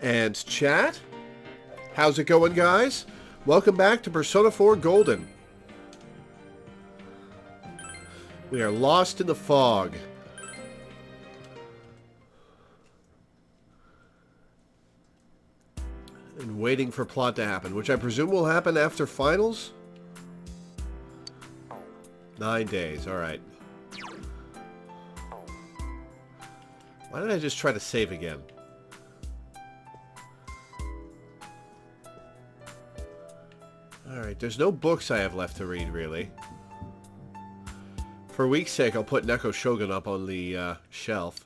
And chat? How's it going, guys? Welcome back to Persona 4 Golden. We are lost in the fog. And waiting for plot to happen, which I presume will happen after finals? 9 days, alright. Why did I just try to save again? Alright, there's no books I have left to read, really. For a week's sake, I'll put Neko Shogun up on the shelf.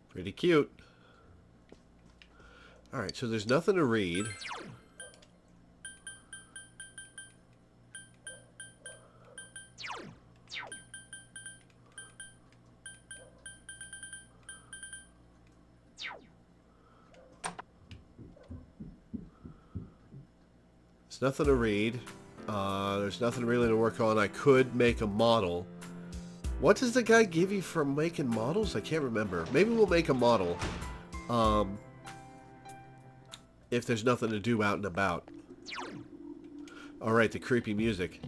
Pretty cute. Alright, so there's nothing to read. There's nothing to read. There's nothing really to work on. I could make a model. What does the guy give you for making models? I can't remember. Maybe we'll make a model. If there's nothing to do out and about. Alright, the creepy music.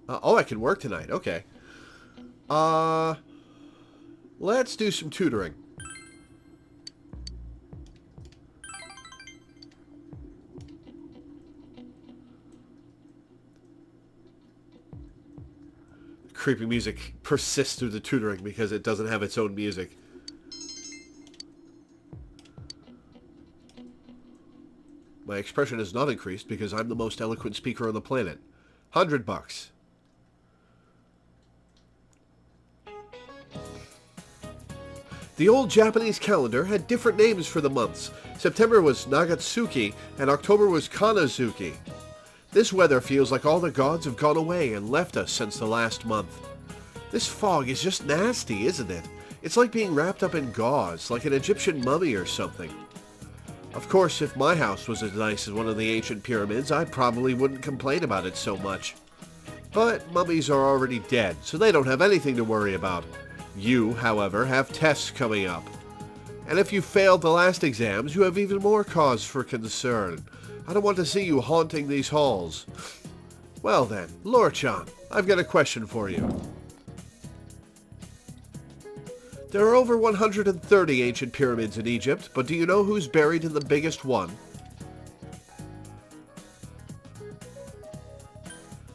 Oh, I can work tonight. Okay. Let's do some tutoring. Creepy music persists through the tutoring because it doesn't have its own music. My expression has not increased because I'm the most eloquent speaker on the planet. $100. The old Japanese calendar had different names for the months. September was Nagatsuki and October was Kanazuki. This weather feels like all the gods have gone away and left us since the last month. This fog is just nasty, isn't it? It's like being wrapped up in gauze, like an Egyptian mummy or something. Of course, if my house was as nice as one of the ancient pyramids, I probably wouldn't complain about it so much. But mummies are already dead, so they don't have anything to worry about. You, however, have tests coming up. And if you failed the last exams, you have even more cause for concern. I don't want to see you haunting these halls. Well then, Lore-chan, I've got a question for you. There are over 130 ancient pyramids in Egypt, but do you know who's buried in the biggest one?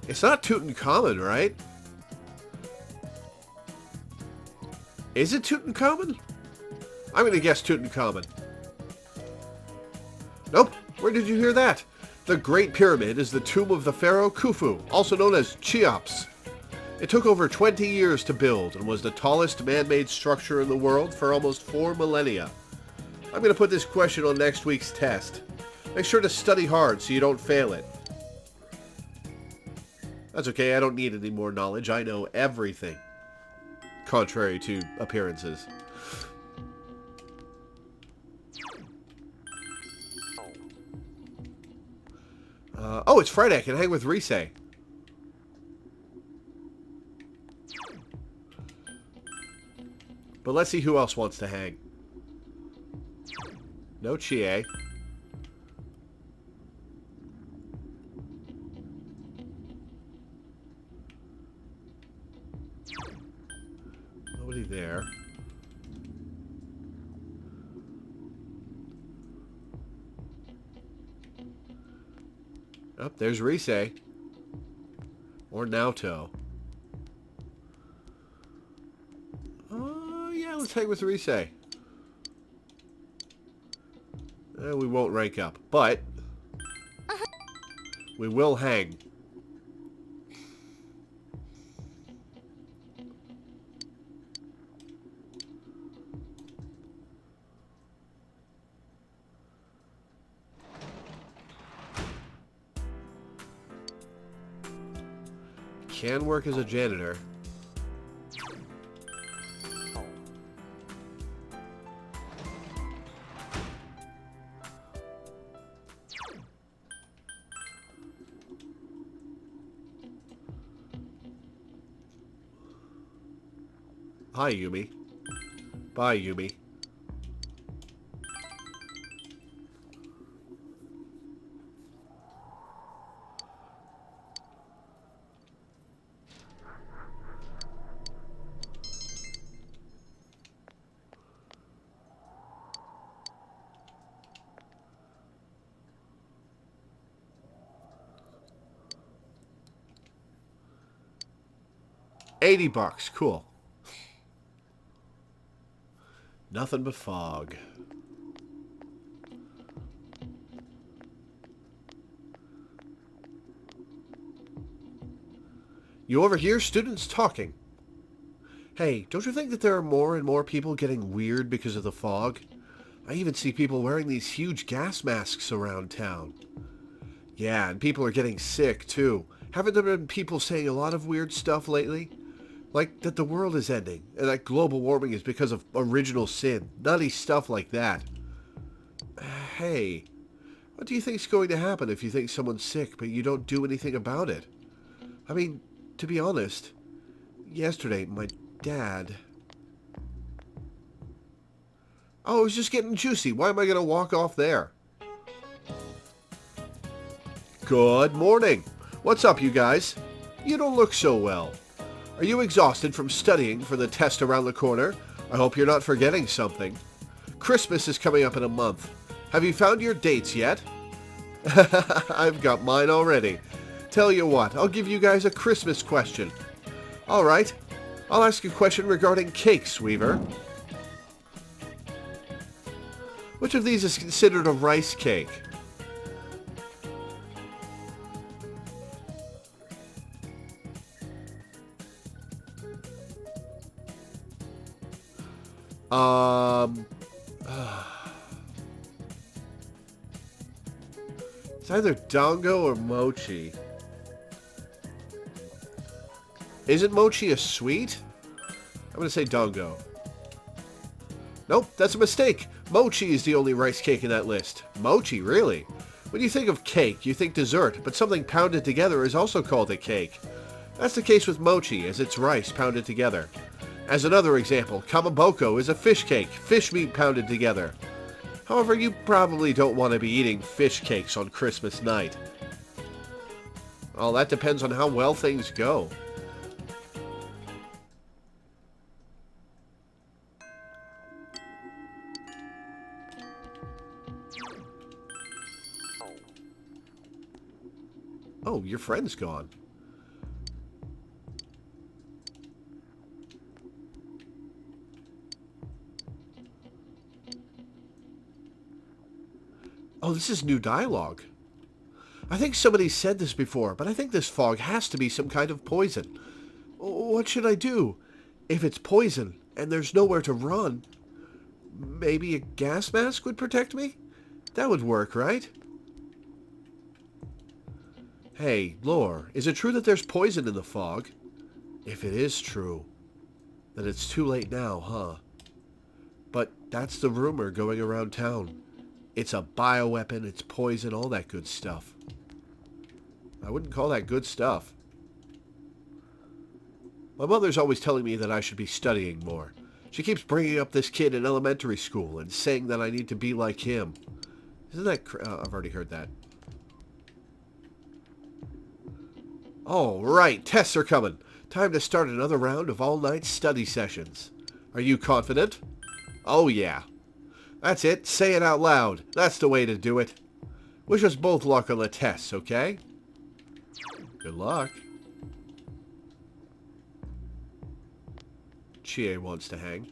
It's not Tutankhamun, right? Is it Tutankhamun? I'm going to guess Tutankhamun. Nope. Where did you hear that? The Great Pyramid is the tomb of the pharaoh Khufu, also known as Cheops. It took over 20 years to build and was the tallest man-made structure in the world for almost 4 millennia. I'm going to put this question on next week's test. Make sure to study hard so you don't fail it. That's okay, I don't need any more knowledge. I know everything. Contrary to appearances. Oh, it's Friday. I can hang with Risei. But let's see who else wants to hang. No Chie. Nobody there. Oh, there's Risei. Or Naoto. Oh, yeah, let's hang with Risei. We won't rank up, but we will hang. can work as a janitor. Hi, Yumi. Bye, Yumi. $80, cool. Nothing but fog. You overhear students talking. Hey, don't you think that there are more and more people getting weird because of the fog? I even see people wearing these huge gas masks around town. Yeah, and people are getting sick, too. Haven't there been people saying a lot of weird stuff lately? Like that the world is ending, and that global warming is because of original sin. Nutty stuff like that. Hey, what do you think's going to happen if you think someone's sick, but you don't do anything about it? I mean, to be honest, yesterday, my dad... Oh, it was just getting juicy. Why am I going to walk off there? Good morning. What's up, you guys? You don't look so well. Are you exhausted from studying for the test around the corner? I hope you're not forgetting something. Christmas is coming up in a month. Have you found your dates yet? I've got mine already. Tell you what, I'll give you guys a Christmas question. All right, I'll ask a question regarding cakes, Weaver. Which of these is considered a rice cake? It's either dango or mochi. Isn't mochi a sweet? I'm going to say dango. Nope, that's a mistake. Mochi is the only rice cake in that list. Mochi, really? When you think of cake, you think dessert, but something pounded together is also called a cake. That's the case with mochi, as it's rice pounded together. As another example, kamaboko is a fish cake, fish meat pounded together. However, you probably don't want to be eating fish cakes on Christmas night. Well, that depends on how well things go. Oh, your friend's gone. Oh, this is new dialogue. I think somebody said this before, but I think this fog has to be some kind of poison. What should I do? If it's poison and there's nowhere to run, maybe a gas mask would protect me? That would work, right? Hey, Lore, is it true that there's poison in the fog? If it is true, then it's too late now, huh? But that's the rumor going around town. It's a bioweapon, it's poison, all that good stuff. I wouldn't call that good stuff. My mother's always telling me that I should be studying more. She keeps bringing up this kid in elementary school and saying that I need to be like him. Isn't that I've already heard that. All right, tests are coming. Time to start another round of all-night study sessions. Are you confident? Oh, yeah. That's it. Say it out loud. That's the way to do it. Wish us both luck on the tests, okay? Good luck. Chie wants to hang.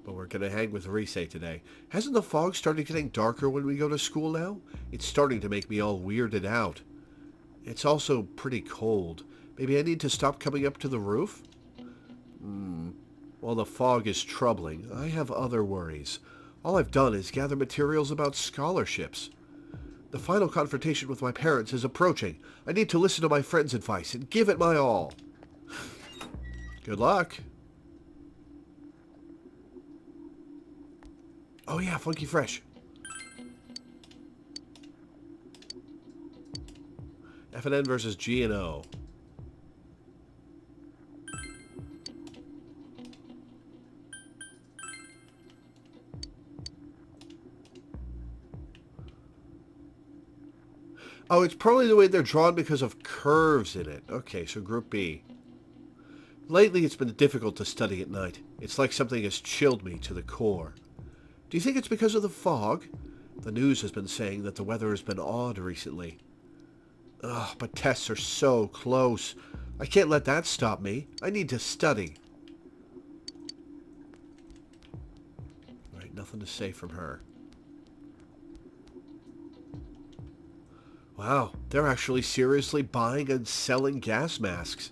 But we're going to hang with Rise today. Hasn't the fog started getting darker when we go to school now? It's starting to make me all weirded out. It's also pretty cold. Maybe I need to stop coming up to the roof? While the fog is troubling, I have other worries. All I've done is gather materials about scholarships. The final confrontation with my parents is approaching. I need to listen to my friend's advice and give it my all. Good luck. Oh yeah, Funky Fresh. F and N versus G and O. Oh, it's probably the way they're drawn because of curves in it. Okay, so Group B. Lately, it's been difficult to study at night. It's like something has chilled me to the core. Do you think it's because of the fog? The news has been saying that the weather has been odd recently. Ugh, but tests are so close. I can't let that stop me. I need to study. Right, nothing to say from her. Wow, they're actually seriously buying and selling gas masks.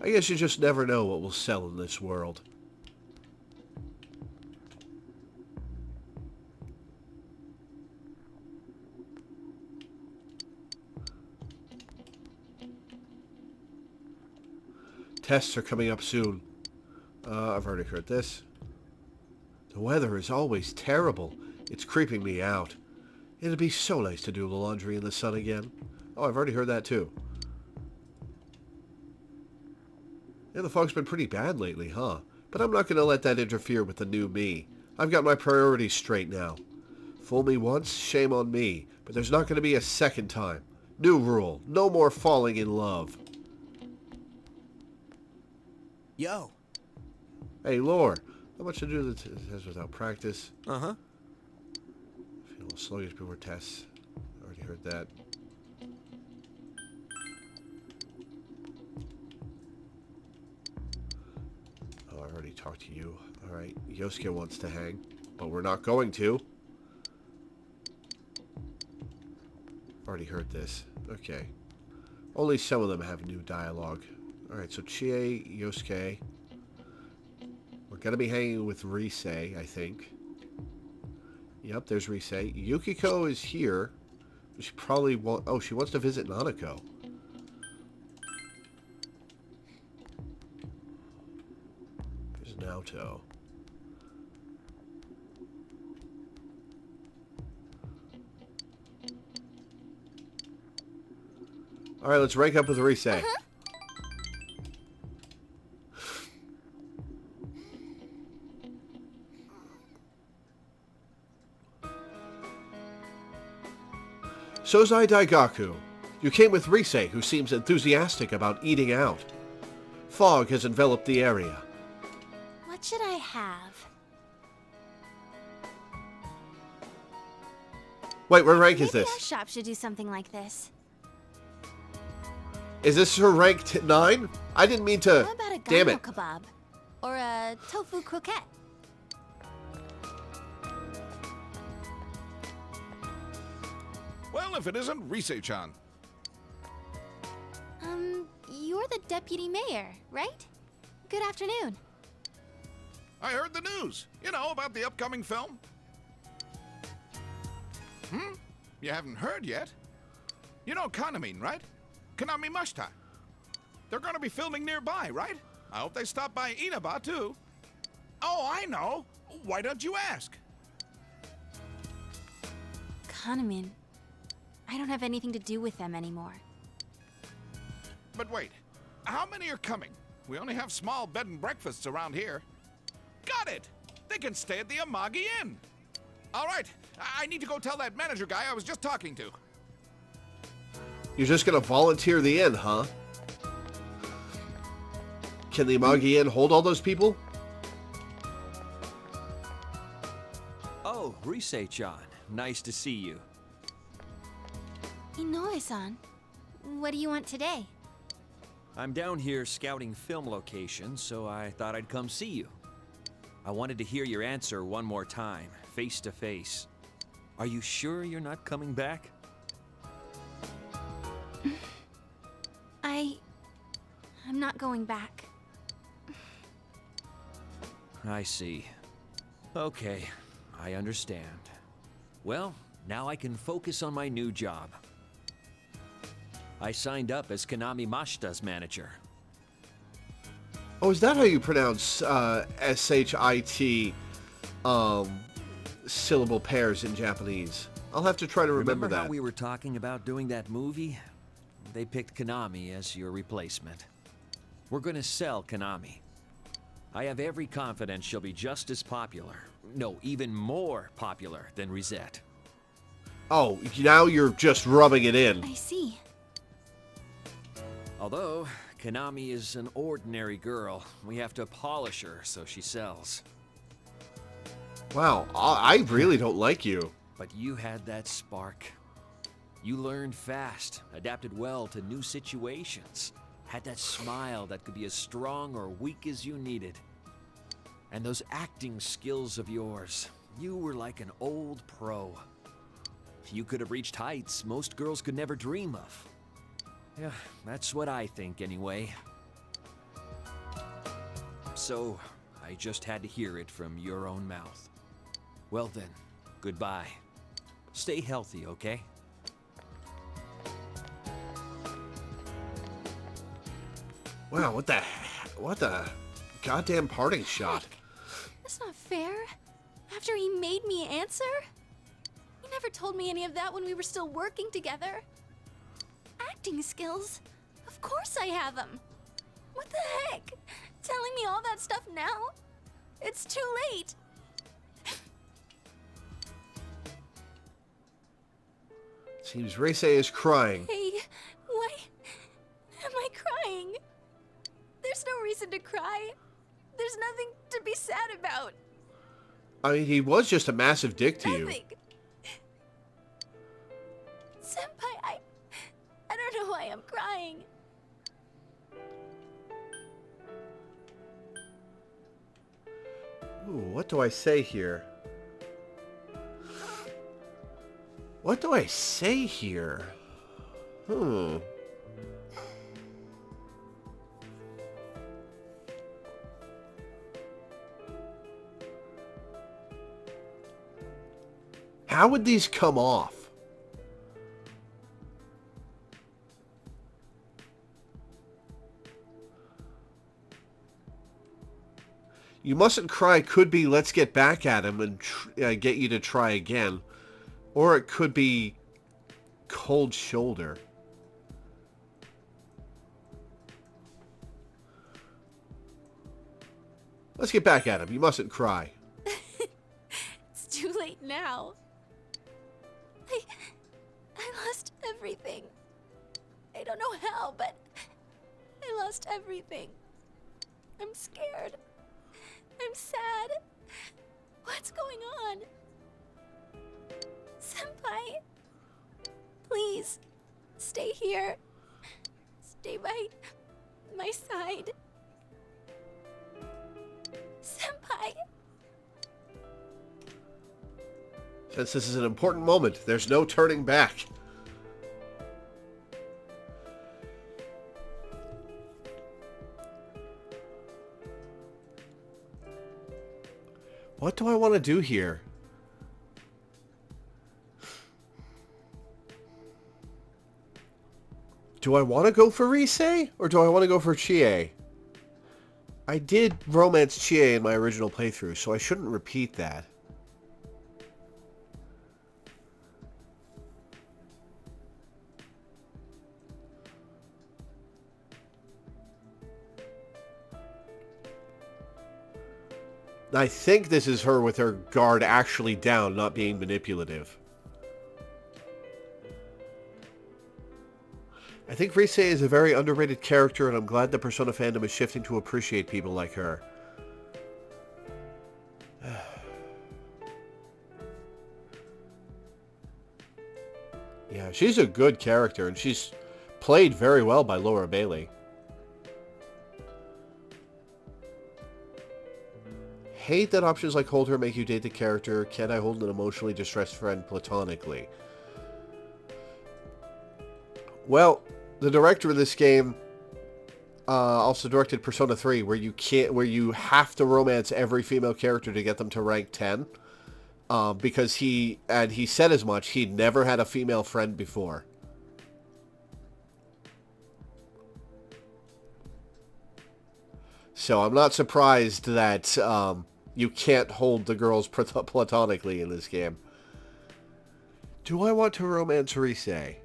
I guess you just never know what will sell in this world. Tests are coming up soon. I've already heard this. The weather is always terrible. It's creeping me out. It'd be so nice to do the laundry in the sun again. Oh, I've already heard that too. Yeah, the fog's been pretty bad lately, huh? But I'm not going to let that interfere with the new me. I've got my priorities straight now. Fool me once, shame on me. But there's not going to be a second time. New rule. No more falling in love. Yo. Hey, Lore. Not much to do the test without practice. Uh-huh. Feel sluggish before tests. Already heard that. Oh, I already talked to you. Alright, Yosuke wants to hang, but we're not going to. Already heard this. Okay. Only some of them have new dialogue. Alright, so Chie, Yosuke. We're going to be hanging with Rise, I think. Yep, there's Rise. Yukiko is here. She probably won't... Oh, she wants to visit Nanako. There's Naoto. Alright, let's rank up with Rise. Sozai Daigaku. You came with Rise, who seems enthusiastic about eating out. Fog has enveloped the area. What should I have? Wait, what rank is Maybe this? our shop should do something like this. Is this her rank 9? I didn't mean to... How about a Damn gano it. kebab? Or a tofu croquette? Well, if it isn't Rise-chan. You're the deputy mayor, right? Good afternoon. I heard the news. You know, about the upcoming film. You haven't heard yet? You know Kaname, right? Kanamimashita. They're gonna be filming nearby, right? I hope they stop by Inaba, too. Oh, I know. Why don't you ask? Kanamin. I don't have anything to do with them anymore. But wait, how many are coming? We only have small bed and breakfasts around here. Got it! They can stay at the Amagi Inn. All right, I need to go tell that manager guy I was just talking to. You're just gonna volunteer the inn, huh? Can the Amagi Inn hold all those people? Oh, Rise-chan. Nice to see you. Inoue-san, what do you want today? I'm down here scouting film locations, so I thought I'd come see you. I wanted to hear your answer one more time, face to face. Are you sure you're not coming back? I'm not going back. I see. Okay, I understand. Well, Now I can focus on my new job. I signed up as Konami Mashita's manager. Oh, is that how you pronounce S-H-I-T syllable pairs in Japanese? I'll have to try to remember that. How we were talking about doing that movie? They picked Konami as your replacement. We're gonna sell Konami. I have every confidence she'll be just as popular. No, even more popular than Reset. Oh, now you're just rubbing it in. I see. Although, Konami is an ordinary girl, we have to polish her so she sells. Wow, I really don't like you. But you had that spark. You learned fast, adapted well to new situations, had that smile that could be as strong or weak as you needed. And those acting skills of yours, you were like an old pro. You could have reached heights most girls could never dream of. Yeah, that's what I think anyway. So, I just had to hear it from your own mouth. Well then, goodbye. Stay healthy, okay? Wow, what the goddamn parting shot. That's not fair. After he made me answer? He never told me any of that when we were still working together. Acting skills? Of course I have them. What the heck? Telling me all that stuff now? It's too late. Seems Reise is crying. Hey, why am I crying? There's no reason to cry. There's nothing to be sad about. I mean, he was just a massive dick to you. Nothing. Senpai, I don't know why I'm crying. Ooh, what do I say here? What do I say here? How would these come off? You mustn't cry could be let's get back at him and get you to try again. Or it could be cold shoulder. Let's get back at him. You mustn't cry. It's too late now. I lost everything. I don't know how, but I lost everything. I'm scared. I'm sad. What's going on? Senpai, please, stay here. Stay by my side. Senpai. Since this is an important moment, there's no turning back. What do I want to do here? Do I want to go for Risei, or do I want to go for Chie? I did romance Chie in my original playthrough, so I shouldn't repeat that. I think this is her with her guard actually down, not being manipulative. I think Risei is a very underrated character, and I'm glad the Persona fandom is shifting to appreciate people like her. Yeah, she's a good character, and she's played very well by Laura Bailey. Hate that options like hold her make you date the character. Can I hold an emotionally distressed friend platonically? Well, the director of this game also directed Persona 3, where you have to romance every female character to get them to rank 10. because he said as much. He'd never had a female friend before. So I'm not surprised that you can't hold the girls platonically in this game. Do I want to romance Rise?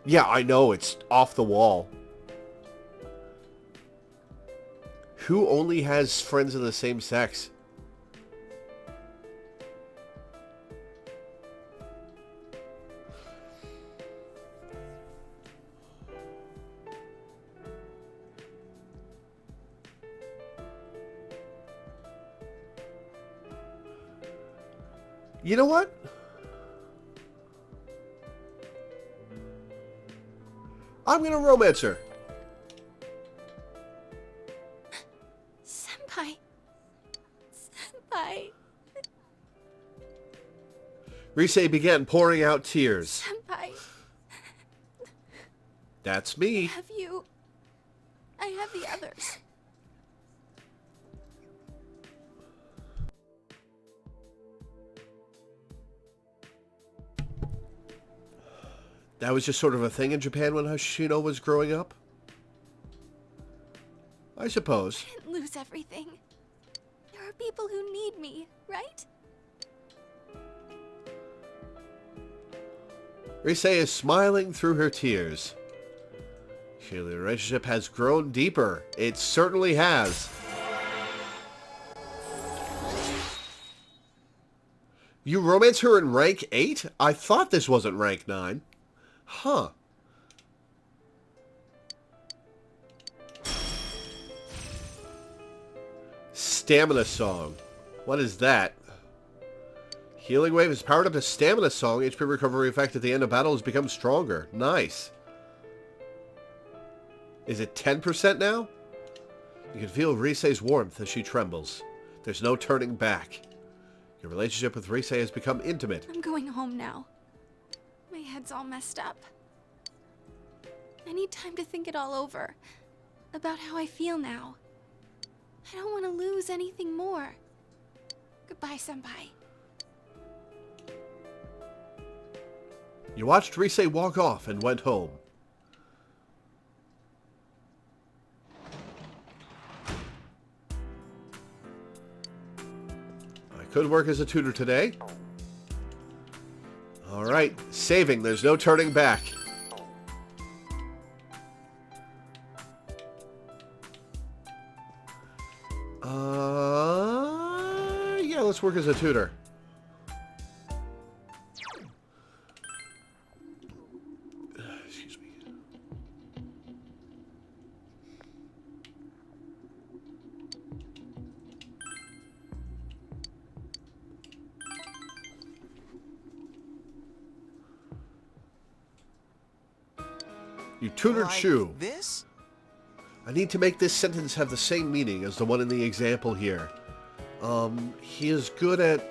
Yeah, I know, it's off the wall. Who only has friends of the same sex? You know what? I'm gonna romance her. Senpai. Senpai. Rise began pouring out tears. Senpai. That's me. Have you... I have the others. That was just sort of a thing in Japan when Hoshino was growing up? I suppose. I didn't lose everything. There are people who need me, right? Rise is smiling through her tears. Surely the relationship has grown deeper. It certainly has. You romance her in rank 8? I thought this wasn't rank 9. Huh. Stamina Song. What is that? Healing Wave is powered up to Stamina Song. HP recovery effect at the end of battle has become stronger. Nice. Is it 10% now? You can feel Rise's warmth as she trembles. There's no turning back. Your relationship with Rise has become intimate. I'm going home now. My head's all messed up. I need time to think it all over. About how I feel now. I don't want to lose anything more. Goodbye, Senpai. You watched Rise walk off and went home. I could work as a tutor today. Alright, saving. There's no turning back. Yeah, let's work as a tutor. Excuse me. You tutored Like Shu. this? I need to make this sentence have the same meaning as the one in the example here. He is good at...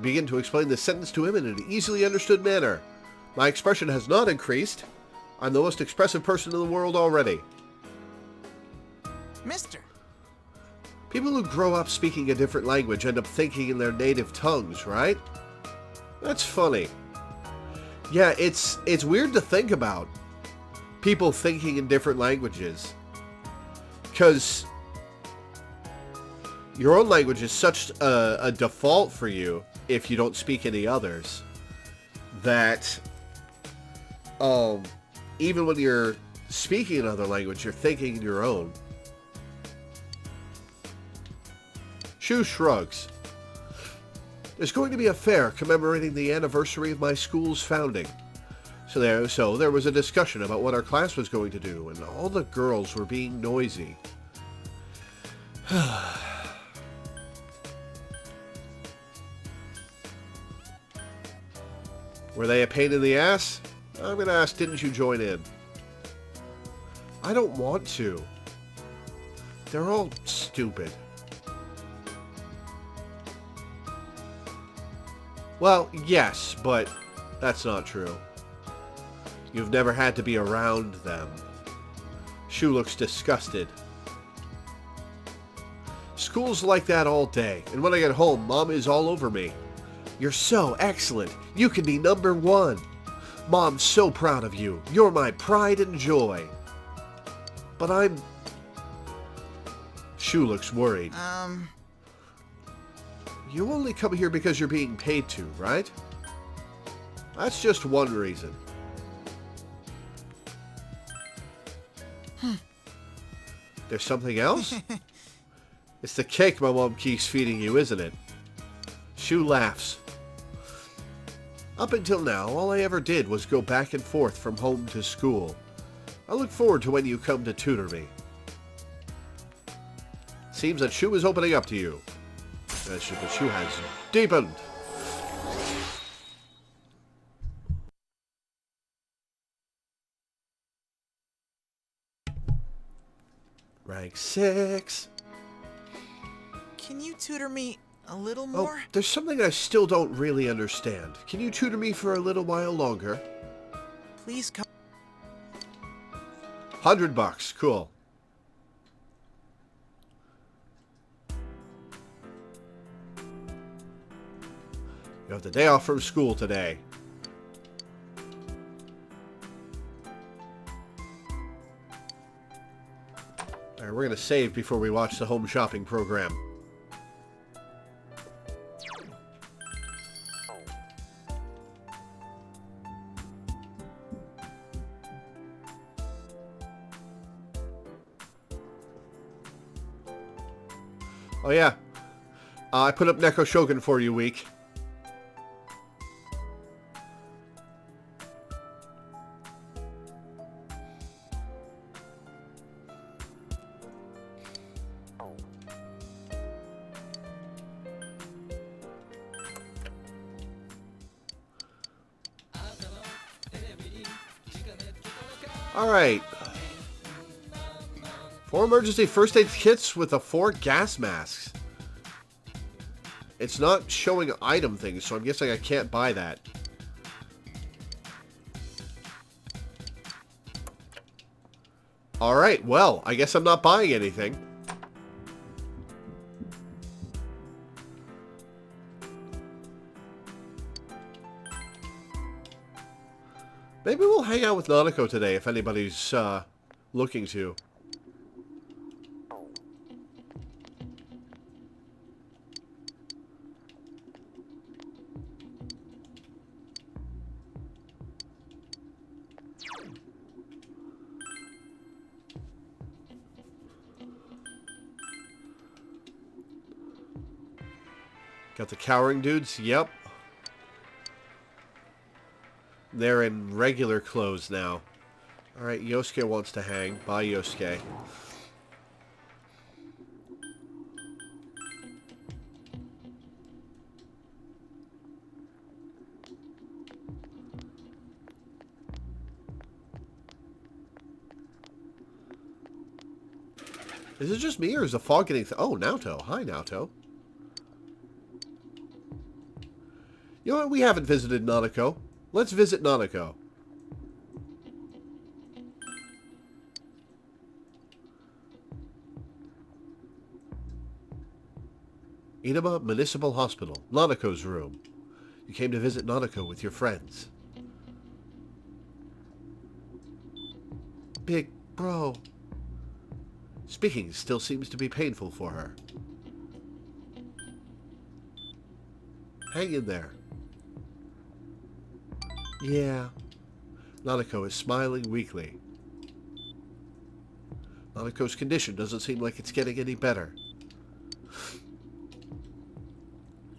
Begin to explain the sentence to him in an easily understood manner. My expression has not increased. I'm the most expressive person in the world already. Mister. People who grow up speaking a different language end up thinking in their native tongues, right? That's funny. Yeah, it's weird to think about. People thinking in different languages. Because your own language is such a default for you, if you don't speak any others, that even when you're speaking another language, you're thinking in your own. Shu shrugs. There's going to be a fair commemorating the anniversary of my school's founding. So there was a discussion about what our class was going to do, and all the girls were being noisy. Were they a pain in the ass? I'm gonna ask, didn't you join in? I don't want to. They're all stupid. Well, yes, but that's not true. You've never had to be around them. Shu looks disgusted. School's like that all day, and when I get home, Mom is all over me. You're so excellent. You can be number one. Mom's so proud of you. You're my pride and joy. But I'm... Shu looks worried. You only come here because you're being paid to, right? That's just one reason. There's something else? It's the cake my mom keeps feeding you, isn't it? Shu laughs. Up until now, all I ever did was go back and forth from home to school. I look forward to when you come to tutor me. Seems that Shu is opening up to you. The Shu has deepened. Rank 6. Can you tutor me a little more? Oh, there's something I still don't really understand. Can you tutor me for a little while longer? Please come. $100. Cool. You have the day off from school today. Alright, we're going to save before we watch the home shopping program. Oh yeah, I put up Neko Shogun for you, Week. Alright. 4 emergency first aid kits with the 4 gas masks. It's not showing item things, so I'm guessing I can't buy that. Alright, well, I guess I'm not buying anything. Maybe we'll hang out with Nanako today if anybody's looking to. Got the cowering dudes? Yep. They're in regular clothes now. Alright, Yosuke wants to hang. Bye, Yosuke. Is it just me, or is the fog getting... Oh, Naoto. Hi, Naoto. You know what? We haven't visited Nanako. Let's visit Nanako. Inaba Municipal Hospital. Nanako's room. You came to visit Nanako with your friends. Big bro. Speaking still seems to be painful for her. Hang in there. Yeah. Nanako is smiling weakly. Nanako's condition doesn't seem like it's getting any better.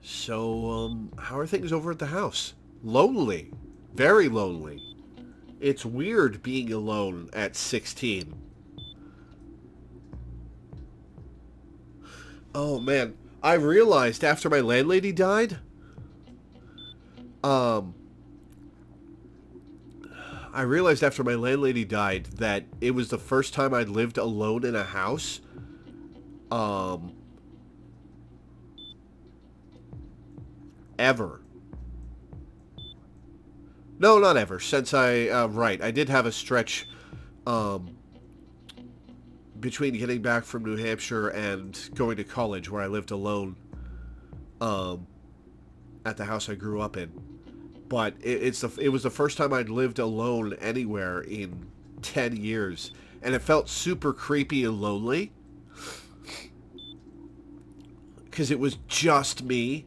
So, how are things over at the house? Lonely. Very lonely. It's weird being alone at 16. Oh, man. I realized after my landlady died... I realized after my landlady died that it was the first time I'd lived alone in a house. Ever. No, not ever. Since right. I did have a stretch, between getting back from New Hampshire and going to college where I lived alone at the house I grew up in. But it was the first time I'd lived alone anywhere in 10 years. And it felt super creepy and lonely. Because it was just me.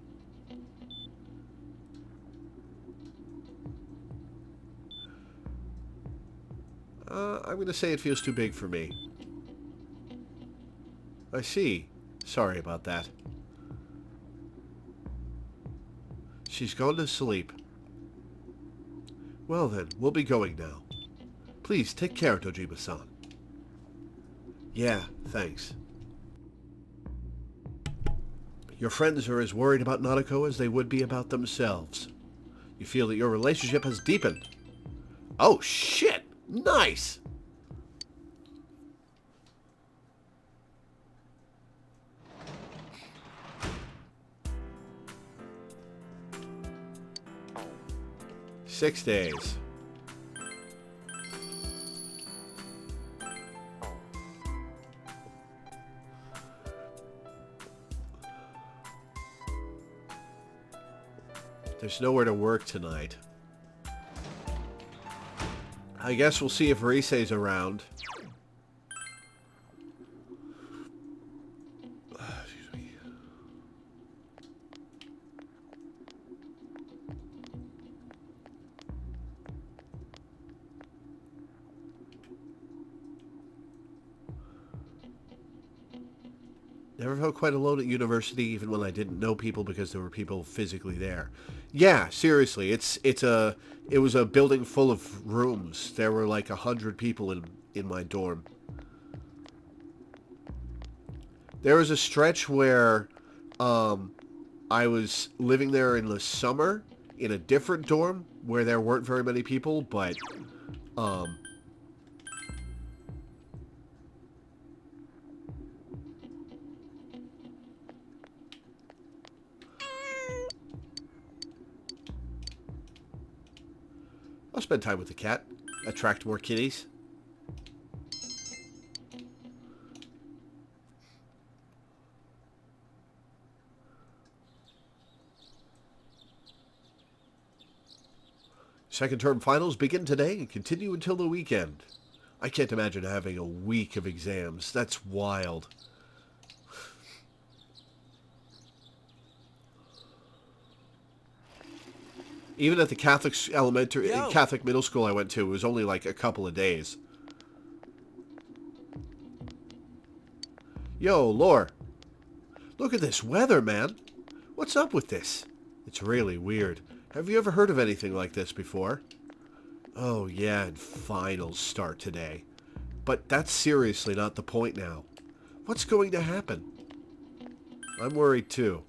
I'm going to say it feels too big for me. I see. Sorry about that. She's gone to sleep. Well then, we'll be going now. Please, take care, Tajima-san. Yeah, thanks. Your friends are as worried about Nanako as they would be about themselves. You feel that your relationship has deepened. Oh, shit! Nice! Six days. There's nowhere to work tonight. I guess we'll see if Risei's around. Excuse me. Never felt quite alone at university, even when I didn't know people because there were people physically there. Yeah, seriously, it was a building full of rooms. There were like 100 people in my dorm. There was a stretch where I was living there in the summer in a different dorm where there weren't very many people, but I'll spend time with the cat. Attract more kitties. Second term finals begin today and continue until the weekend. I can't imagine having a week of exams. That's wild. Even at the Catholic Catholic middle school I went to, it was only like a couple of days. Yo, Lore. Look at this weather, man. What's up with this? It's really weird. Have you ever heard of anything like this before? Oh yeah, and finals start today. But that's seriously not the point now. What's going to happen? I'm worried too.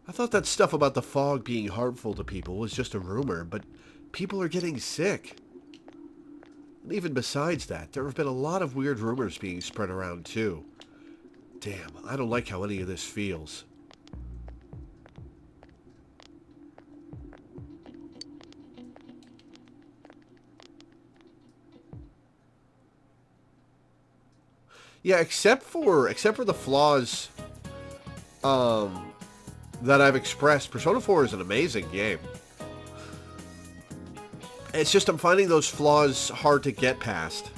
I thought that stuff about the fog being harmful to people was just a rumor, but people are getting sick. And even besides that, there have been a lot of weird rumors being spread around too. Damn, I don't like how any of this feels. Yeah, except for the flaws that I've expressed, Persona 4 is an amazing game. It's just I'm finding those flaws hard to get past.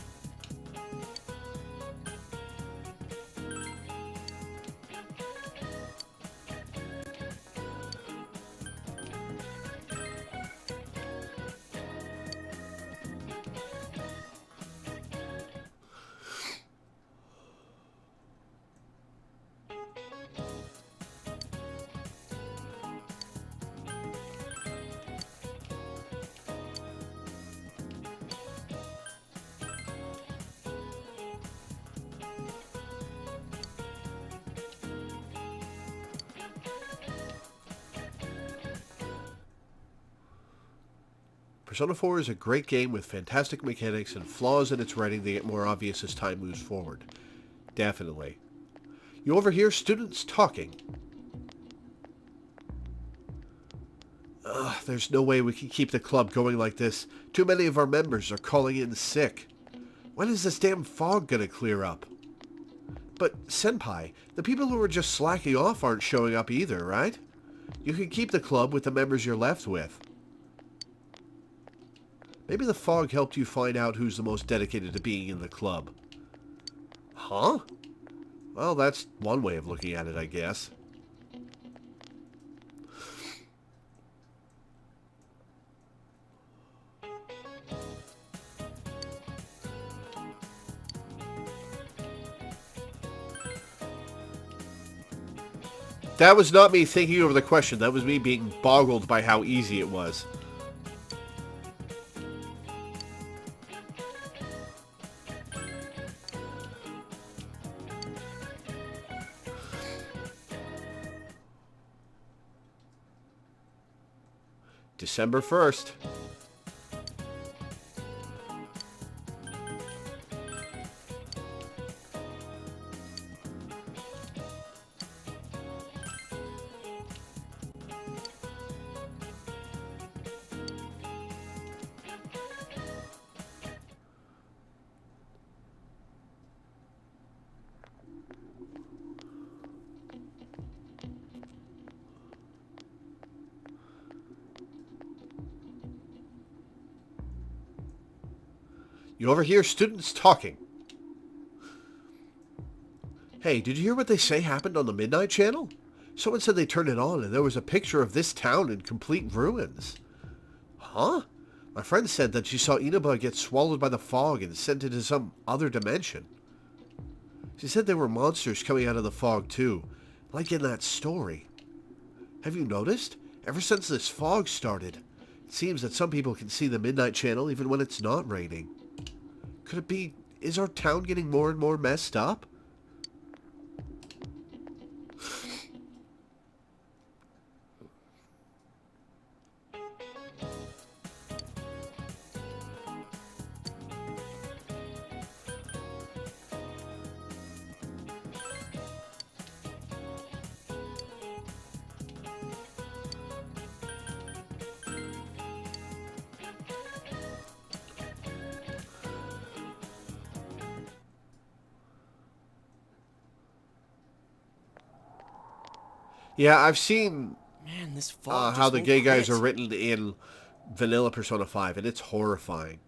Persona 4 is a great game with fantastic mechanics and flaws in its writing that get more obvious as time moves forward. Definitely. You overhear students talking. Ugh, there's no way we can keep the club going like this. Too many of our members are calling in sick. When is this damn fog gonna clear up? But, Senpai, the people who are just slacking off aren't showing up either, right? You can keep the club with the members you're left with. Maybe the fog helped you find out who's the most dedicated to being in the club. Huh? Well, that's one way of looking at it, I guess. That was not me thinking over the question. That was me being boggled by how easy it was. December 1st. You overhear students talking. Hey, did you hear what they say happened on the Midnight Channel? Someone said they turned it on and there was a picture of this town in complete ruins. Huh? My friend said that she saw Inaba get swallowed by the fog and sent into some other dimension. She said there were monsters coming out of the fog too, like in that story. Have you noticed? Ever since this fog started, it seems that some people can see the Midnight Channel even when it's not raining. Could it be, is our town getting more and more messed up? Yeah, I've seen Man, this fog how just the won't gay guys quit. are written in vanilla Persona 5, and it's horrifying.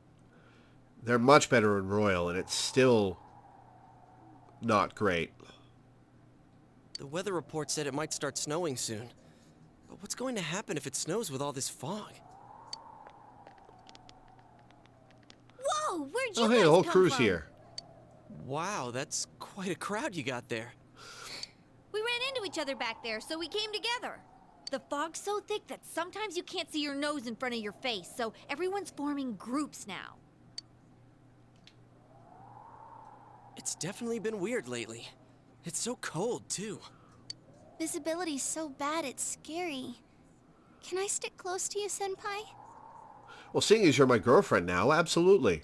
They're much better in Royal, and it's still not great. The weather report said it might start snowing soon. But what's going to happen if it snows with all this fog? Whoa, where'd you Oh, hey, guys the whole come crew's from? here. Wow, that's quite a crowd you got there. We ran into each other back there, so we came together. The fog's so thick that sometimes you can't see your nose in front of your face, so everyone's forming groups now. It's definitely been weird lately. It's so cold, too. Visibility's so bad it's scary. Can I stick close to you, Senpai? Well, seeing as you're my girlfriend now, absolutely.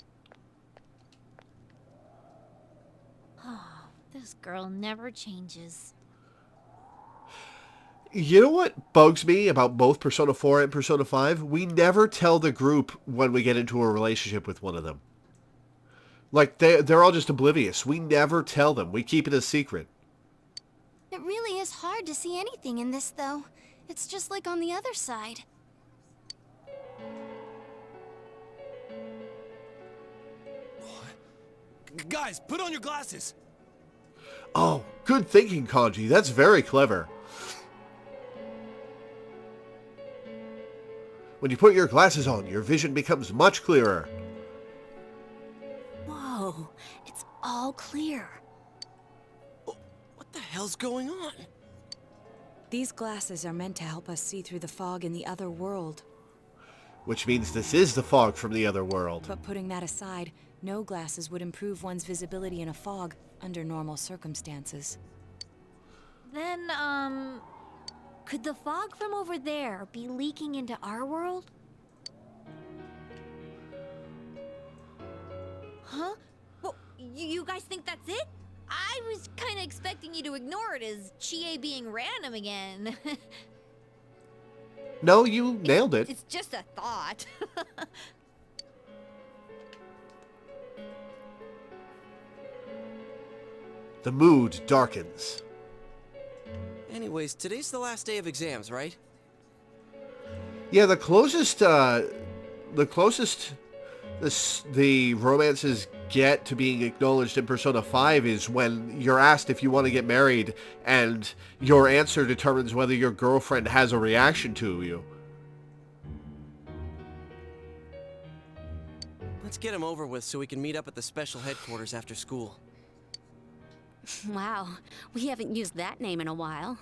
This girl never changes. You know what bugs me about both Persona 4 and Persona 5? We never tell the group when we get into a relationship with one of them. Like, they're all just oblivious. We never tell them. We keep it a secret. It really is hard to see anything in this, though. It's just like on the other side. Guys, put on your glasses. Oh, good thinking, Kanji. That's very clever. When you put your glasses on, your vision becomes much clearer. Whoa, it's all clear. What the hell's going on? These glasses are meant to help us see through the fog in the other world. Which means this is the fog from the other world. But putting that aside, no glasses would improve one's visibility in a fog under normal circumstances. Then, could the fog from over there be leaking into our world? Huh? Well, you guys think that's it? I was kind of expecting you to ignore it as Chie being random again. No, you nailed it. It's just a thought. The mood darkens. Anyways, today's the last day of exams, right? Yeah, the closest the romances get to being acknowledged in Persona 5 is when you're asked if you want to get married, and your answer determines whether your girlfriend has a reaction to you. Let's get him over with so we can meet up at the special headquarters after school. Wow, we haven't used that name in a while.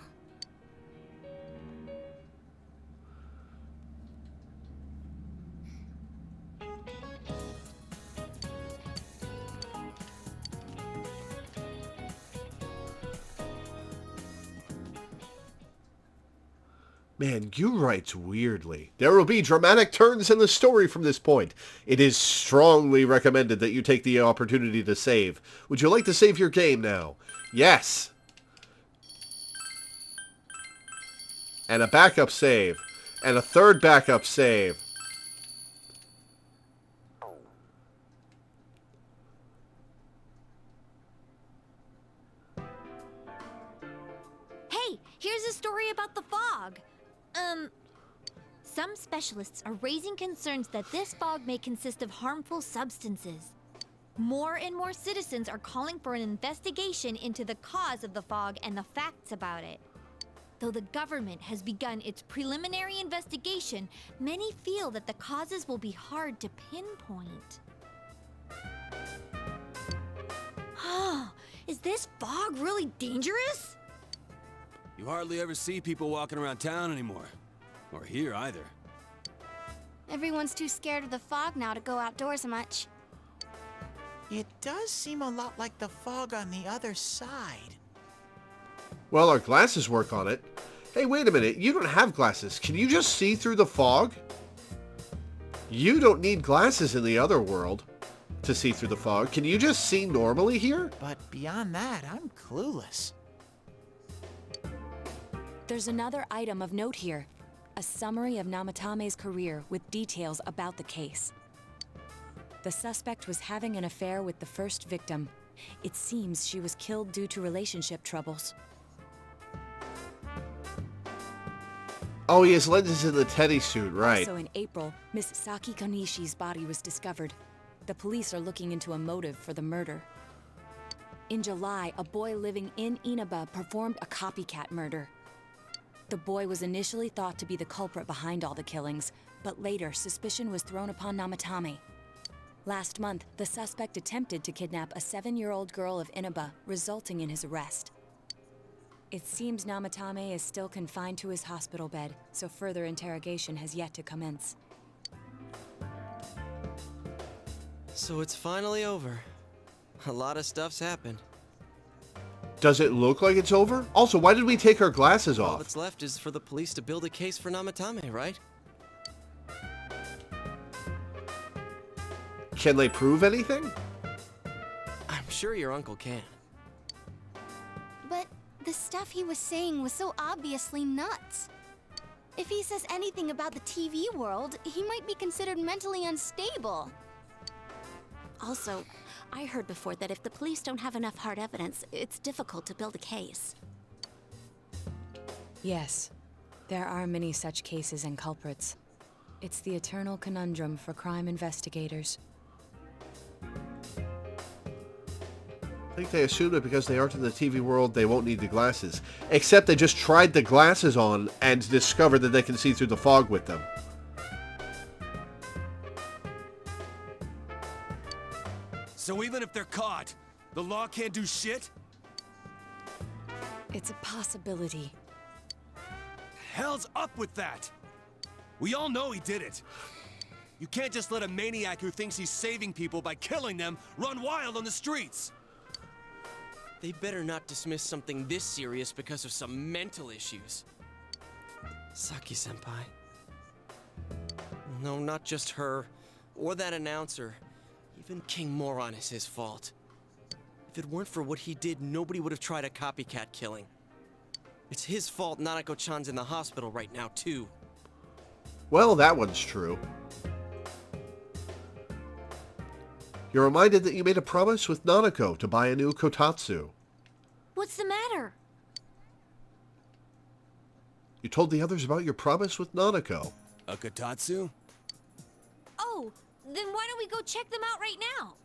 Man, Yu writes weirdly. There will be dramatic turns in the story from this point. It is strongly recommended that you take the opportunity to save. Would you like to save your game now? Yes. And a backup save. And a third backup save. Hey, here's a story about the fog. Some specialists are raising concerns that this fog may consist of harmful substances. More and more citizens are calling for an investigation into the cause of the fog and the facts about it. Though the government has begun its preliminary investigation, many feel that the causes will be hard to pinpoint. Is this fog really dangerous? You hardly ever see people walking around town anymore. Or here either. Everyone's too scared of the fog now to go outdoors much. It does seem a lot like the fog on the other side. Well, our glasses work on it. Hey, wait a minute. You don't have glasses. Can you just see through the fog? You don't need glasses in the other world to see through the fog. Can you just see normally here? But beyond that, I'm clueless. There's another item of note here. A summary of Namatame's career with details about the case. The suspect was having an affair with the first victim. It seems she was killed due to relationship troubles. Oh, he has lenses in the teddy suit, right. Also in April, Miss Saki Konishi's body was discovered. The police are looking into a motive for the murder. In July, a boy living in Inaba performed a copycat murder. The boy was initially thought to be the culprit behind all the killings, but later suspicion was thrown upon Namatami. Last month, the suspect attempted to kidnap a 7-year-old girl of Inaba, resulting in his arrest. It seems Namatame is still confined to his hospital bed, so further interrogation has yet to commence. So it's finally over. A lot of stuff's happened. Does it look like it's over? Also, why did we take our glasses All off? that's left is for the police to build a case for Namatame, right? Can they prove anything? I'm sure your uncle can. But the stuff he was saying was so obviously nuts. If he says anything about the TV world, he might be considered mentally unstable. Also, I heard before that if the police don't have enough hard evidence, it's difficult to build a case. Yes, there are many such cases and culprits. It's the eternal conundrum for crime investigators. I think they assume that because they aren't in the TV world, they won't need the glasses. Except they just tried the glasses on and discovered that they can see through the fog with them. So even if they're caught, the law can't do shit? It's a possibility. Hell's up with that? We all know he did it. You can't just let a maniac who thinks he's saving people by killing them run wild on the streets. They better not dismiss something this serious because of some mental issues. Saki-senpai. No, not just her, or that announcer. Even King Moron is his fault. If it weren't for what he did, nobody would have tried a copycat killing. It's his fault Nanako-chan's in the hospital right now, too. Well, that one's true. You're reminded that you made a promise with Nanako to buy a new kotatsu. What's the matter? You told the others about your promise with Nanako. A kotatsu? Oh, then why don't we go check them out right now?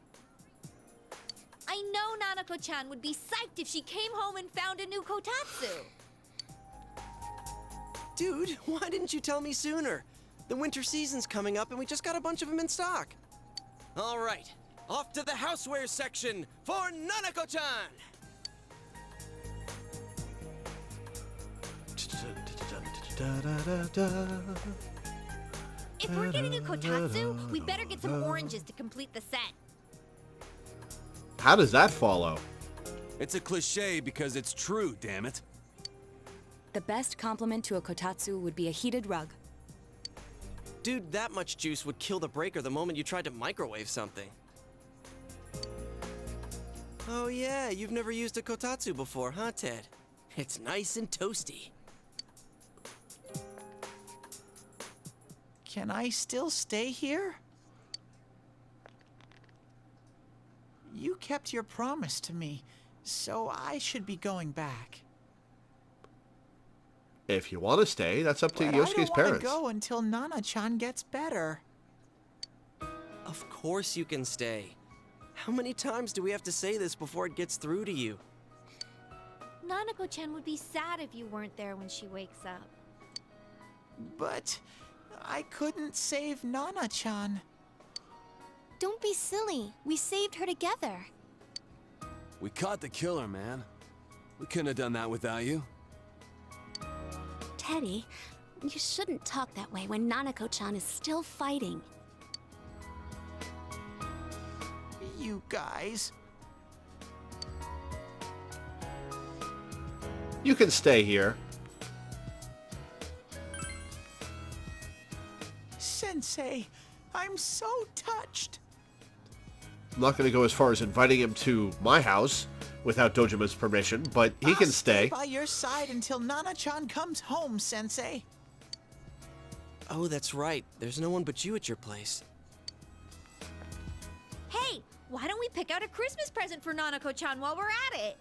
I know Nanako-chan would be psyched if she came home and found a new kotatsu. Dude, why didn't you tell me sooner? The winter season's coming up and we just got a bunch of them in stock. All right, off to the houseware section for Nanako-chan! If we're getting a kotatsu, we better get some oranges to complete the set. How does that follow? It's a cliche because it's true, damn it. The best compliment to a kotatsu would be a heated rug. Dude, that much juice would kill the breaker the moment you tried to microwave something. Oh yeah, you've never used a kotatsu before, huh, Ted? It's nice and toasty. Can I still stay here? You kept your promise to me, so I should be going back. If you want to stay, that's up to But Yosuke's I don't parents. want to go until Nana-chan gets better. Of course you can stay. How many times do we have to say this before it gets through to you? Nanako-chan would be sad if you weren't there when she wakes up. But I couldn't save Nana-chan. Don't be silly. We saved her together. We caught the killer, man. We couldn't have done that without you. Teddy, you shouldn't talk that way when Nanako-chan is still fighting. You guys. You can stay here. Sensei, I'm so touched. I'm not going to go as far as inviting him to my house without Dojima's permission, but he can I'll stay. by your side until Nana-chan comes home, Sensei. Oh, that's right. There's no one but you at your place. Hey, why don't we pick out a Christmas present for Nanako-chan while we're at it?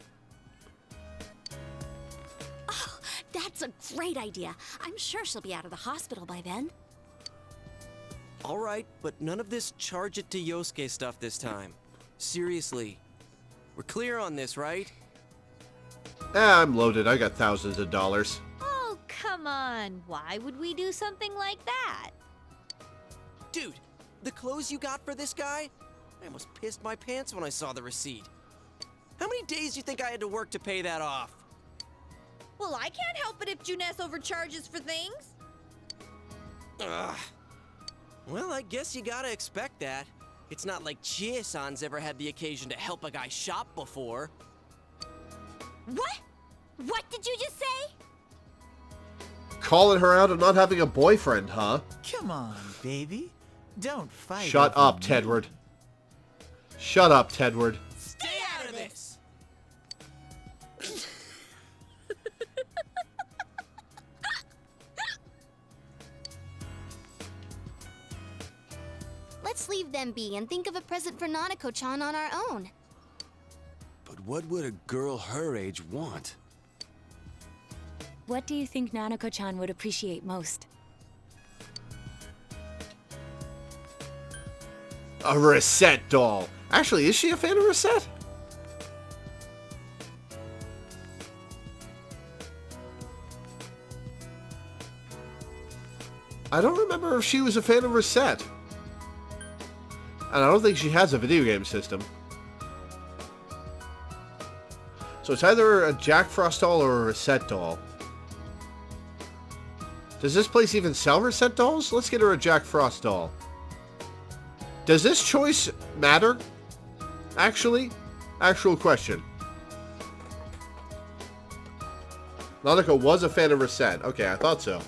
Oh, that's a great idea. I'm sure she'll be out of the hospital by then. All right, but none of this charge it to Yosuke stuff this time. Seriously. We're clear on this, right? I'm loaded. I got thousands of dollars. Oh, come on. Why would we do something like that? Dude, the clothes you got for this guy? I almost pissed my pants when I saw the receipt. How many days do you think I had to work to pay that off? Well, I can't help it if Juness overcharges for things. Ugh. Well, I guess you gotta expect that. It's not like Chie-san's ever had the occasion to help a guy shop before. What? What did you just say? Calling her out on not having a boyfriend, huh? Come on, baby. Don't fight. Shut over up, me. Tedward. Shut up, Tedward. Stay out of this! Let's leave them be and think of a present for Nanako-chan on our own. But what would a girl her age want? What do you think Nanako-chan would appreciate most? A Reset doll. Actually, is she a fan of Reset? I don't remember if she was a fan of Reset. And I don't think she has a video game system. So it's either a Jack Frost doll or a Reset doll. Does this place even sell Reset dolls? Let's get her a Jack Frost doll. Does this choice matter? Actually? Actual question. Nanako was a fan of Reset. Okay, I thought so.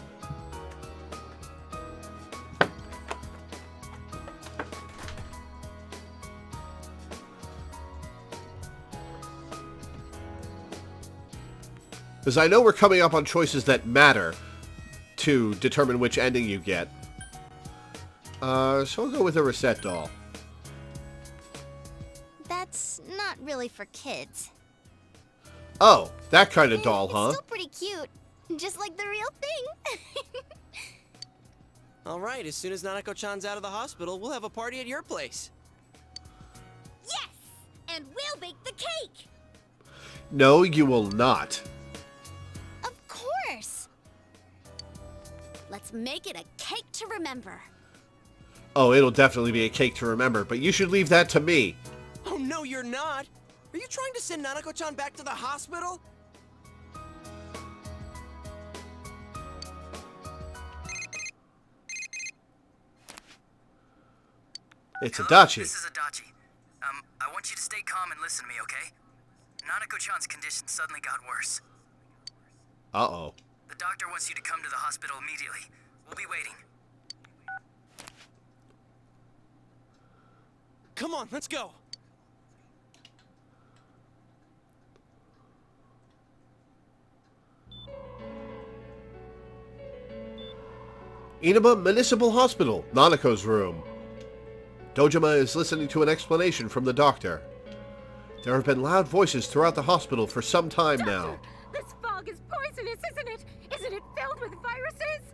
Because I know we're coming up on choices that matter to determine which ending you get. So I'll go with a Reset doll. That's not really for kids. Oh, that kind of doll, It's huh? still pretty cute. Just like the real thing. Alright, as soon as Nanako-chan's out of the hospital, we'll have a party at your place. Yes! And we'll bake the cake! No, you will not. Of course. Let's make it a cake to remember. Oh, it'll definitely be a cake to remember, but you should leave that to me. Oh, no, you're not! Are you trying to send Nanako-chan back to the hospital? It's Hello, Adachi. this is Adachi. I want you to stay calm and listen to me, okay? Nanako-chan's condition suddenly got worse. Uh-oh. The doctor wants you to come to the hospital immediately. We'll be waiting. Come on, let's go! Inaba Municipal Hospital, Nanako's room. Dojima is listening to an explanation from the doctor. There have been loud voices throughout the hospital for some time now. This fog is poisonous, isn't it? Isn't it filled with viruses?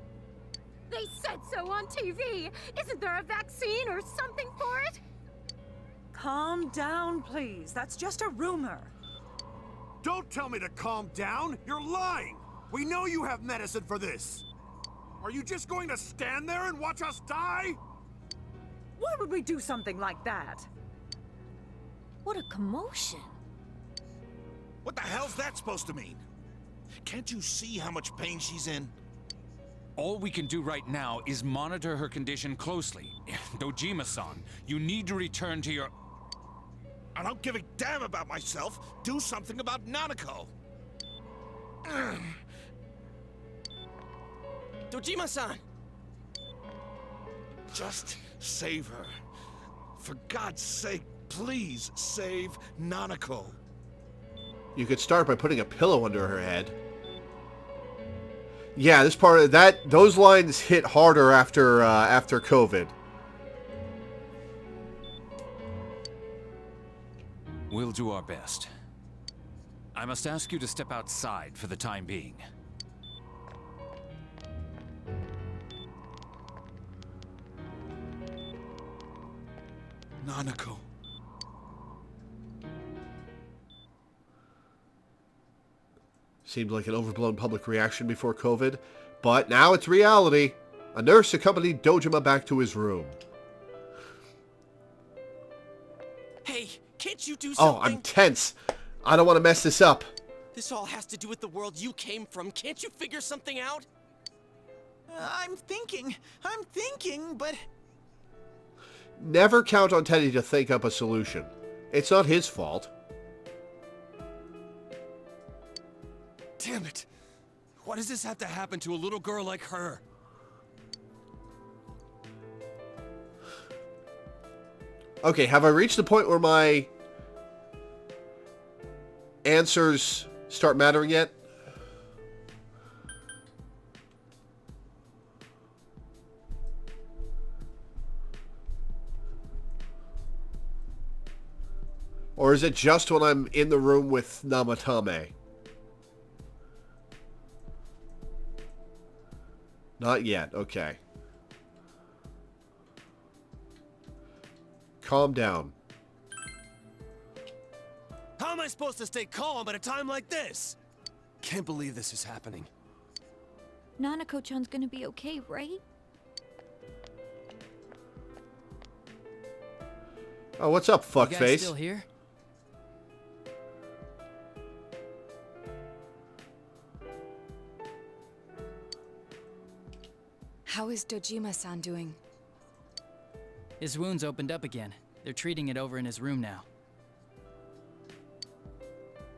They said so on TV. Isn't there a vaccine or something for it? Calm down, please. That's just a rumor. Don't tell me to calm down! You're lying! We know you have medicine for this! Are you just going to stand there and watch us die? Why would we do something like that? What a commotion. What the hell's that supposed to mean? Can't you see how much pain she's in? All we can do right now is monitor her condition closely. Dojima-san, you need to return to your... I don't give a damn about myself. Do something about Nanako. Dojima-san! Just save her. For God's sake, please save Nanako. You could start by putting a pillow under her head. Yeah, this part of that, those lines hit harder after COVID. We'll do our best. I must ask you to step outside for the time being. Nanako. Seemed like an overblown public reaction before COVID, but now it's reality. A nurse accompanied Dojima back to his room. Hey, can't you do something? Oh, I'm tense. I don't want to mess this up. This all has to do with the world you came from. Can't you figure something out? I'm thinking, but... Never count on Teddy to think up a solution. It's not his fault. Damn it! Why does this have to happen to a little girl like her? Okay, have I reached the point where my answers start mattering yet? Or is it just when I'm in the room with Namatame? Not yet, okay. Calm down. How am I supposed to stay calm at a time like this? Can't believe this is happening. Nanako-chan's gonna be okay, right? Oh, what's up, You guys fuckface? still here? How is Dojima-san doing? His wound's opened up again. They're treating it over in his room now.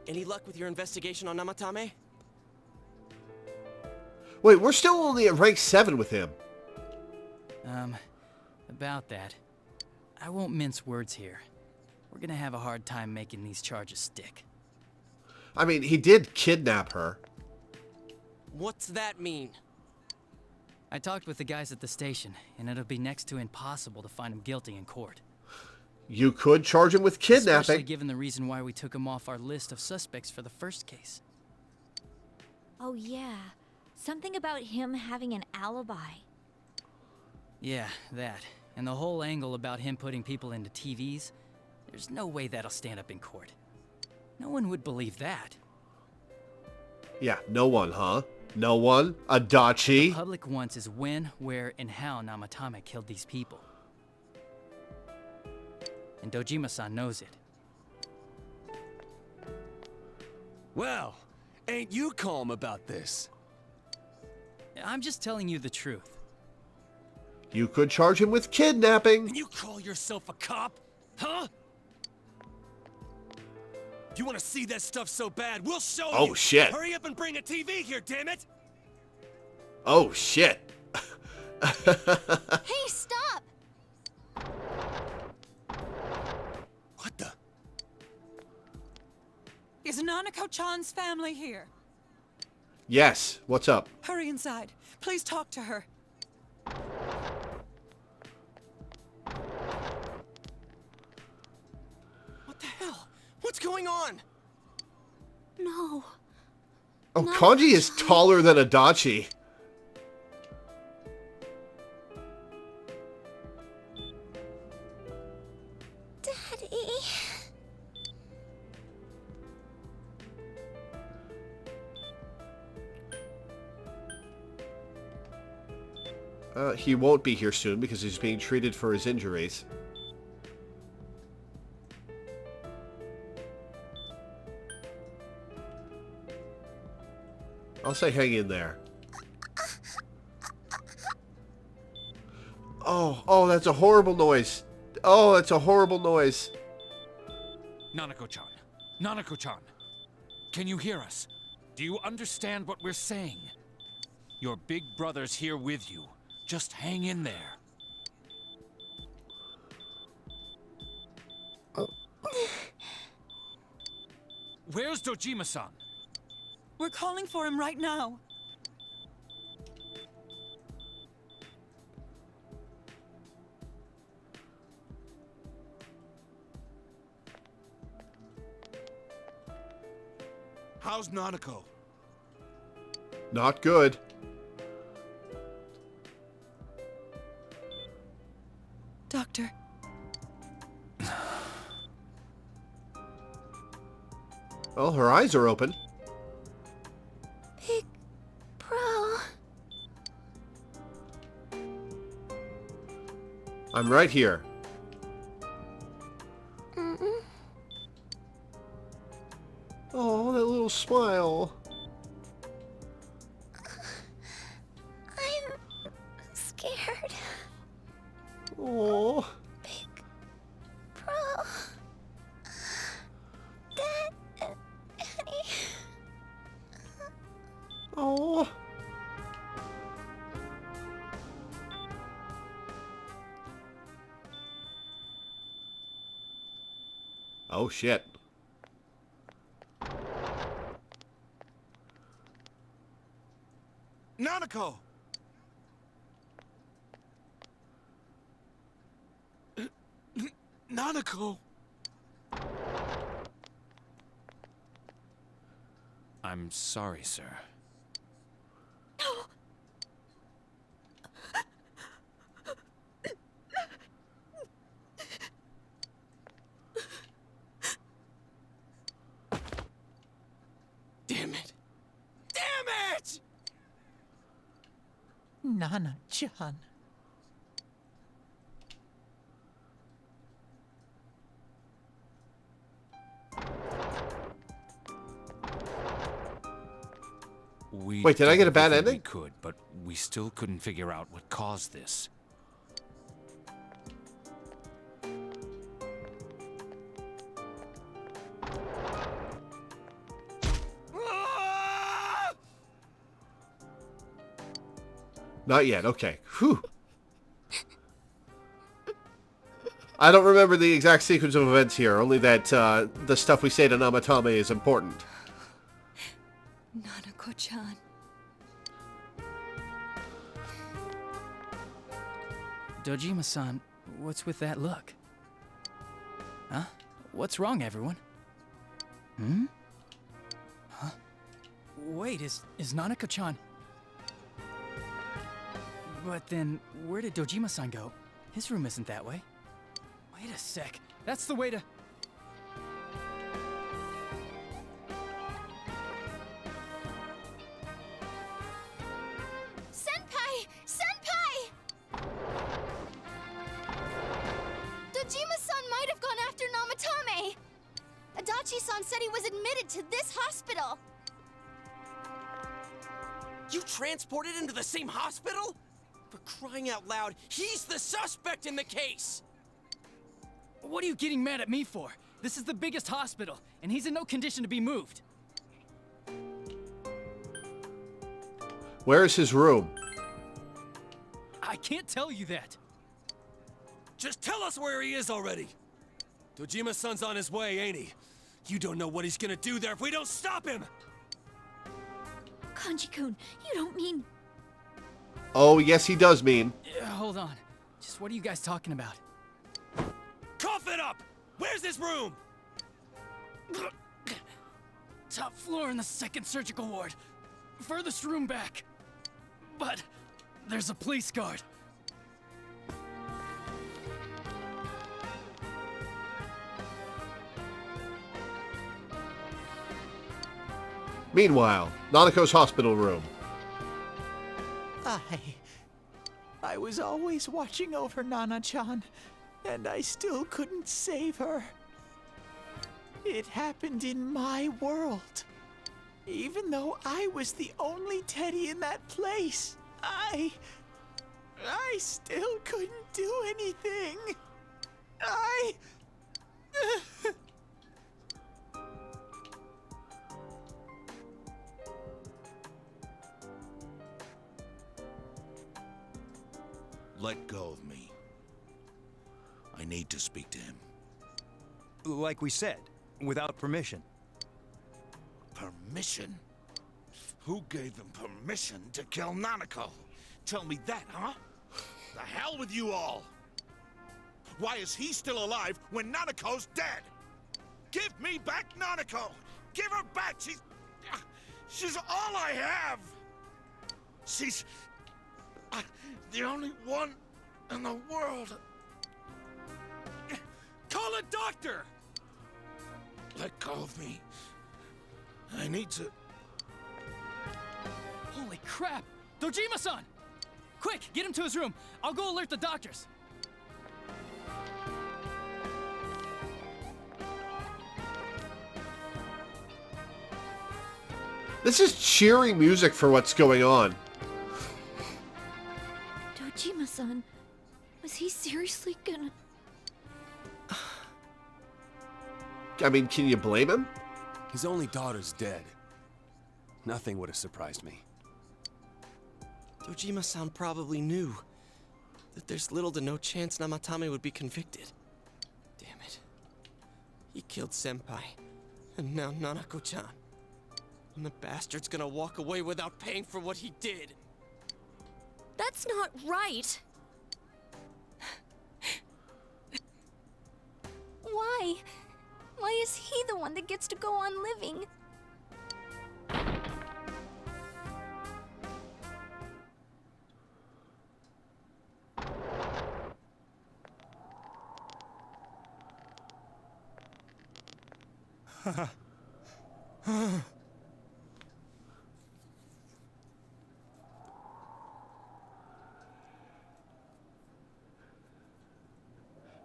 Any luck with your investigation on Namatame? Wait, we're still only at rank 7 with him. About that. I won't mince words here. We're gonna have a hard time making these charges stick. I mean, he did kidnap her. What's that mean? I talked with the guys at the station, and it'll be next to impossible to find him guilty in court. You could charge him with Especially kidnapping. given the reason why we took him off our list of suspects for the first case. Oh yeah, something about him having an alibi. Yeah, that. And the whole angle about him putting people into TVs. There's no way that'll stand up in court. No one would believe that. Yeah, no one, huh? No one? Adachi? The public wants is when, where, and how Namatami killed these people. And Dojima-san knows it. Well, ain't you calm about this? I'm just telling you the truth. You could charge him with kidnapping. And you call yourself a cop? Huh? If you want to see that stuff so bad, we'll show you! Oh, shit. Hurry up and bring a TV here, damn it! Oh, shit. Hey, stop! What the? Is Nanako-chan's family here? Yes, what's up? Hurry inside. Please talk to her. What the hell? What's going on? No. Oh, Kanji is taller than Adachi. Daddy. He won't be here soon because he's being treated for his injuries. I'll say hang in there. Oh, that's a horrible noise. Oh, that's a horrible noise. Nanako-chan. Nanako-chan. Can you hear us? Do you understand what we're saying? Your big brother's here with you. Just hang in there. Where's Dojima-san? We're calling for him right now. How's Nanako? Not good. Doctor. Well, her eyes are open. Big bro. I'm right here. Oh, that little smile. I'm scared. Oh. Big bro. Dad. Annie. Oh. Oh, shit. Nanako! Nanako! I'm sorry, sir. Damn it! Damn it! Nana-chan. Wait, did I get a bad everything ending? We could, but we still couldn't figure out what caused this. Not yet, okay. Whew. I don't remember the exact sequence of events here, only that the stuff we say to Namatami is important. Nanako-chan. Dojima-san, what's with that look? Huh? What's wrong, everyone? Hmm? Huh? Wait, is Nanako-chan... But then, where did Dojima-san go? His room isn't that way. Wait a sec. That's the way to... Senpai! Senpai! Dojima-san might have gone after Namatame! Adachi-san said he was admitted to this hospital! You transported him to the same hospital? For crying out loud, he's the suspect in the case! What are you getting mad at me for? This is the biggest hospital, and he's in no condition to be moved. Where is his room? I can't tell you that. Just tell us where he is already! Dojima-san's on his way, ain't he? You don't know what he's gonna do there if we don't stop him! Kanji-kun, you don't mean... Oh, yes, he does mean. Hold on. Just what are you guys talking about? Cough it up! Where's his room? Top floor in the 2nd surgical ward. Furthest room back. But there's a police guard. Meanwhile, Nanako's hospital room. I was always watching over Nana-chan, and I still couldn't save her. It happened in my world. Even though I was the only Teddy in that place, I still couldn't do anything. Let go of me. I need to speak to him. Like we said, without permission. Permission? Who gave them permission to kill Nanako? Tell me that, huh? The hell with you all! Why is he still alive when Nanako's dead? Give me back Nanako! Give her back! She's all I have! She's... the only one in the world. Call a doctor! Let go of me. I need to... Holy crap! Dojima-san! Quick, get him to his room. I'll go alert the doctors. This is cheery music for what's going on. Dojima-san, was he seriously gonna... I mean, can you blame him? His only daughter's dead. Nothing would have surprised me. Dojima-san probably knew that there's little to no chance Namatami would be convicted. Damn it. He killed Senpai, and now Nanako-chan. And the bastard's gonna walk away without paying for what he did. That's not right. Why? Why is he the one that gets to go on living?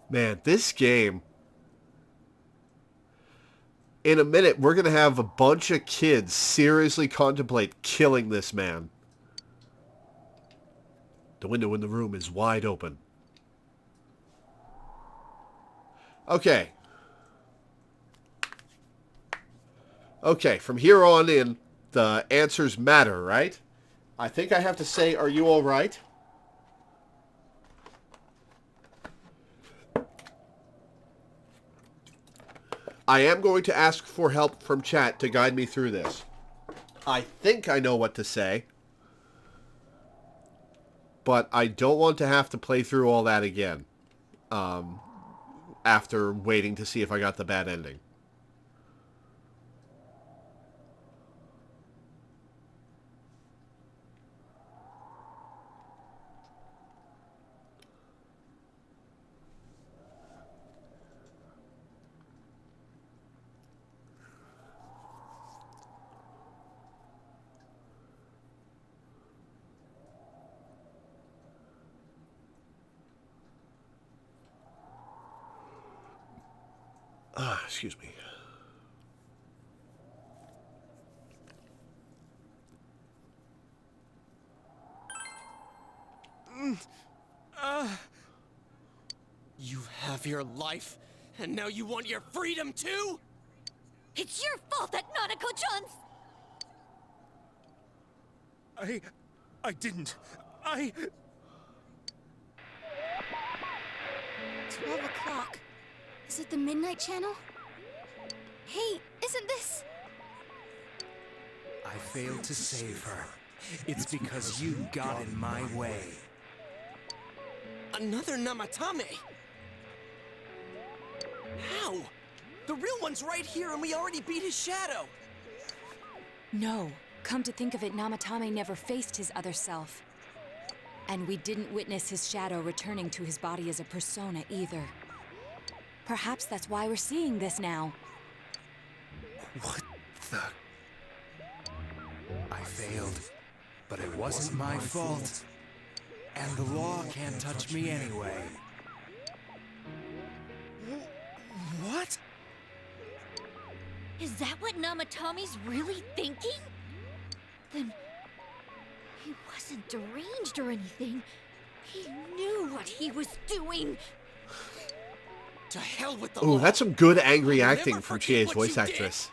Man, this game... In a minute, we're going to have a bunch of kids seriously contemplate killing this man. The window in the room is wide open. Okay. Okay, from here on in, the answers matter, right? I think I have to say, are you all right? I am going to ask for help from chat to guide me through this. I think I know what to say. But I don't want to have to play through all that again. after waiting to see if I got the bad ending. Excuse me. You have your life, and now you want your freedom too? It's your fault that Nanako-chan's... I didn't. 12 o'clock. Is it the Midnight Channel? Hey, isn't this... I failed to save her. It's because you got in my way. Another Namatami? How? The real one's right here and we already beat his shadow. No. Come to think of it, Namatame never faced his other self. And we didn't witness his shadow returning to his body as a persona either. Perhaps that's why we're seeing this now. What the... I failed, but it wasn't my fault. And the law can't touch me anyway. What? Is that what Namatami's really thinking? Then... he wasn't deranged or anything. He knew what he was doing. To hell with the Ooh, law. that's some good angry I'll acting never from forget Chie's what voice you did. actress.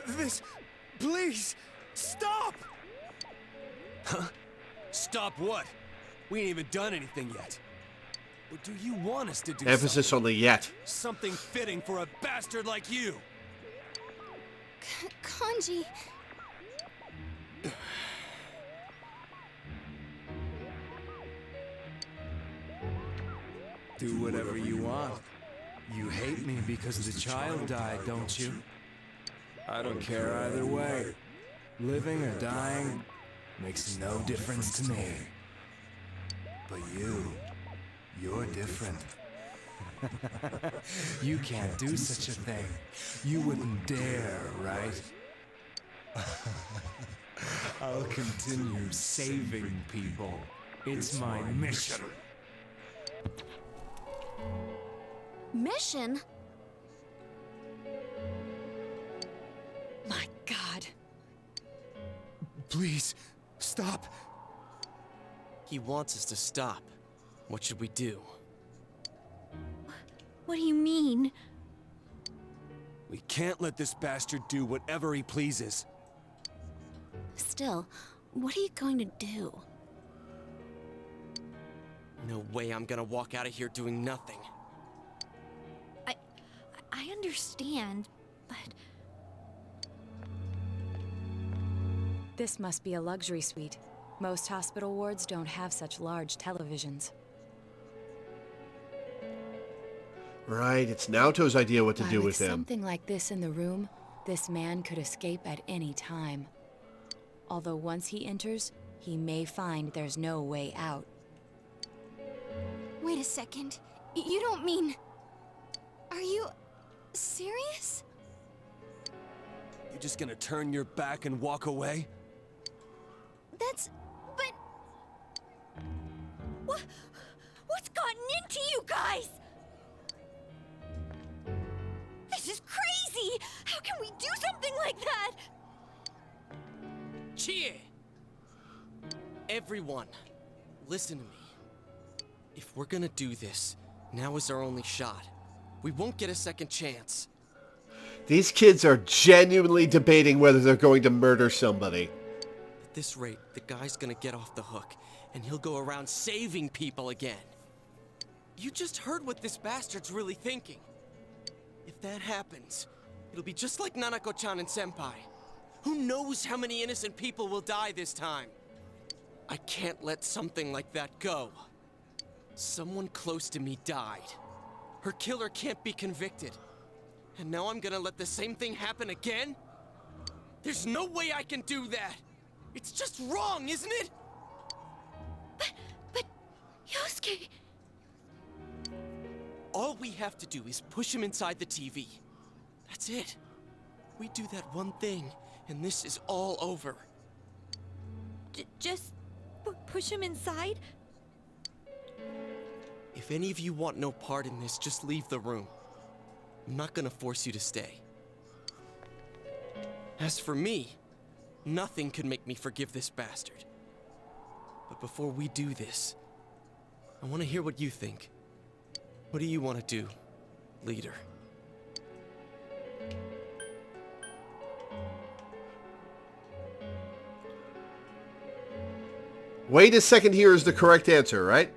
This... Please! Stop! Huh? Stop what? We ain't even done anything yet. Or do you want us to do Emphasis on the yet. something fitting for a bastard like you? Kanji... Do whatever you want. You hate me because the child died, don't you? I don't care either way. Living or dying makes no difference to me. But you're different. You can't do such a thing. You wouldn't dare, right? I'll continue saving people. It's my mission. Mission? My God. Please, stop. He wants us to stop. What should we do? What do you mean? We can't let this bastard do whatever he pleases. Still, what are you going to do? No way I'm gonna walk out of here doing nothing. I understand, but... This must be a luxury suite. Most hospital wards don't have such large televisions. Right, it's Naoto's idea what to But do with him. something like this in the room, this man could escape at any time. Although once he enters, he may find there's no way out. Wait a second. You don't mean... Are you... serious? You just gonna turn your back and walk away? That's... but... What's gotten into you guys? This is crazy! How can we do something like that? Chie! Everyone, listen to me. If we're gonna do this, now is our only shot. We won't get a second chance. These kids are genuinely debating whether they're going to murder somebody. At this rate, the guy's gonna get off the hook, and he'll go around saving people again. You just heard what this bastard's really thinking. If that happens, it'll be just like Nanako-chan and Senpai. Who knows how many innocent people will die this time? I can't let something like that go. Someone close to me died. Her killer can't be convicted. And now I'm gonna let the same thing happen again? There's no way I can do that! It's just wrong, isn't it? But Yosuke... All we have to do is push him inside the TV. That's it. We do that one thing, and this is all over. Just push him inside? If any of you want no part in this, just leave the room. I'm not gonna force you to stay. As for me, nothing could make me forgive this bastard. But before we do this, I want to hear what you think. What do you want to do, leader? Wait a second here is the correct answer, right?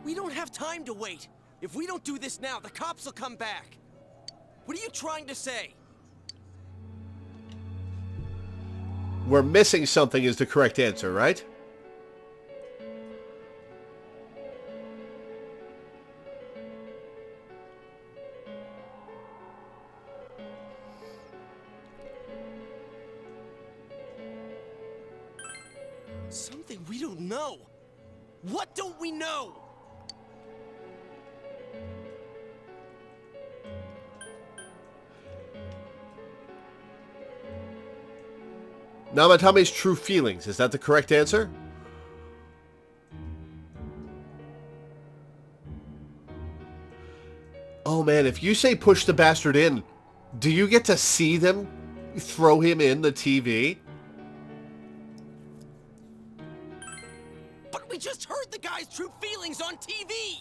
We don't have time to wait. If we don't do this now, the cops will come back. What are you trying to say? We're missing something is the correct answer, right? Something we don't know. What don't we know? Namatami's true feelings. Is that the correct answer? Oh man, if you say push the bastard in, do you get to see them throw him in the TV? But we just heard the guy's true feelings on TV!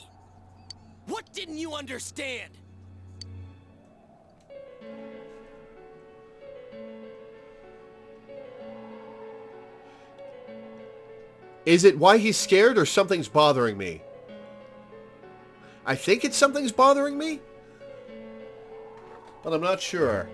What didn't you understand? Is it why he's scared or something's bothering me? I think it's something's bothering me, but I'm not sure.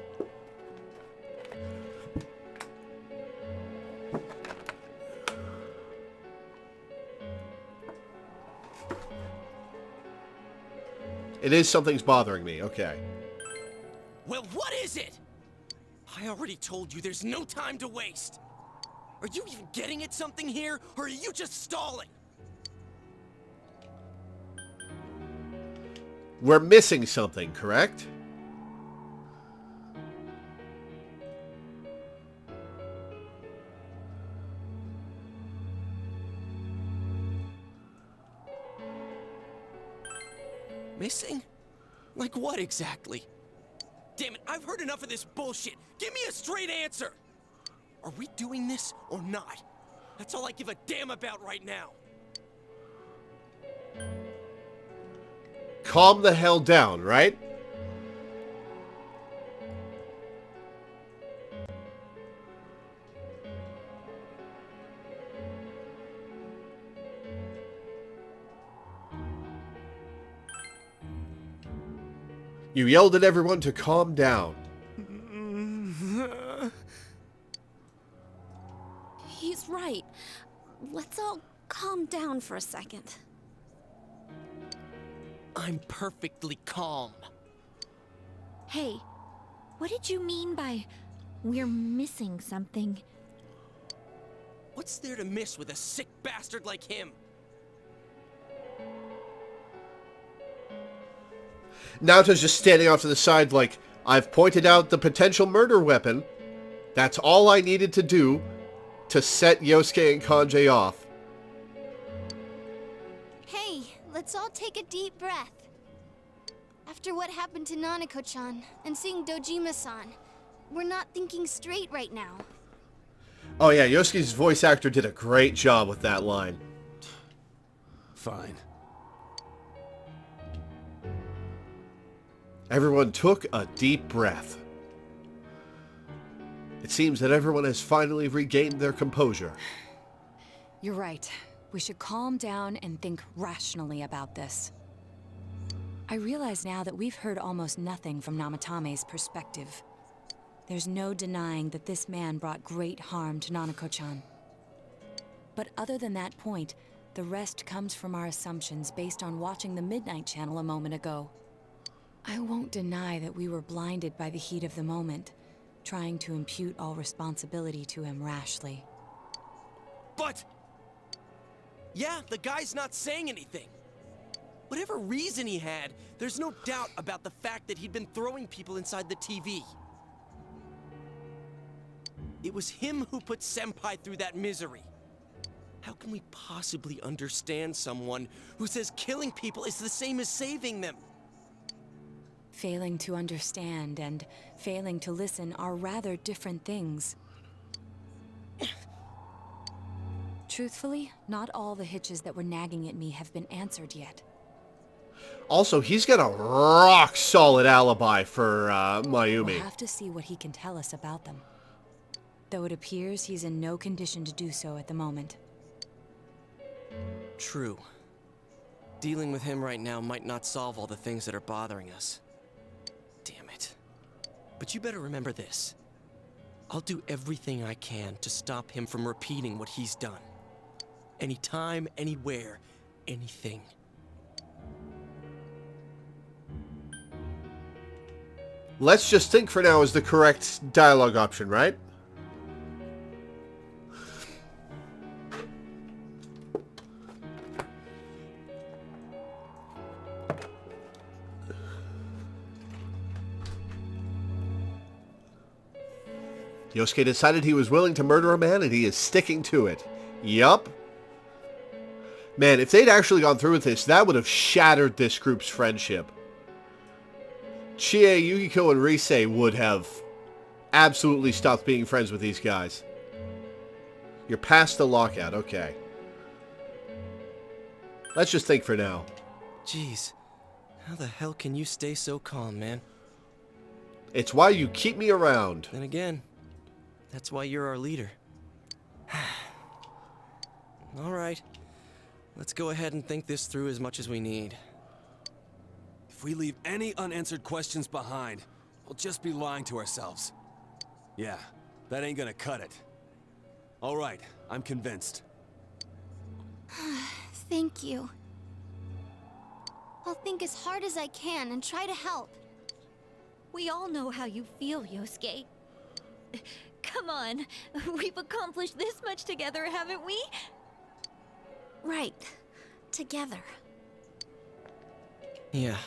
It is something's bothering me, okay. Well, what is it? I already told you there's no time to waste. Are you even getting at something here, or are you just stalling? We're missing something, correct? Missing? Like what exactly? Damn it, I've heard enough of this bullshit. Give me a straight answer! Are we doing this or not? That's all I give a damn about right now. Calm the hell down, right? You yelled at everyone to calm down. He's right. Let's all calm down for a second. I'm perfectly calm. Hey, what did you mean by we're missing something? What's there to miss with a sick bastard like him? Naoto's just standing off to the side like, I've pointed out the potential murder weapon. That's all I needed to do to set Yosuke and Kanji off. Hey, let's all take a deep breath. After what happened to Nanako-chan and seeing Dojima-san, we're not thinking straight right now. Oh yeah, Yosuke's voice actor did a great job with that line. Fine. Everyone took a deep breath. It seems that everyone has finally regained their composure. You're right. We should calm down and think rationally about this. I realize now that we've heard almost nothing from Namatame's perspective. There's no denying that this man brought great harm to Nanako-chan. But other than that point, the rest comes from our assumptions based on watching the Midnight Channel a moment ago. I won't deny that we were blinded by the heat of the moment, trying to impute all responsibility to him rashly. But... yeah, the guy's not saying anything. Whatever reason he had, there's no doubt about the fact that he'd been throwing people inside the TV. It was him who put Senpai through that misery. How can we possibly understand someone who says killing people is the same as saving them? Failing to understand and failing to listen are rather different things. Truthfully, not all the hitches that were nagging at me have been answered yet. Also, he's got a rock-solid alibi for Mayumi. We'll have to see what he can tell us about them. Though it appears he's in no condition to do so at the moment. True. Dealing with him right now might not solve all the things that are bothering us. Damn it. But you better remember this. I'll do everything I can to stop him from repeating what he's done. Anytime, anywhere, anything. Let's just think for now is the correct dialogue option, right? Yosuke decided he was willing to murder a man, and he is sticking to it. Yup. Man, if they'd actually gone through with this, that would have shattered this group's friendship. Chie, Yukiko, and Rise would have absolutely stopped being friends with these guys. You're past the lockout, okay. Let's just think for now. Jeez, how the hell can you stay so calm, man? It's why you keep me around. Then again, that's why you're our leader. All right, let's go ahead and think this through as much as we need. If we leave any unanswered questions behind, we'll just be lying to ourselves. Yeah, that ain't gonna cut it. All right, I'm convinced. Thank you. I'll think as hard as I can and try to help. We all know how you feel, Yosuke. Come on, we've accomplished this much together, haven't we? Right. Together. Yeah.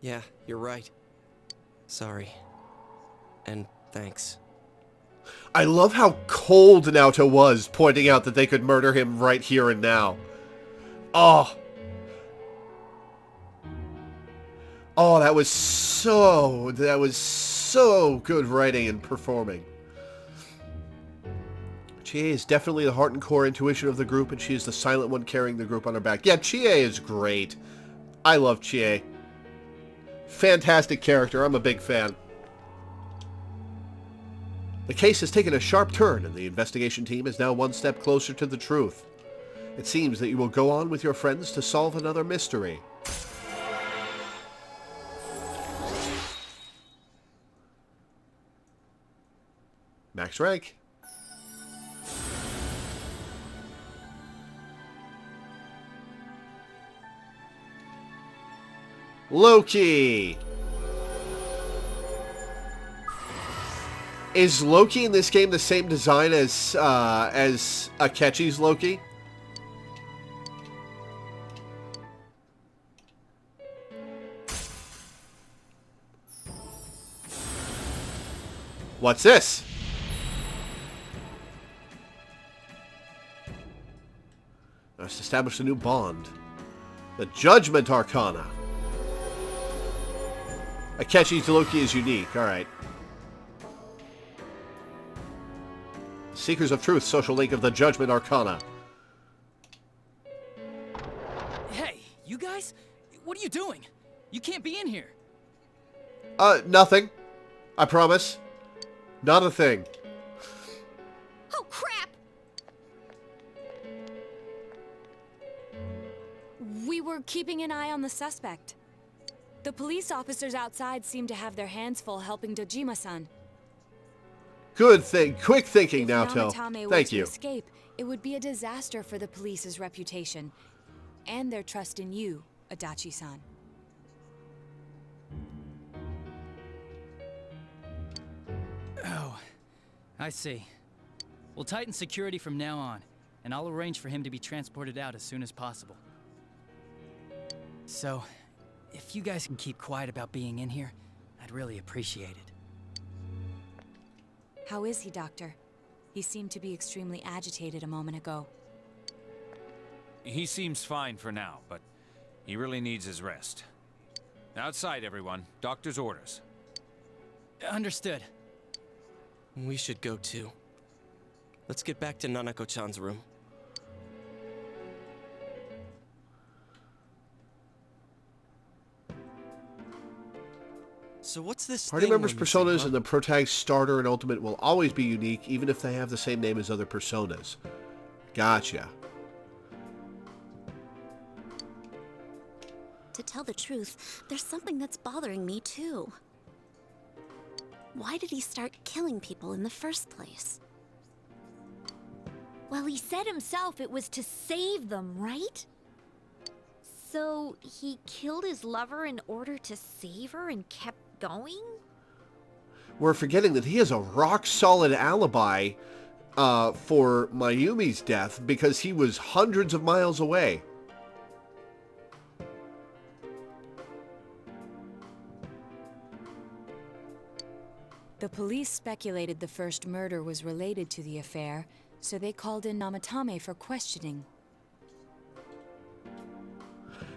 Yeah, you're right. Sorry. And thanks. I love how cold Naoto was, pointing out that they could murder him right here and now. Oh. Oh, that was so good writing and performing. Chie is definitely the heart and core intuition of the group, and she is the silent one carrying the group on her back. Yeah, Chie is great. I love Chie. Fantastic character. I'm a big fan. The case has taken a sharp turn, and the investigation team is now one step closer to the truth. It seems that you will go on with your friends to solve another mystery. Max rank. Loki. Is Loki in this game the same design as Akechi's Loki? What's this? Let's establish a new bond. The Judgment Arcana. Akechi's Loki is unique. Alright. Seekers of Truth, social link of the Judgment Arcana. Hey, you guys? What are you doing? You can't be in here. Nothing. I promise. Not a thing. Oh, crap! We were keeping an eye on the suspect. The police officers outside seem to have their hands full helping Tajima-san. Good thing. Quick thinking, If Naoto. Namatame were Thank to you. escape, it would be a disaster for the police's reputation and their trust in you, Adachi-san. Oh, I see. We'll tighten security from now on, and I'll arrange for him to be transported out as soon as possible. So, if you guys can keep quiet about being in here, I'd really appreciate it. How is he, Doctor? He seemed to be extremely agitated a moment ago. He seems fine for now, but he really needs his rest. Outside, everyone. Doctor's orders. Understood. We should go too. Let's get back to Nanako-chan's room. So what's this Party thing members' we're missing, personas huh? in the Protag starter and ultimate will always be unique, even if they have the same name as other personas. Gotcha. To tell the truth, there's something that's bothering me too. Why did he start killing people in the first place? Well, he said himself it was to save them, right? So he killed his lover in order to save her and kept going? We're forgetting that he has a rock-solid alibi for Mayumi's death because he was hundreds of miles away. The police speculated the first murder was related to the affair, so they called in Namatame for questioning.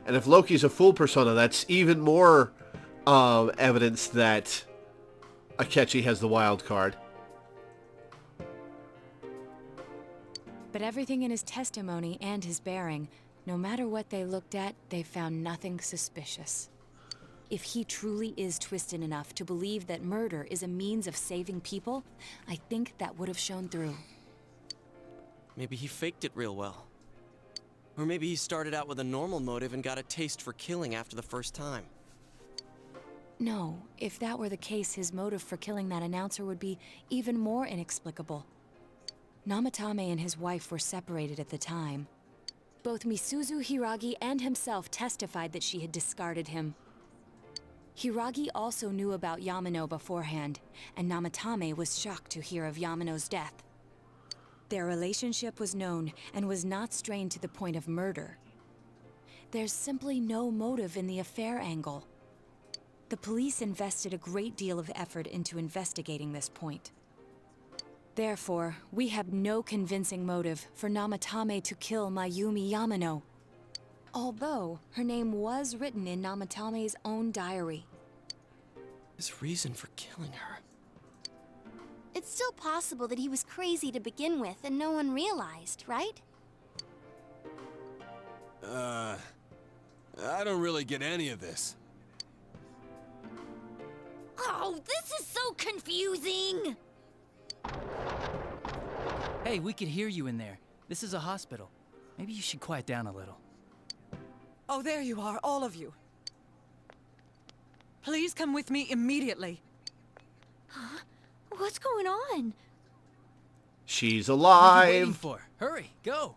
And if Loki's a full persona, that's even more evidence that Akechi has the wild card. But everything in his testimony and his bearing, no matter what they looked at, they found nothing suspicious. If he truly is twisted enough to believe that murder is a means of saving people, I think that would have shown through. Maybe he faked it real well. Or maybe he started out with a normal motive and got a taste for killing after the first time. No, if that were the case, his motive for killing that announcer would be even more inexplicable. Namatame and his wife were separated at the time. Both Misuzu Hiragi and himself testified that she had discarded him. Hiragi also knew about Yamano beforehand, and Namatame was shocked to hear of Yamano's death. Their relationship was known and was not strained to the point of murder. There's simply no motive in the affair angle. The police invested a great deal of effort into investigating this point. Therefore, we have no convincing motive for Namatame to kill Mayumi Yamano. Although, her name was written in Namatame's own diary. His reason for killing her. It's still possible that he was crazy to begin with and no one realized, right? I don't really get any of this. Oh, this is so confusing! Hey, we could hear you in there. This is a hospital. Maybe you should quiet down a little. Oh, there you are, all of you. Please come with me immediately. Huh? What's going on? She's What are you waiting alive. for? Hurry, go!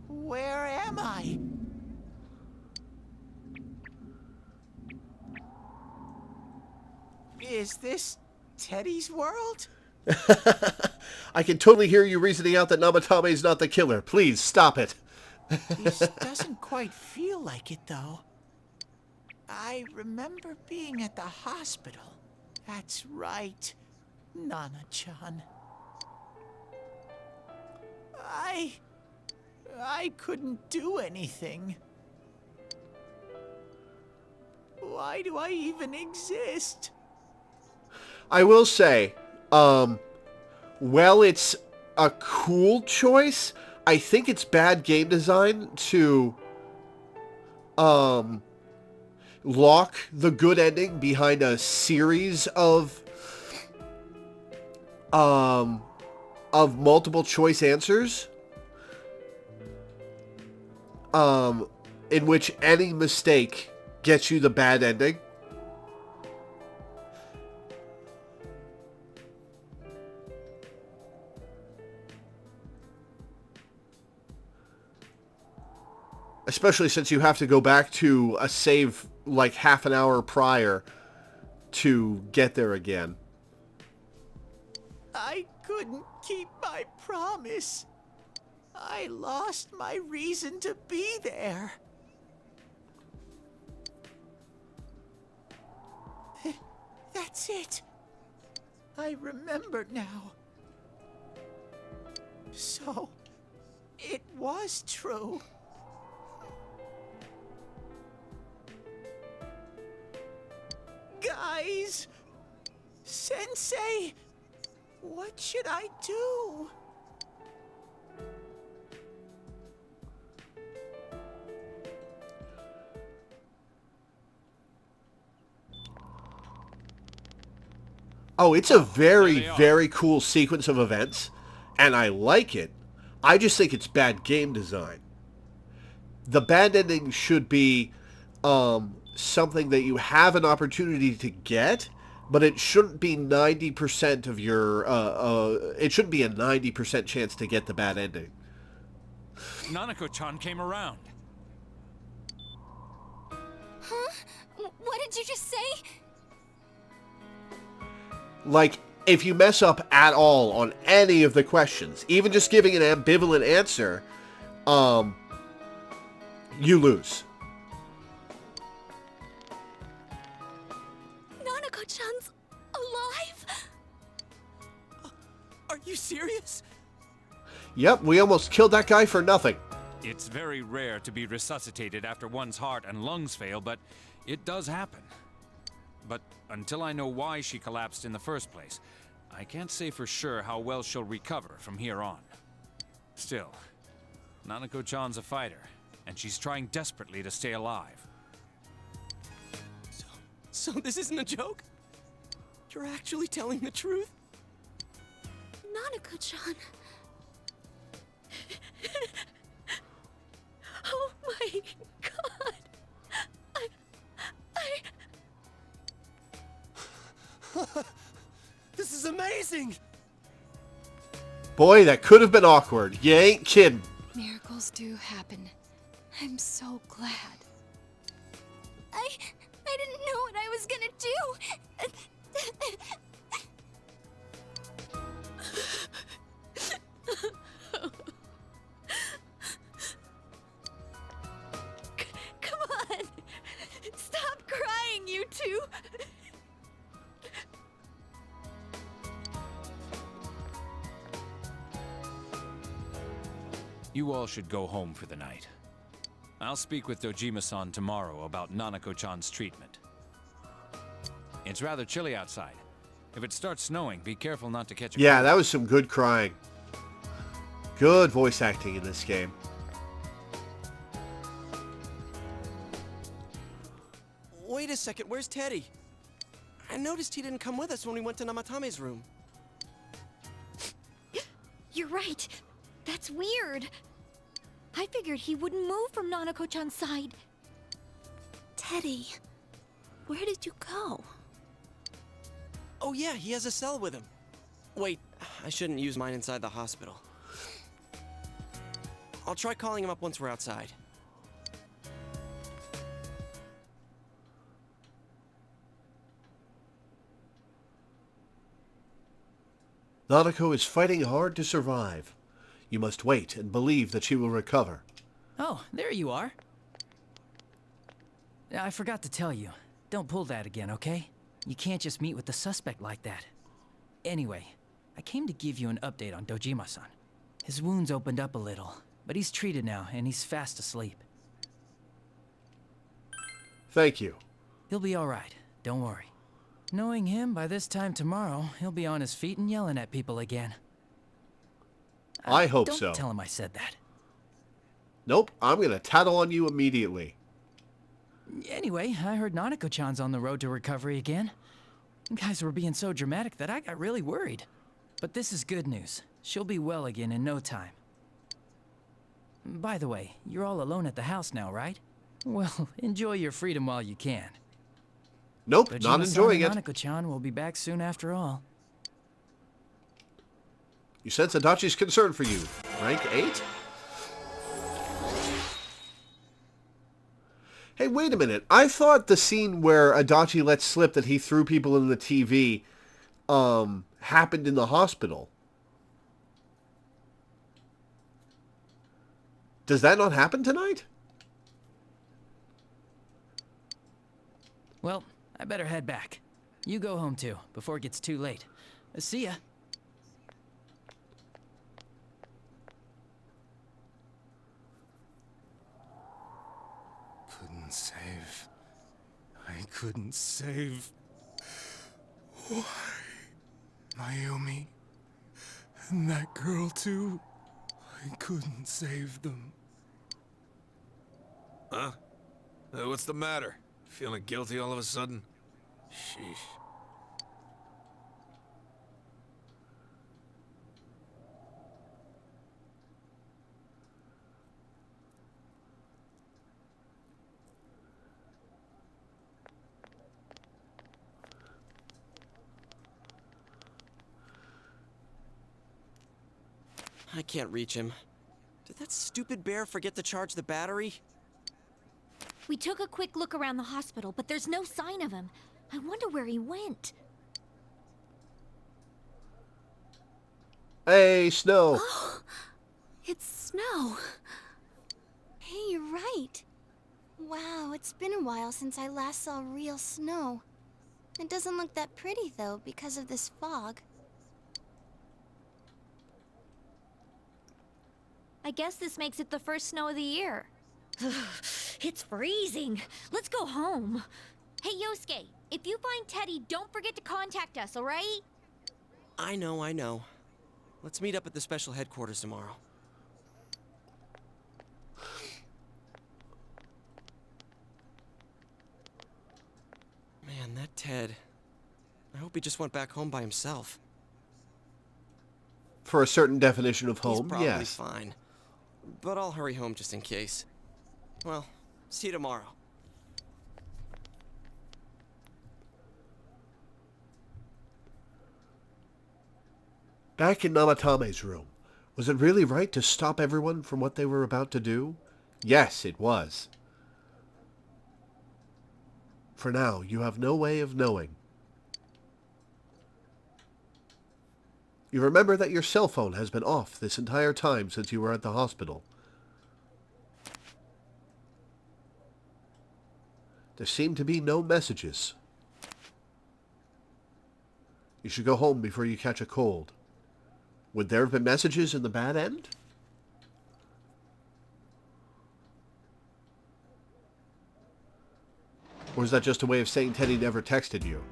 Where am I? Is this Teddy's world? I can totally hear you reasoning out that Namatame is not the killer. Please, stop it. This doesn't quite feel like it, though. I remember being at the hospital. That's right, Nana-chan. I couldn't do anything. Why do I even exist? I will say, well, it's a cool choice. I think it's bad game design to lock the good ending behind a series of multiple choice answers, in which any mistake gets you the bad ending. Especially since you have to go back to a save like half an hour prior to get there again. I couldn't keep my promise. I lost my reason to be there. That's it. I remember now. So, it was true. Guys! Sensei! What should I do? Oh, it's a very, very cool sequence of events, and I like it. I just think it's bad game design. The bad ending should be something that you have an opportunity to get, but it shouldn't be 90% of your... it shouldn't be a 90% chance to get the bad ending. Nanako-chan came around. Huh? What did you just say? Like, if you mess up at all on any of the questions, even just giving an ambivalent answer, you lose. Nanako-chan's alive? Are you serious? Yep, we almost killed that guy for nothing. It's very rare to be resuscitated after one's heart and lungs fail, but it does happen. But until I know why she collapsed in the first place, I can't say for sure how well she'll recover from here on. Still, Nanako-chan's a fighter, and she's trying desperately to stay alive. So this isn't a joke? You're actually telling the truth? Nanako-chan. Oh my god. This is amazing! Boy, that could have been awkward. You ain't kidding. Miracles do happen. I'm so glad. I didn't know what I was gonna do. Come on! Stop crying, you two! You all should go home for the night. I'll speak with Dojima-san tomorrow about Nanako-chan's treatment. It's rather chilly outside. If it starts snowing, be careful not to catch a Yeah, cold. that was some good crying. Good voice acting in this game. Wait a second, where's Teddy? I noticed he didn't come with us when we went to Namatami's room. You're right. That's weird. I figured he wouldn't move from Nanako-chan's side. Teddy, where did you go? Oh yeah, he has a cell with him. Wait, I shouldn't use mine inside the hospital. I'll try calling him up once we're outside. Nanako is fighting hard to survive. You must wait and believe that she will recover. Oh, there you are. I forgot to tell you. Don't pull that again, okay? You can't just meet with the suspect like that. Anyway, I came to give you an update on Dojima-san. His wounds opened up a little, but he's treated now and he's fast asleep. Thank you. He'll be alright, don't worry. Knowing him, by this time tomorrow, he'll be on his feet and yelling at people again. I hope don't so. Tell him I said that. Nope, I'm going to tattle on you immediately. Anyway, I heard Nanako-chan's on the road to recovery again. You guys were being so dramatic that I got really worried. But this is good news. She'll be well again in no time. By the way, you're all alone at the house now, right? Well, enjoy your freedom while you can. Nope, not enjoying it. Nanako-chan will be back soon after all. You sense Adachi's concern for you. Rank 8? Hey, wait a minute. I thought the scene where Adachi let slip that he threw people in the TV happened in the hospital. Does that not happen tonight? Well, I better head back. You go home too, before it gets too late. See ya. Couldn't save. I couldn't save. Why? Mayumi. And that girl too. I couldn't save them. Huh? What's the matter? Feeling guilty all of a sudden? Sheesh. I can't reach him. Did that stupid bear forget to charge the battery? We took a quick look around the hospital, but there's no sign of him. I wonder where he went. Hey, Snow. Oh, it's Snow. Hey, you're right. Wow, it's been a while since I last saw real snow. It doesn't look that pretty, though, because of this fog. I guess this makes it the first snow of the year. It's freezing. Let's go home. Hey, Yosuke, if you find Teddy, don't forget to contact us, alright? I know. Let's meet up at the special headquarters tomorrow. Man, that Ted. I hope he just went back home by himself. For a certain definition of home, He's probably yes. fine. But I'll hurry home just in case. Well, see you tomorrow. Back in Namatame's room, was it really right to stop everyone from what they were about to do? Yes, it was. For now, you have no way of knowing. You remember that your cell phone has been off this entire time since you were at the hospital. There seem to be no messages. You should go home before you catch a cold. Would there have been messages in the bad end? Or is that just a way of saying Teddy never texted you?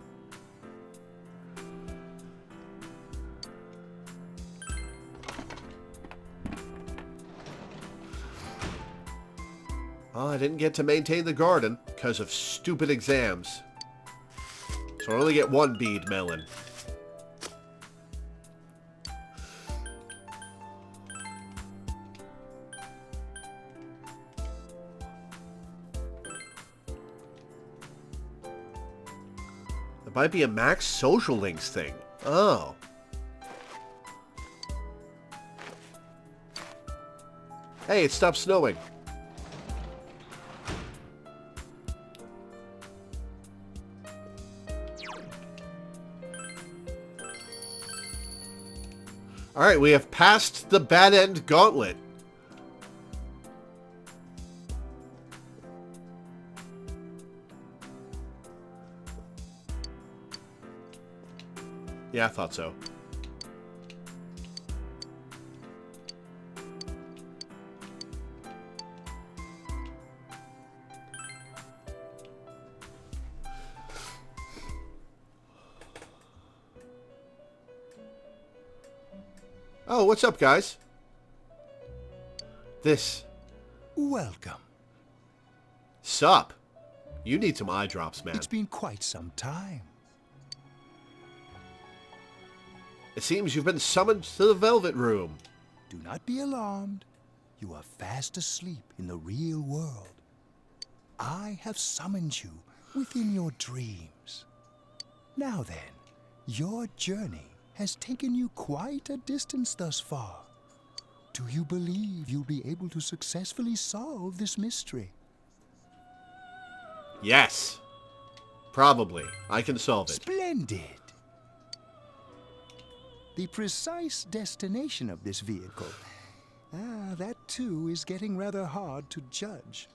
Oh, I didn't get to maintain the garden because of stupid exams. So I only get one bead melon. It might be a max social links thing. Oh. Hey, it stopped snowing. Alright, we have passed the bad end gauntlet. Yeah, I thought so. Oh, what's up, guys? Welcome. Sup? You need some eye drops, man. It's been quite some time. It seems you've been summoned to the Velvet Room. Do not be alarmed. You are fast asleep in the real world. I have summoned you within your dreams. Now then, your journey has taken you quite a distance thus far. Do you believe you'll be able to successfully solve this mystery? Yes. Probably. I can solve it. Splendid. The precise destination of this vehicle, that too is getting rather hard to judge.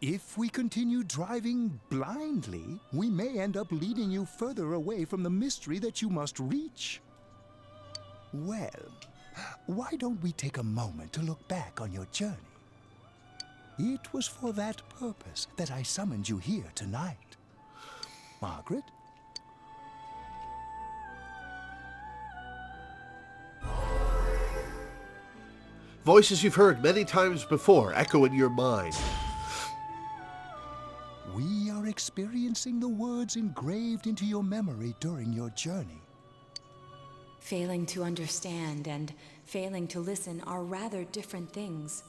If we continue driving blindly, we may end up leading you further away from the mystery that you must reach. Well, why don't we take a moment to look back on your journey? It was for that purpose that I summoned you here tonight. Margaret? Voices you've heard many times before echo in your mind. We are experiencing the words engraved into your memory during your journey. Failing to understand and failing to listen are rather different things.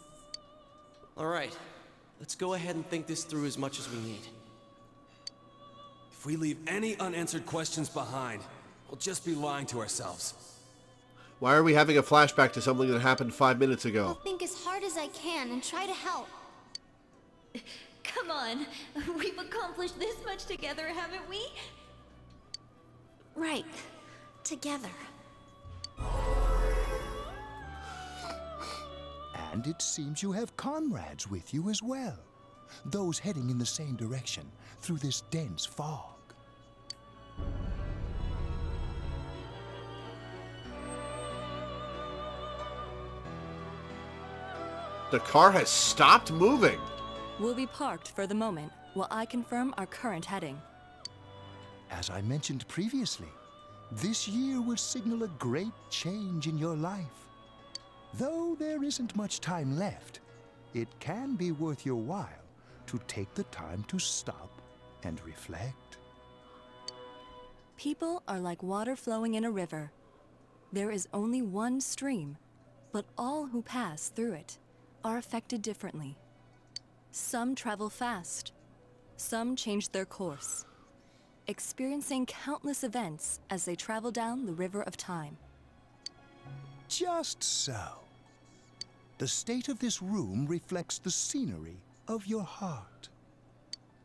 All right, let's go ahead and think this through as much as we need. If we leave any unanswered questions behind, we'll just be lying to ourselves. Why are we having a flashback to something that happened 5 minutes ago? I'll think as hard as I can and try to help. Come on. We've accomplished this much together, haven't we? Right. Together. And it seems you have comrades with you as well. Those heading in the same direction through this dense fog. The car has stopped moving. We'll be parked for the moment while I confirm our current heading. As I mentioned previously, this year will signal a great change in your life. Though there isn't much time left, it can be worth your while to take the time to stop and reflect. People are like water flowing in a river. There is only one stream, but all who pass through it are affected differently. Some travel fast, some change their course, experiencing countless events as they travel down the river of time. Just so. The state of this room reflects the scenery of your heart.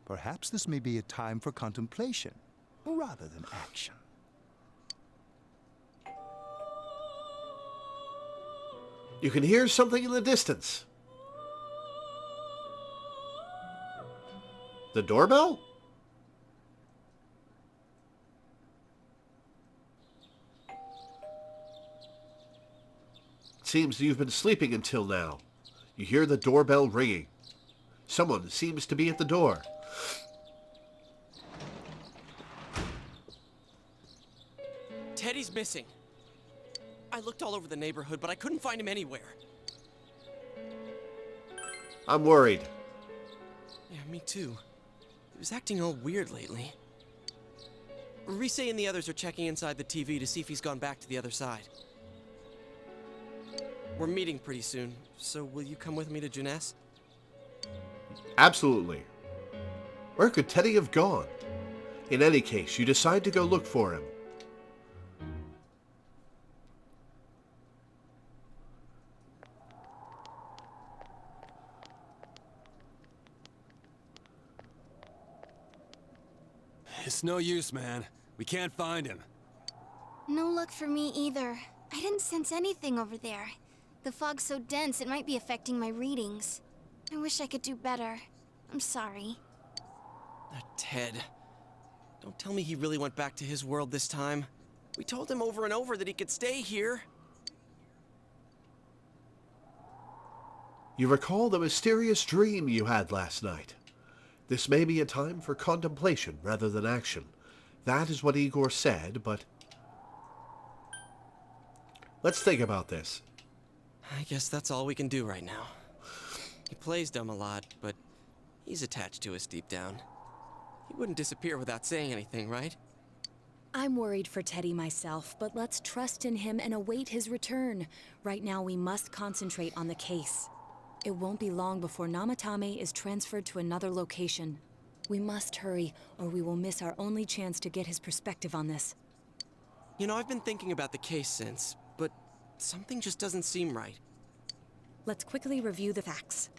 Perhaps this may be a time for contemplation rather than action. You can hear something in the distance. The doorbell? It seems you've been sleeping until now. You hear the doorbell ringing. Someone seems to be at the door. Teddy's missing. I looked all over the neighborhood, but I couldn't find him anywhere. I'm worried. Yeah, me too. He was acting all weird lately. Rise and the others are checking inside the TV to see if he's gone back to the other side. We're meeting pretty soon, so will you come with me to Juness? Absolutely. Where could Teddy have gone? In any case, you decide to go look for him. It's no use, man. We can't find him. No luck for me either. I didn't sense anything over there. The fog's so dense it might be affecting my readings. I wish I could do better. I'm sorry. That Ted. Don't tell me he really went back to his world this time. We told him over and over that he could stay here. You recall the mysterious dream you had last night. This may be a time for contemplation rather than action. That is what Igor said, but... Let's think about this. I guess that's all we can do right now. He plays dumb a lot, but he's attached to us deep down. wouldn't disappear without saying anything, right? I'm worried for Teddy myself, but let's trust in him and await his return. Right now, we must concentrate on the case. It won't be long before Namatami is transferred to another location. We must hurry, or we will miss our only chance to get his perspective on this. You know, I've been thinking about the case since, but something just doesn't seem right. Let's quickly review the facts.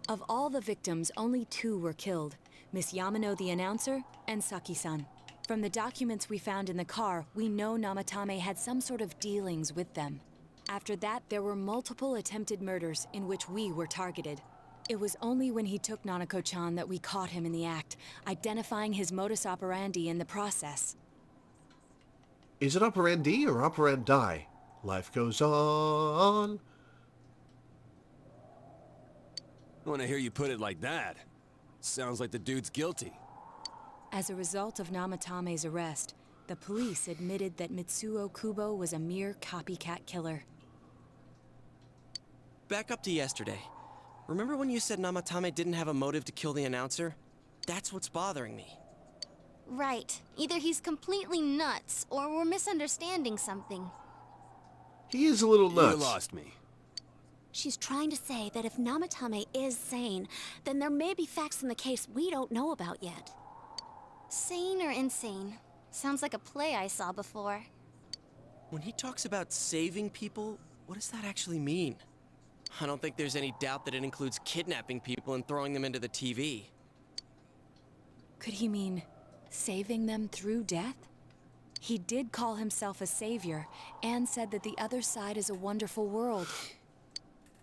Of all the victims, only 2 were killed. Miss Yamano the announcer, and Saki-san. From the documents we found in the car, we know Namatame had some sort of dealings with them. After that, there were multiple attempted murders in which we were targeted. It was only when he took Nanako-chan that we caught him in the act, identifying his modus operandi in the process. Is it operandi or operandi? Life goes on. When I hear you put it like that, sounds like the dude's guilty. As a result of Namatame's arrest, the police admitted that Mitsuo Kubo was a mere copycat killer. Back up to yesterday. Remember when you said Namatame didn't have a motive to kill the announcer? That's what's bothering me. Right. Either he's completely nuts, or we're misunderstanding something. He is a little nuts. You lost me. She's trying to say that if Namatame is sane, then there may be facts in the case we don't know about yet. Sane or insane? Sounds like a play I saw before. When he talks about saving people, what does that actually mean? I don't think there's any doubt that it includes kidnapping people and throwing them into the TV. Could he mean saving them through death? He did call himself a savior, and said that the other side is a wonderful world.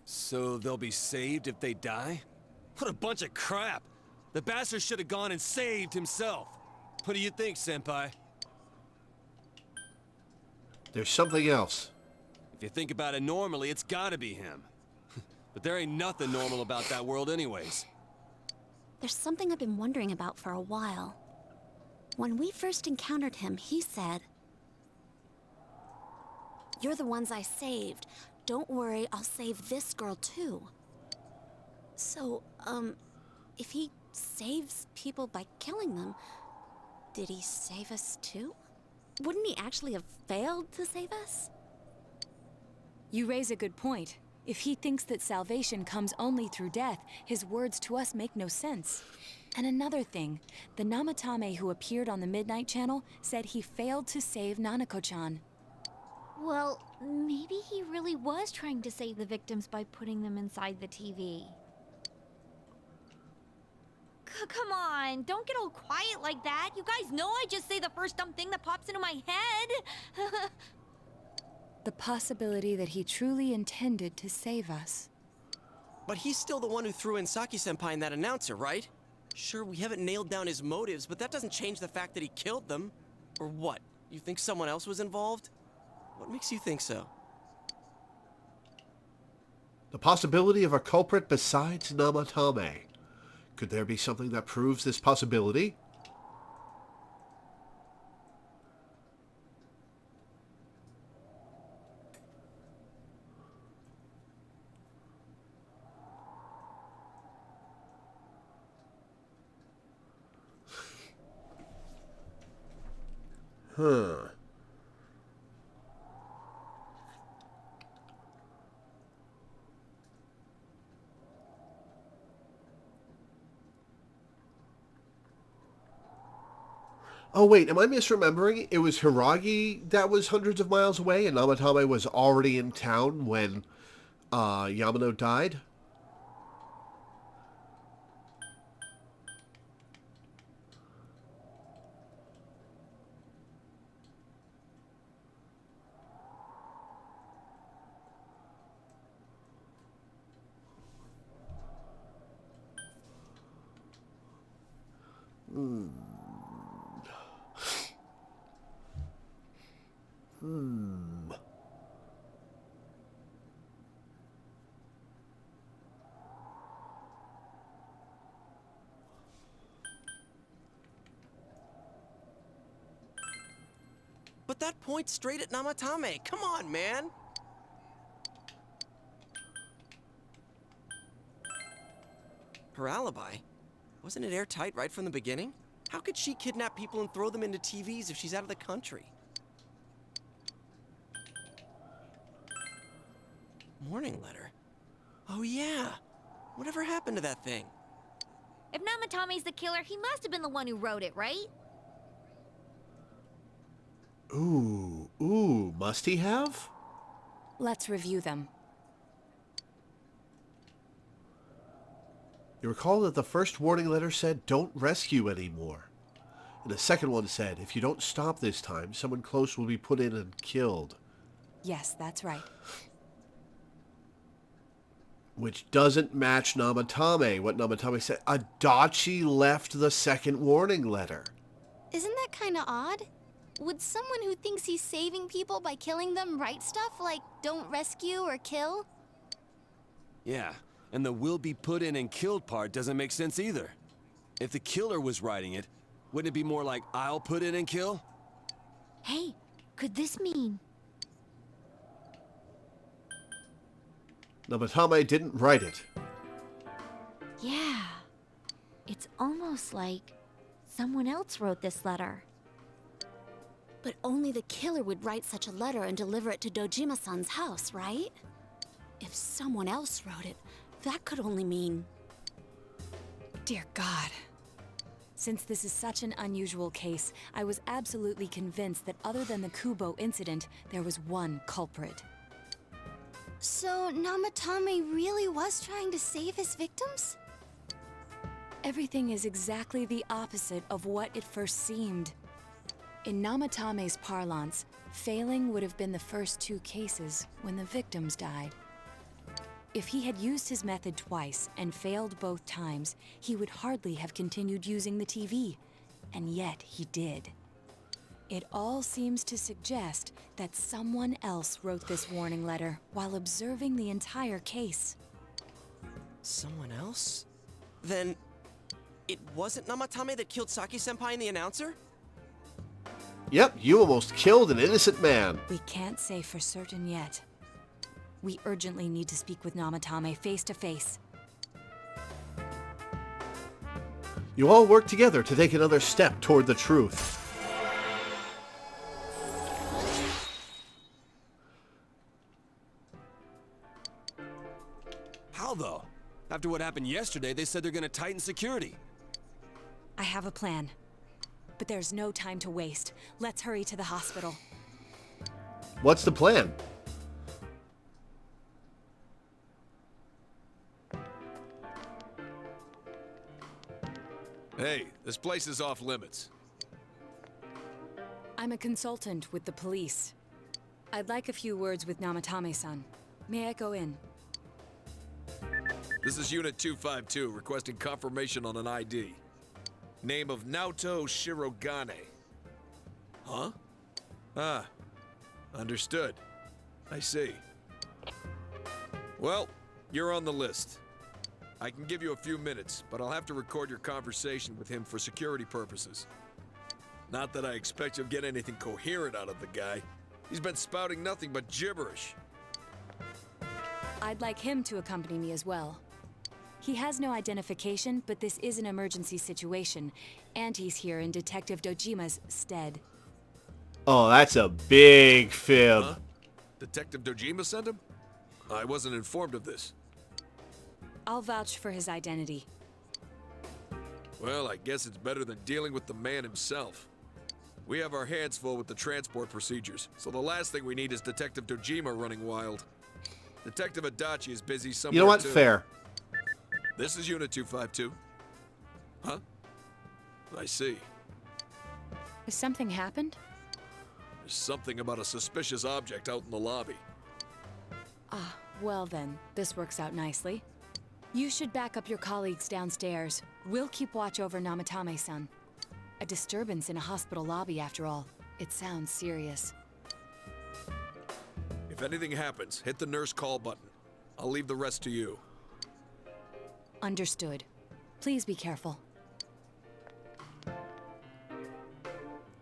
So they'll be saved if they die? What a bunch of crap! The bastard should have gone and saved himself. What do you think, Senpai? There's something else. If you think about it normally, it's gotta be him. But there ain't nothing normal about that world anyways. There's something I've been wondering about for a while. When we first encountered him, he said, "You're the ones I saved. Don't worry, I'll save this girl too." So, if he saves people by killing them, did he save us too? Wouldn't he actually have failed to save us? You raise a good point. If he thinks that salvation comes only through death, his words to us make no sense. And another thing, the Namatame who appeared on the Midnight Channel said he failed to save Nanako-chan. Well, maybe he really was trying to save the victims by putting them inside the TV. Come on, don't get all quiet like that. You guys know I just say the first dumb thing that pops into my head. The possibility that he truly intended to save us. But he's still the one who threw in Saki-senpai and that announcer, right? Sure, we haven't nailed down his motives, but that doesn't change the fact that he killed them. Or what? You think someone else was involved? What makes you think so? The possibility of a culprit besides Namatame. Could there be something that proves this possibility? Huh. Oh wait, am I misremembering? It was Hiragi that was hundreds of miles away and Namatame was already in town when Yamano died? But that points straight at Namatame. Come on, man! Her alibi? Wasn't it airtight right from the beginning? How could she kidnap people and throw them into TVs if she's out of the country? Warning letter? Oh yeah. Whatever happened to that thing? If Namatami's the killer, he must have been the one who wrote it, right? Ooh, must he have? Let's review them. You recall that the first warning letter said, "Don't rescue anymore." And the second one said, "If you don't stop this time, someone close will be put in and killed." Yes, that's right. Which doesn't match Namatame. What Namatame said, Adachi left the second warning letter. Isn't that kind of odd? Would someone who thinks he's saving people by killing them write stuff like "don't rescue" or "kill"? Yeah, and the "will be put in and killed" part doesn't make sense either. If the killer was writing it, wouldn't it be more like "I'll put in and kill"? Hey, could this mean... Namatame didn't write it. Yeah. It's almost like someone else wrote this letter. But only the killer would write such a letter and deliver it to Dojima-san's house, right? If someone else wrote it, that could only mean... Dear God. Since this is such an unusual case, I was absolutely convinced that other than the Kubo incident, there was one culprit. So Namatame really was trying to save his victims? Everything is exactly the opposite of what it first seemed. In Namatame's parlance, failing would have been the first two cases when the victims died. If he had used his method twice and failed both times, he would hardly have continued using the TV, and yet he did. It all seems to suggest that someone else wrote this warning letter while observing the entire case. Someone else? Then... it wasn't Namatame that killed Saki-senpai and the announcer? Yep, you almost killed an innocent man. We can't say for certain yet. We urgently need to speak with Namatame face to face. You all work together to take another step toward the truth. How though? After what happened yesterday, they said they're gonna tighten security. I have a plan. But there's no time to waste. Let's hurry to the hospital. What's the plan? Hey, this place is off limits. I'm a consultant with the police. I'd like a few words with Namatame-san. May I go in? This is Unit 252, requesting confirmation on an ID. Name of Naoto Shirogane. Huh? Ah, understood. I see. Well, you're on the list. I can give you a few minutes, but I'll have to record your conversation with him for security purposes. Not that I expect you'll get anything coherent out of the guy. He's been spouting nothing but gibberish. I'd like him to accompany me as well. He has no identification, but this is an emergency situation, and he's here in Detective Dojima's stead. Oh, that's a big fib. Huh? Detective Dojima sent him? I wasn't informed of this. I'll vouch for his identity. Well, I guess it's better than dealing with the man himself. We have our hands full with the transport procedures, so the last thing we need is Detective Dojima running wild. Detective Adachi is busy somewhere. You know what? Too. Fair. This is Unit 252. Huh? I see. Has something happened? There's something about a suspicious object out in the lobby. Ah, well then, this works out nicely. You should back up your colleagues downstairs. We'll keep watch over Namatame-san. A disturbance in a hospital lobby, after all. It sounds serious. If anything happens, hit the nurse call button. I'll leave the rest to you. Understood. Please be careful.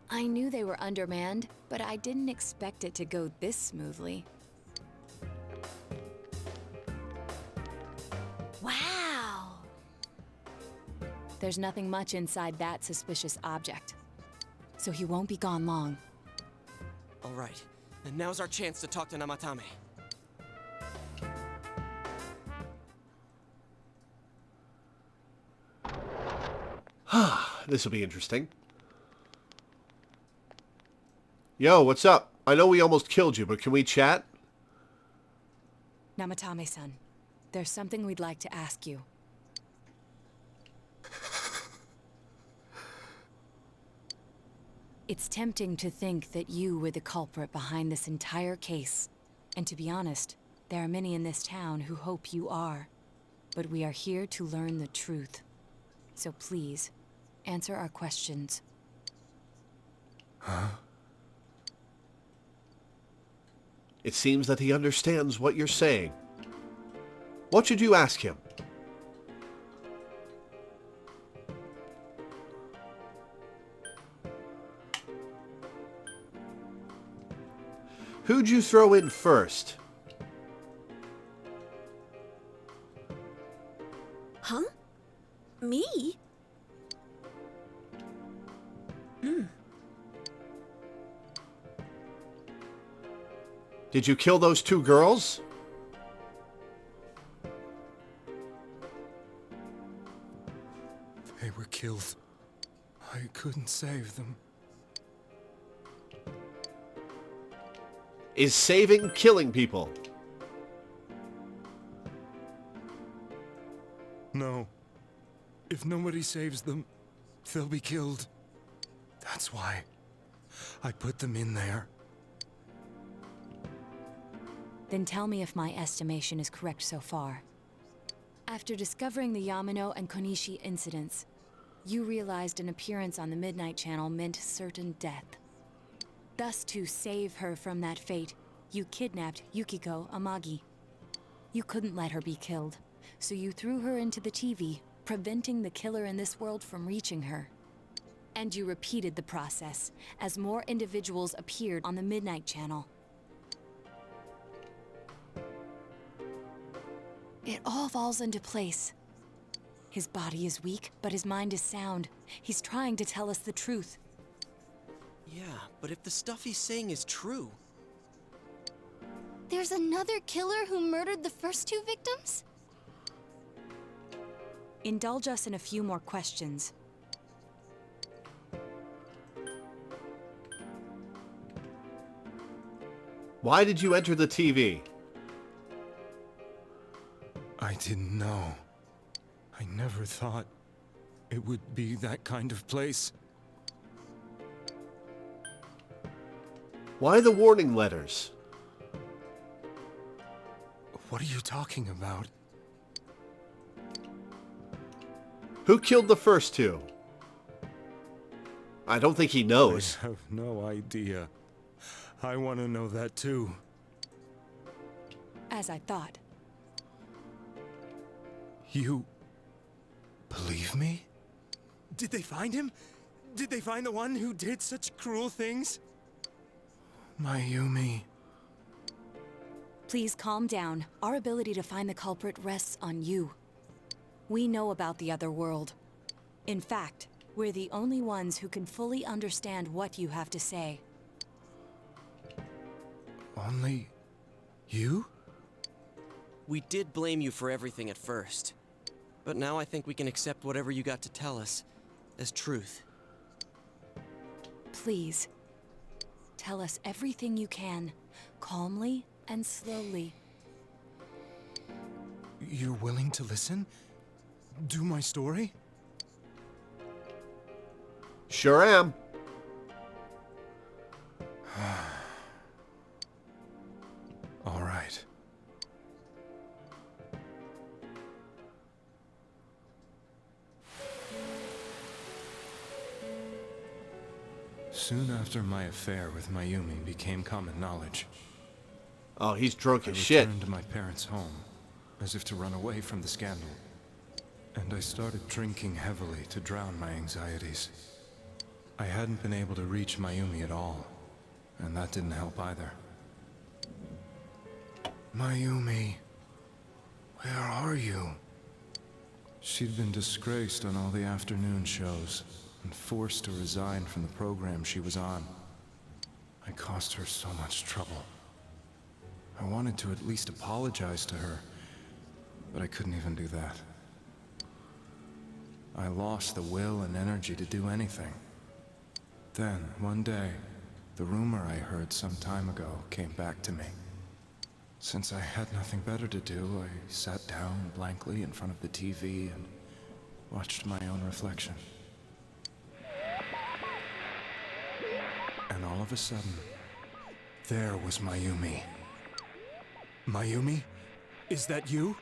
I knew they were undermanned, but I didn't expect it to go this smoothly. Wow! There's nothing much inside that suspicious object. So he won't be gone long. All right, and now's our chance to talk to Namatami. This will be interesting. Yo, what's up? I know we almost killed you, but can we chat? Namatami-san, there's something we'd like to ask you. It's tempting to think that you were the culprit behind this entire case. And to be honest, there are many in this town who hope you are. But we are here to learn the truth. So please, answer our questions. Huh? It seems that he understands what you're saying. What should you ask him? Who'd you throw in first? Huh? Me? Did you kill those two girls? They were killed. I couldn't save them. Is saving killing people? No. If nobody saves them, they'll be killed. That's why I put them in there. Then tell me if my estimation is correct so far. After discovering the Yamano and Konishi incidents, you realized an appearance on the Midnight Channel meant certain death. Thus, to save her from that fate, you kidnapped Yukiko Amagi. You couldn't let her be killed, so you threw her into the TV, preventing the killer in this world from reaching her. And you repeated the process, as more individuals appeared on the Midnight Channel. It all falls into place. His body is weak, but his mind is sound. He's trying to tell us the truth. Yeah, but if the stuff he's saying is true... There's another killer who murdered the first two victims? Indulge us in a few more questions. Why did you enter the TV? I didn't know. I never thought it would be that kind of place. Why the warning letters? What are you talking about? Who killed the first two? I don't think he knows. I have no idea. I want to know that too. As I thought. You... believe me? Did they find him? Did they find the one who did such cruel things? Mayumi... Please calm down. Our ability to find the culprit rests on you. We know about the other world. In fact, we're the only ones who can fully understand what you have to say. Only... you? We did blame you for everything at first. But now I think we can accept whatever you got to tell us as truth. Please, tell us everything you can, calmly and slowly. You're willing to listen? Do my story? Sure am. All right. Soon after my affair with Mayumi became common knowledge. Oh, he's drunk as I shit. returned to my parents' home, as if to run away from the scandal. And I started drinking heavily to drown my anxieties. I hadn't been able to reach Mayumi at all, and that didn't help either. Mayumi, where are you? She'd been disgraced on all the afternoon shows and forced to resign from the program she was on. I caused her so much trouble. I wanted to at least apologize to her, but I couldn't even do that. I lost the will and energy to do anything. Then, one day, the rumor I heard some time ago came back to me. Since I had nothing better to do, I sat down blankly in front of the TV and watched my own reflection. And all of a sudden, there was Mayumi. Mayumi? Is that you?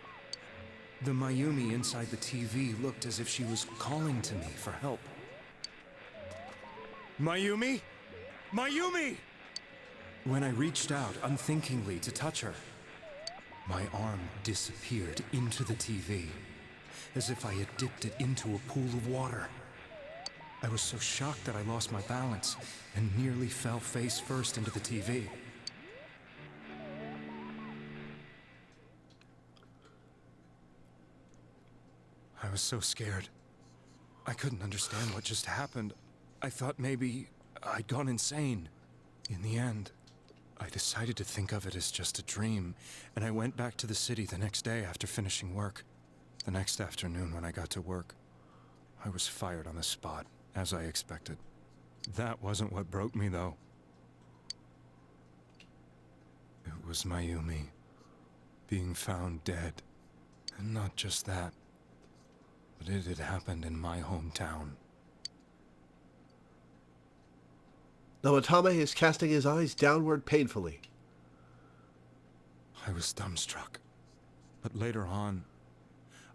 The Mayumi inside the TV looked as if she was calling to me for help. Mayumi? Mayumi! When I reached out unthinkingly to touch her, my arm disappeared into the TV, as if I had dipped it into a pool of water. I was so shocked that I lost my balance and nearly fell face first into the TV. I was so scared. I couldn't understand what just happened. I thought maybe I'd gone insane. In the end, I decided to think of it as just a dream, and I went back to the city the next day after finishing work. The next afternoon when I got to work, I was fired on the spot, as I expected. That wasn't what broke me, though. It was Mayumi being found dead. And not just that, but it had happened in my hometown. Namatami is casting his eyes downward painfully. I was dumbstruck. But later on,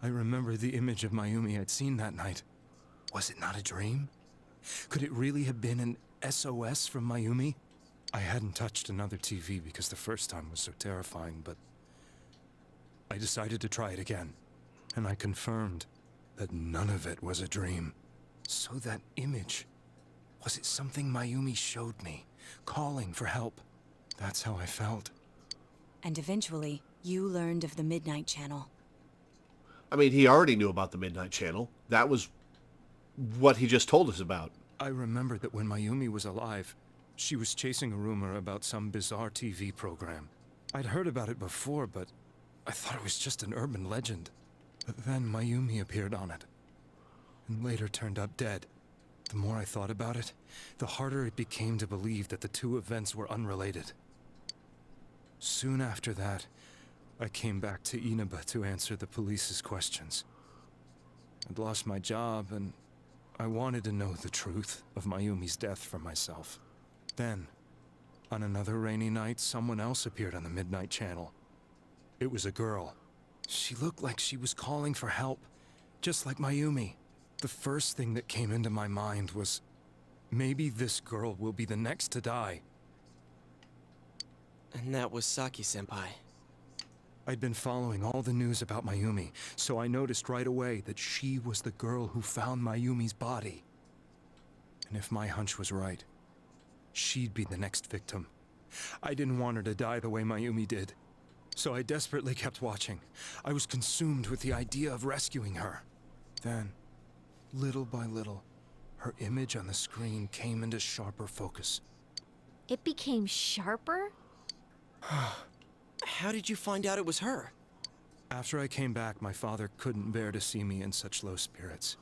I remembered the image of Mayumi I'd seen that night. Was it not a dream? Could it really have been an SOS from Mayumi? I hadn't touched another TV because the first time was so terrifying, but I decided to try it again. And I confirmed that none of it was a dream. So that image, was it something Mayumi showed me, calling for help? That's how I felt. And eventually, you learned of the Midnight Channel. I mean, he already knew about the Midnight Channel. That was what he just told us about. I remember that when Mayumi was alive, she was chasing a rumor about some bizarre TV program. I'd heard about it before, but I thought it was just an urban legend. But then Mayumi appeared on it, and later turned up dead. The more I thought about it, the harder it became to believe that the two events were unrelated. Soon after that, I came back to Inaba to answer the police's questions. I'd lost my job, and I wanted to know the truth of Mayumi's death for myself. Then, on another rainy night, someone else appeared on the Midnight Channel. It was a girl. She looked like she was calling for help, just like Mayumi. The first thing that came into my mind was, maybe this girl will be the next to die. And that was Saki-senpai. I'd been following all the news about Mayumi, so I noticed right away that she was the girl who found Mayumi's body. And if my hunch was right, she'd be the next victim. I didn't want her to die the way Mayumi did, so I desperately kept watching. I was consumed with the idea of rescuing her. Then, little by little, her image on the screen came into sharper focus. It became sharper? How did you find out it was her? After I came back, my father couldn't bear to see me in such low spirits,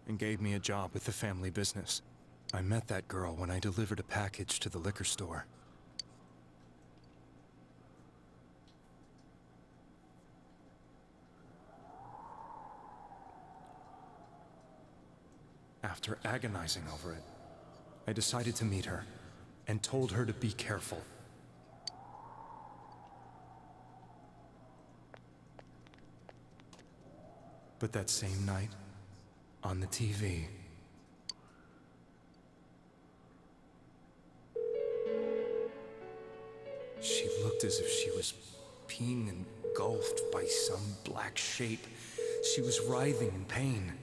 and gave me a job with the family business. I met that girl when I delivered a package to the liquor store. After agonizing over it, I decided to meet her, and told her to be careful. But that same night, on the TV, she looked as if she was being engulfed by some black shape. She was writhing in pain.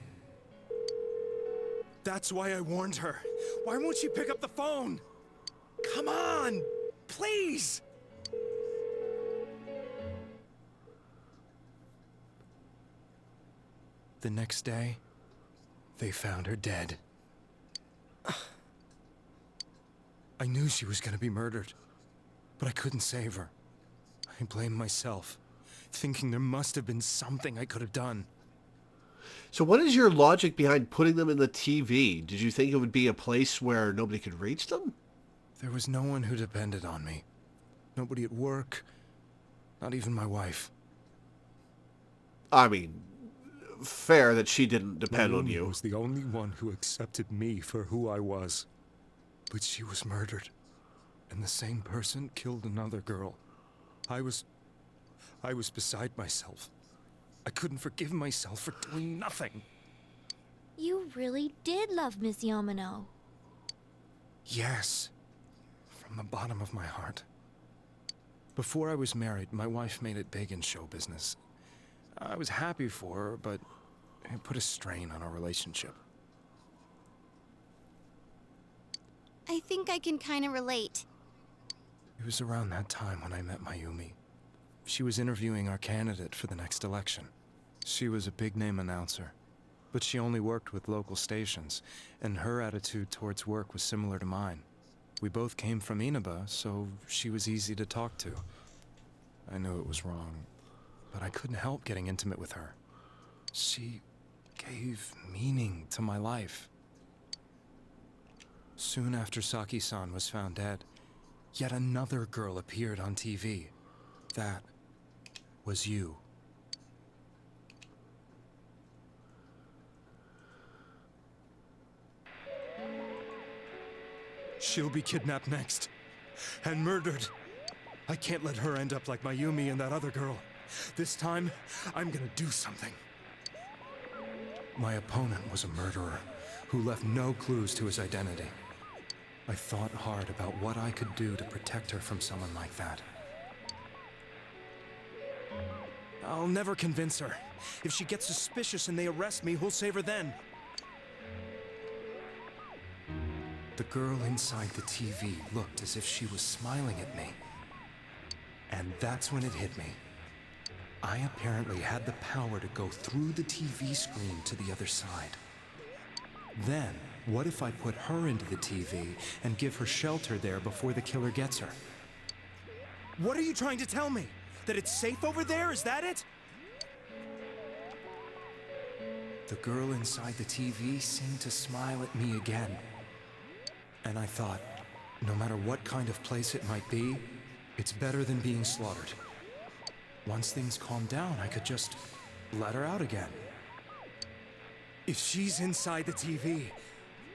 That's why I warned her. Why won't she pick up the phone? Come on, please! The next day, they found her dead. I knew she was gonna be murdered, but I couldn't save her. I blamed myself, thinking there must have been something I could have done. So what is your logic behind putting them in the TV? Did you think it would be a place where nobody could reach them? There was no one who depended on me. Nobody at work, not even my wife. I mean, fair that she didn't depend on Naomi you. was the only one who accepted me for who I was. But she was murdered, and the same person killed another girl. I was beside myself. I couldn't forgive myself for doing nothing. You really did love Miss Yamano. Yes, from the bottom of my heart. Before I was married, my wife made it big in show business. I was happy for her, but it put a strain on our relationship. I think I can kind of relate. It was around that time when I met Mayumi. She was interviewing our candidate for the next election. She was a big-name announcer, but she only worked with local stations, and her attitude towards work was similar to mine. We both came from Inaba, so she was easy to talk to. I knew it was wrong, but I couldn't help getting intimate with her. She gave meaning to my life. Soon after Saki-san was found dead, yet another girl appeared on TV. That was you. She'll be kidnapped next, and murdered. I can't let her end up like Mayumi and that other girl. This time, I'm gonna do something. My opponent was a murderer who left no clues to his identity. I thought hard about what I could do to protect her from someone like that. I'll never convince her. If she gets suspicious and they arrest me, who'll save her then? The girl inside the TV looked as if she was smiling at me. And that's when it hit me. I apparently had the power to go through the TV screen to the other side. Then, what if I put her into the TV and give her shelter there before the killer gets her? What are you trying to tell me? That it's safe over there? Is that it? The girl inside the TV seemed to smile at me again. And I thought, no matter what kind of place it might be, it's better than being slaughtered. Once things calmed down, I could just let her out again. If she's inside the TV,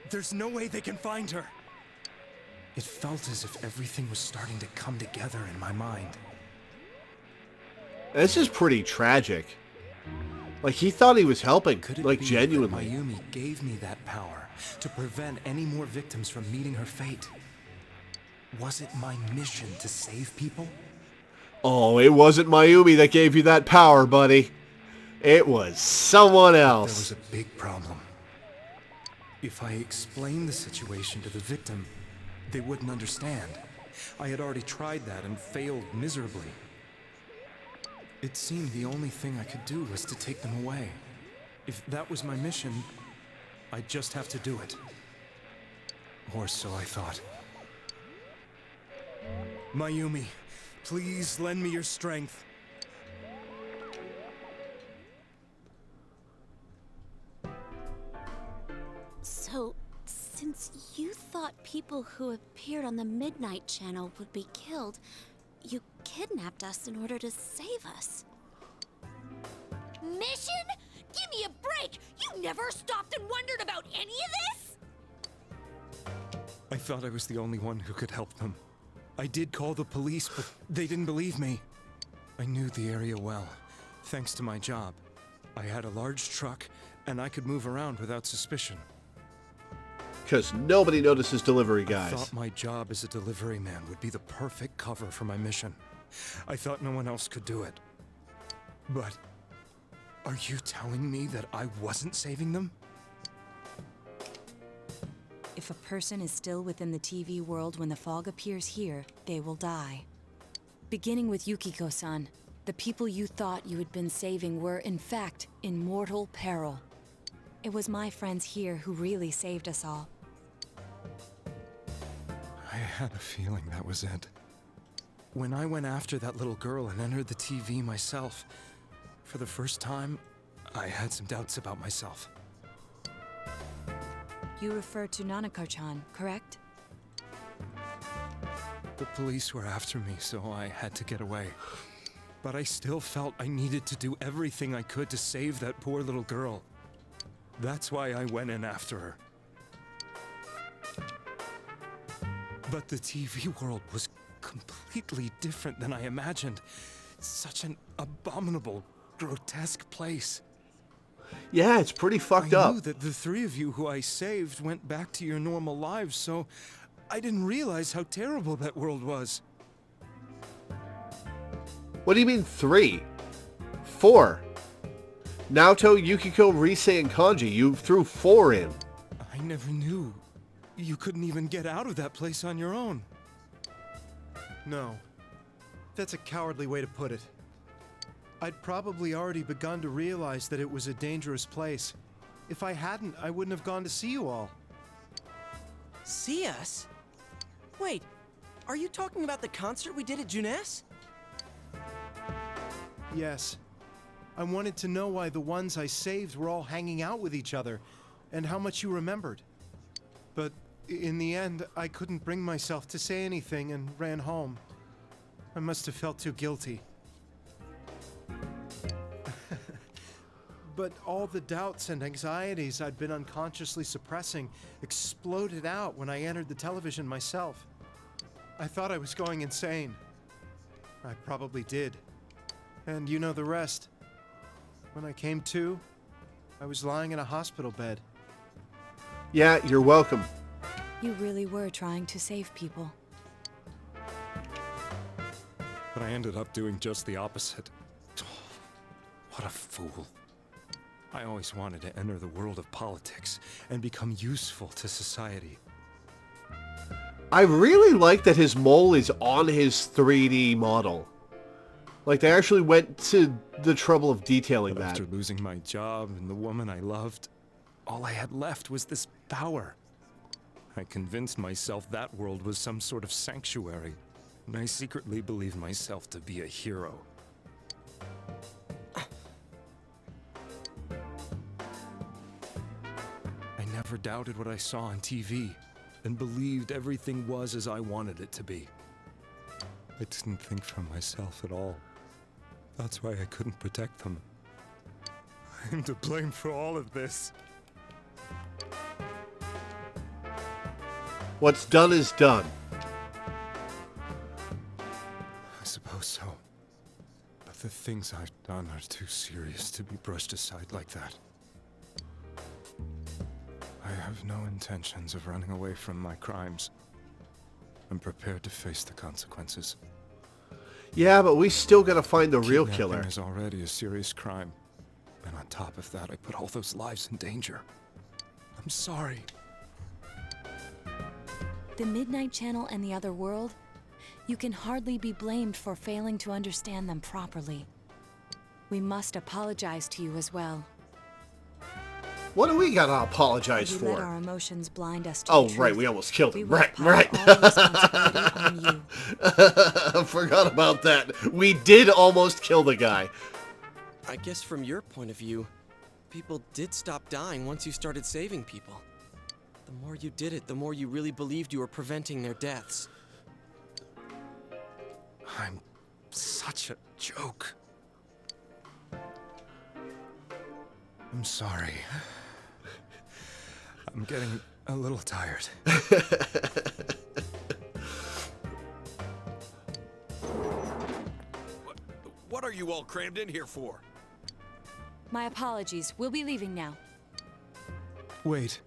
there's no way they can find her. It felt as if everything was starting to come together in my mind. This is pretty tragic. Like, he thought he was helping, like, genuinely. Mayumi gave me that power to prevent any more victims from meeting her fate. Was it my mission to save people? Oh, it wasn't Mayumi that gave you that power, buddy. It was someone else. There was a big problem. If I explained the situation to the victim, they wouldn't understand. I had already tried that and failed miserably. It seemed the only thing I could do was to take them away. If that was my mission, I'd just have to do it. Or so I thought. Mayumi, please lend me your strength. So, since you thought people who appeared on the Midnight Channel would be killed, you kidnapped us in order to save us. Mission? Give me a break! You never stopped and wondered about any of this? I thought I was the only one who could help them. I did call the police, but they didn't believe me. I knew the area well, thanks to my job. I had a large truck, and I could move around without suspicion. Because nobody notices delivery I guys. thought my job as a delivery man would be the perfect cover for my mission. I thought no one else could do it. But are you telling me that I wasn't saving them? If a person is still within the TV world when the fog appears here, they will die. Beginning with Yukiko-san, The people you thought you had been saving were, in fact, in mortal peril. It was my friends here who really saved us all. I had a feeling that was it. When I went after that little girl and entered the TV myself, for the first time, I had some doubts about myself. You refer to Nanako-chan, correct? The police were after me, so I had to get away. But I still felt I needed to do everything I could to save that poor little girl. That's why I went in after her. But the TV world was completely different than I imagined. Such an abominable, grotesque place. Yeah, it's pretty fucked up. I knew that the three of you who I saved went back to your normal lives, so I didn't realize how terrible that world was. What do you mean 3? 4. Naoto, Yukiko, Rise, and Kanji. You threw 4 in. I never knew. You couldn't even get out of that place on your own. No. That's a cowardly way to put it. I'd probably already begun to realize that it was a dangerous place. If I hadn't, I wouldn't have gone to see you all. See us? Wait, are you talking about the concert we did at Junes? Yes. I wanted to know why the ones I saved were all hanging out with each other, and how much you remembered. But in the end, I couldn't bring myself to say anything and ran home. I must have felt too guilty. But all the doubts and anxieties I'd been unconsciously suppressing exploded out when I entered the television myself. I thought I was going insane. I probably did. And you know the rest. When I came to, I was lying in a hospital bed. Yeah, you're welcome. You really were trying to save people. But I ended up doing just the opposite. What a fool. I always wanted to enter the world of politics and become useful to society. I really like that his mole is on his 3D model. Like, they actually went to the trouble of detailing that. After losing my job and the woman I loved, all I had left was this power. I convinced myself that world was some sort of sanctuary, and I secretly believed myself to be a hero. I never doubted what I saw on TV, and believed everything was as I wanted it to be. I didn't think for myself at all. That's why I couldn't protect them. I'm to blame for all of this. What's done is done. I suppose so. But the things I've done are too serious to be brushed aside like that. I have no intentions of running away from my crimes. I'm prepared to face the consequences. Yeah, but we still gotta find the real killer. Kidnapping is already a serious crime. And on top of that, I put all those lives in danger. I'm sorry. The Midnight Channel and the other world, you can hardly be blamed for failing to understand them properly. We must apologize to you as well. What do we gotta apologize We for? let our emotions blind us to Oh, the truth. right, we almost killed him. We Right, will right. pile all responsibility on you. I forgot about that. We did almost kill the guy. I guess from your point of view, people did stop dying once you started saving people. The more you did it, the more you really believed you were preventing their deaths. I'm such a joke. I'm sorry. I'm getting a little tired. What are you all crammed in here for? My apologies. We'll be leaving now. Wait.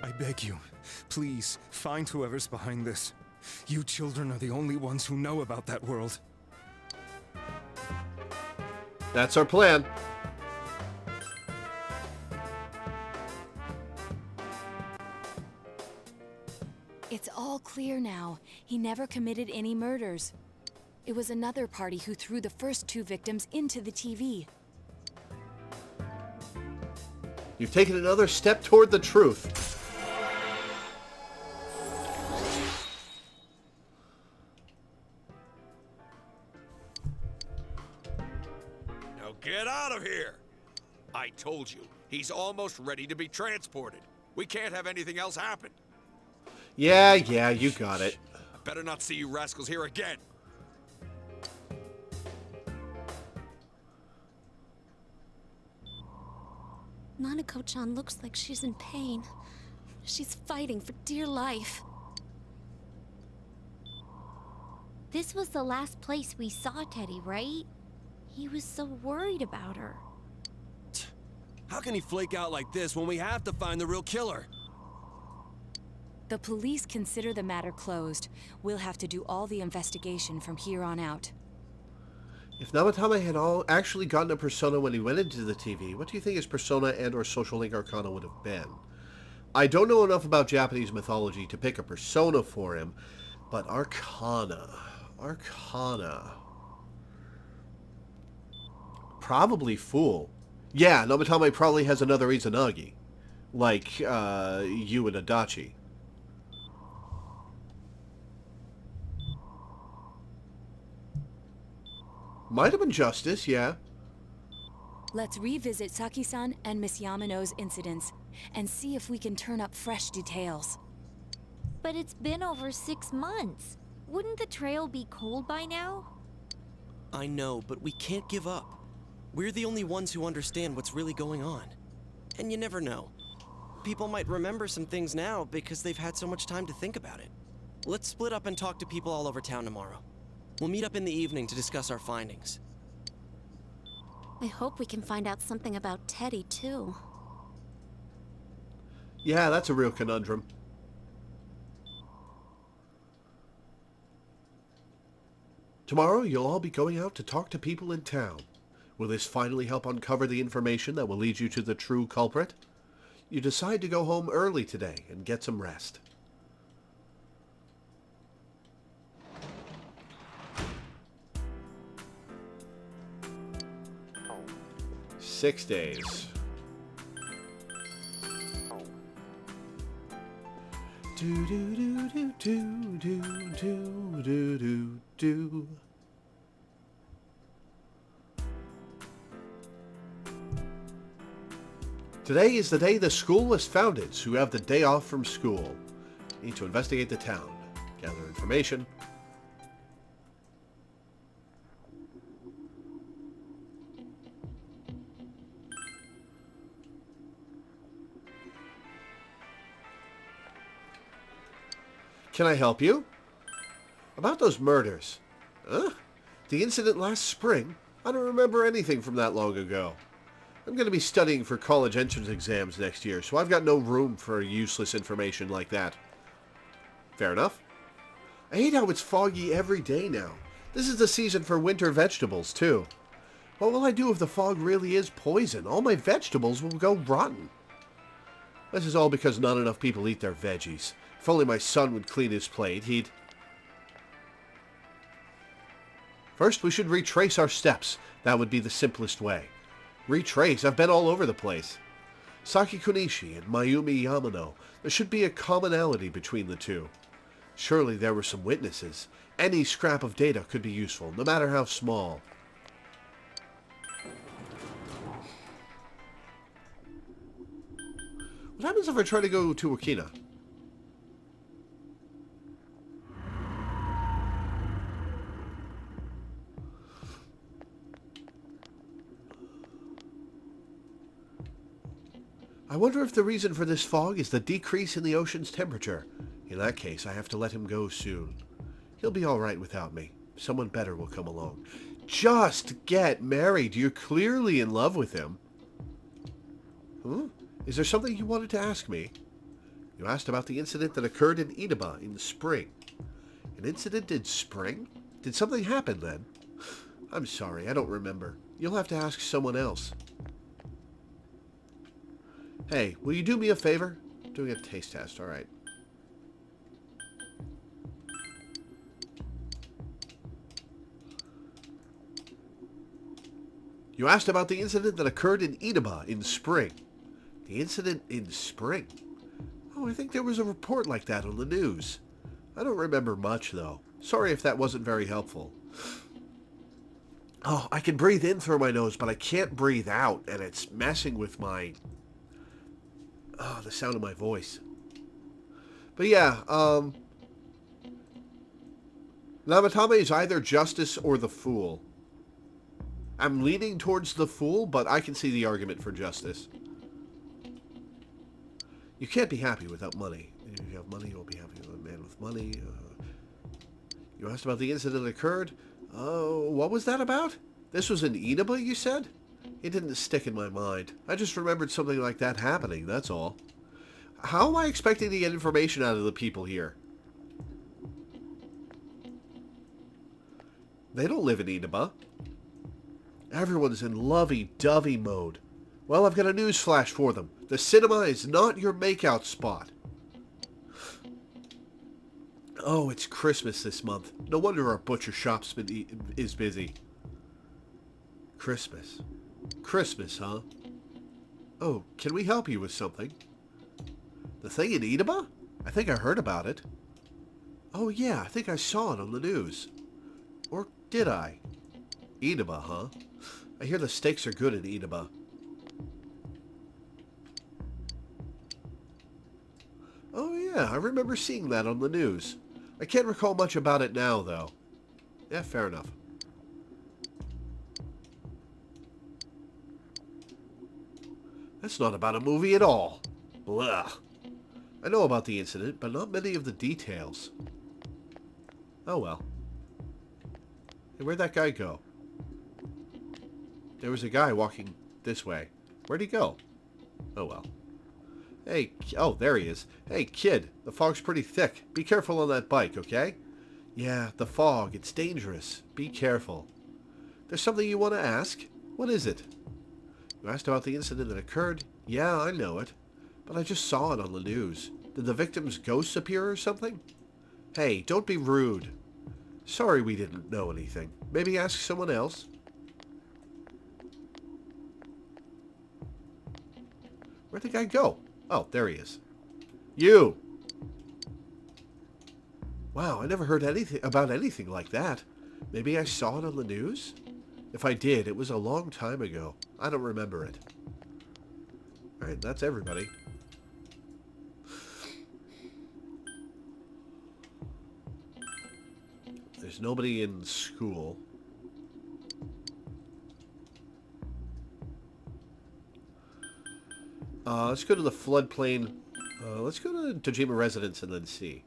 I beg you, please, find whoever's behind this. You children are the only ones who know about that world. That's our plan. It's all clear now. He never committed any murders. It was another party who threw the first 2 victims into the TV. You've taken another step toward the truth. Now get out of here! I told you, he's almost ready to be transported. We can't have anything else happen. Yeah, you got it. I better not see you rascals here again. Nanako-chan looks like she's in pain. She's fighting for dear life. This was the last place we saw Teddy, right? He was so worried about her. How can he flake out like this when we have to find the real killer? The police consider the matter closed. We'll have to do all the investigation from here on out. If Namatami had actually gotten a persona when he went into the TV, what do you think his persona and or social link arcana would have been? I don't know enough about Japanese mythology to pick a persona for him, but arcana... Probably Fool. Yeah, Namatame probably has another Izanagi. Like, you and Adachi. Might have been Justice, yeah. Let's revisit Saki-san and Miss Yamano's incidents, and see if we can turn up fresh details. But it's been over 6 months. Wouldn't the trail be cold by now? I know, but we can't give up. We're the only ones who understand what's really going on. And you never know. People might remember some things now because they've had so much time to think about it. Let's split up and talk to people all over town tomorrow. We'll meet up in the evening to discuss our findings. I hope we can find out something about Teddy, too. Yeah, that's a real conundrum. Tomorrow, you'll all be going out to talk to people in town. Will this finally help uncover the information that will lead you to the true culprit? You decide to go home early today and get some rest. Six days. Do do do do do do do do do do. Today is the day the school was founded, so you have the day off from school. You need to investigate the town, gather information. Can I help you? About those murders. Huh? The incident last spring? I don't remember anything from that long ago. I'm going to be studying for college entrance exams next year, so I've got no room for useless information like that. Fair enough. I hate how it's foggy every day now. This is the season for winter vegetables, too. What will I do if the fog really is poison? All my vegetables will go rotten. This is all because not enough people eat their veggies. If only my son would clean his plate, he'd... First, we should retrace our steps. That would be the simplest way. Retrace? I've been all over the place. Saki Kunishi and Mayumi Yamano. There should be a commonality between the two. Surely there were some witnesses. Any scrap of data could be useful, no matter how small. What happens if I try to go to Okina? I wonder if the reason for this fog is the decrease in the ocean's temperature. In that case, I have to let him go soon. He'll be all right without me. Someone better will come along. Just get married. You're clearly in love with him. Huh? Is there something you wanted to ask me? You asked about the incident that occurred in Inaba in the spring. An incident in spring? Did something happen then? I'm sorry, I don't remember. You'll have to ask someone else. Hey, will you do me a favor? I'm doing a taste test, alright. You asked about the incident that occurred in Inaba in spring. The incident in spring? Oh, I think there was a report like that on the news. I don't remember much, though. Sorry if that wasn't very helpful. Oh, I can breathe in through my nose, but I can't breathe out, and it's messing with my... Oh, the sound of my voice. But yeah, Namatami is either justice or the fool. I'm leaning towards the fool, but I can see the argument for justice. You can't be happy without money. If you have money, you'll be happy with a man with money. You asked about the incident that occurred. Oh, what was that about? This was in Inaba, you said? It didn't stick in my mind. I just remembered something like that happening, that's all. How am I expecting to get information out of the people here? They don't live in Inaba. Everyone's in lovey-dovey mode. Well, I've got a news flash for them. The cinema is not your makeout spot. Oh, it's Christmas this month. No wonder our butcher shop's is busy. Christmas. Christmas, huh? Oh, can we help you with something? The thing in Inaba? I think I heard about it. Oh yeah, I think I saw it on the news. Or did I? Inaba, huh? I hear the steaks are good in Inaba. Oh yeah, I remember seeing that on the news. I can't recall much about it now, though. Yeah, fair enough. That's not about a movie at all. Blah. I know about the incident, but not many of the details. Oh well. Hey, where'd that guy go? There was a guy walking this way. Where'd he go? Oh well. Hey, oh, there he is. Hey, kid, the fog's pretty thick. Be careful on that bike, okay? Yeah, the fog, it's dangerous. Be careful. There's something you want to ask? What is it? You asked about the incident that occurred? Yeah, I know it. But I just saw it on the news. Did the victim's ghosts appear or something? Hey, don't be rude. Sorry we didn't know anything. Maybe ask someone else? Where'd the guy go? Oh, there he is. You! Wow, I never heard anything about anything like that. Maybe I saw it on the news? If I did, it was a long time ago. I don't remember it. Alright, that's everybody. There's nobody in school. Let's go to the floodplain. Let's go to Tajima Residence and then see.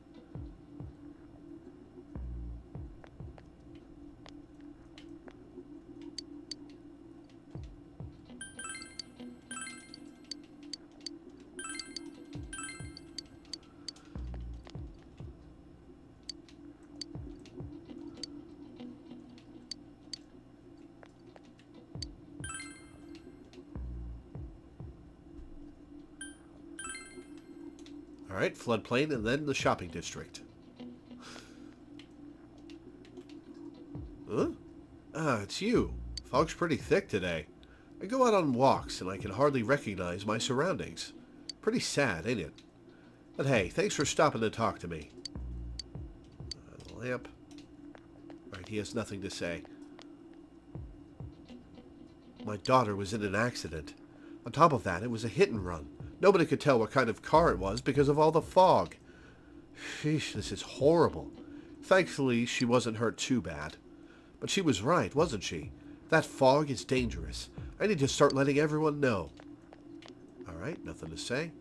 Alright, floodplain and then the shopping district. Huh? Ah, it's you. Fog's pretty thick today. I go out on walks and I can hardly recognize my surroundings. Pretty sad, ain't it? But hey, thanks for stopping to talk to me. Lamp. Alright, he has nothing to say. My daughter was in an accident. On top of that, it was a hit and run. Nobody could tell what kind of car it was because of all the fog. Sheesh, this is horrible. Thankfully, she wasn't hurt too bad. But she was right, wasn't she? That fog is dangerous. I need to start letting everyone know. Alright, nothing to say.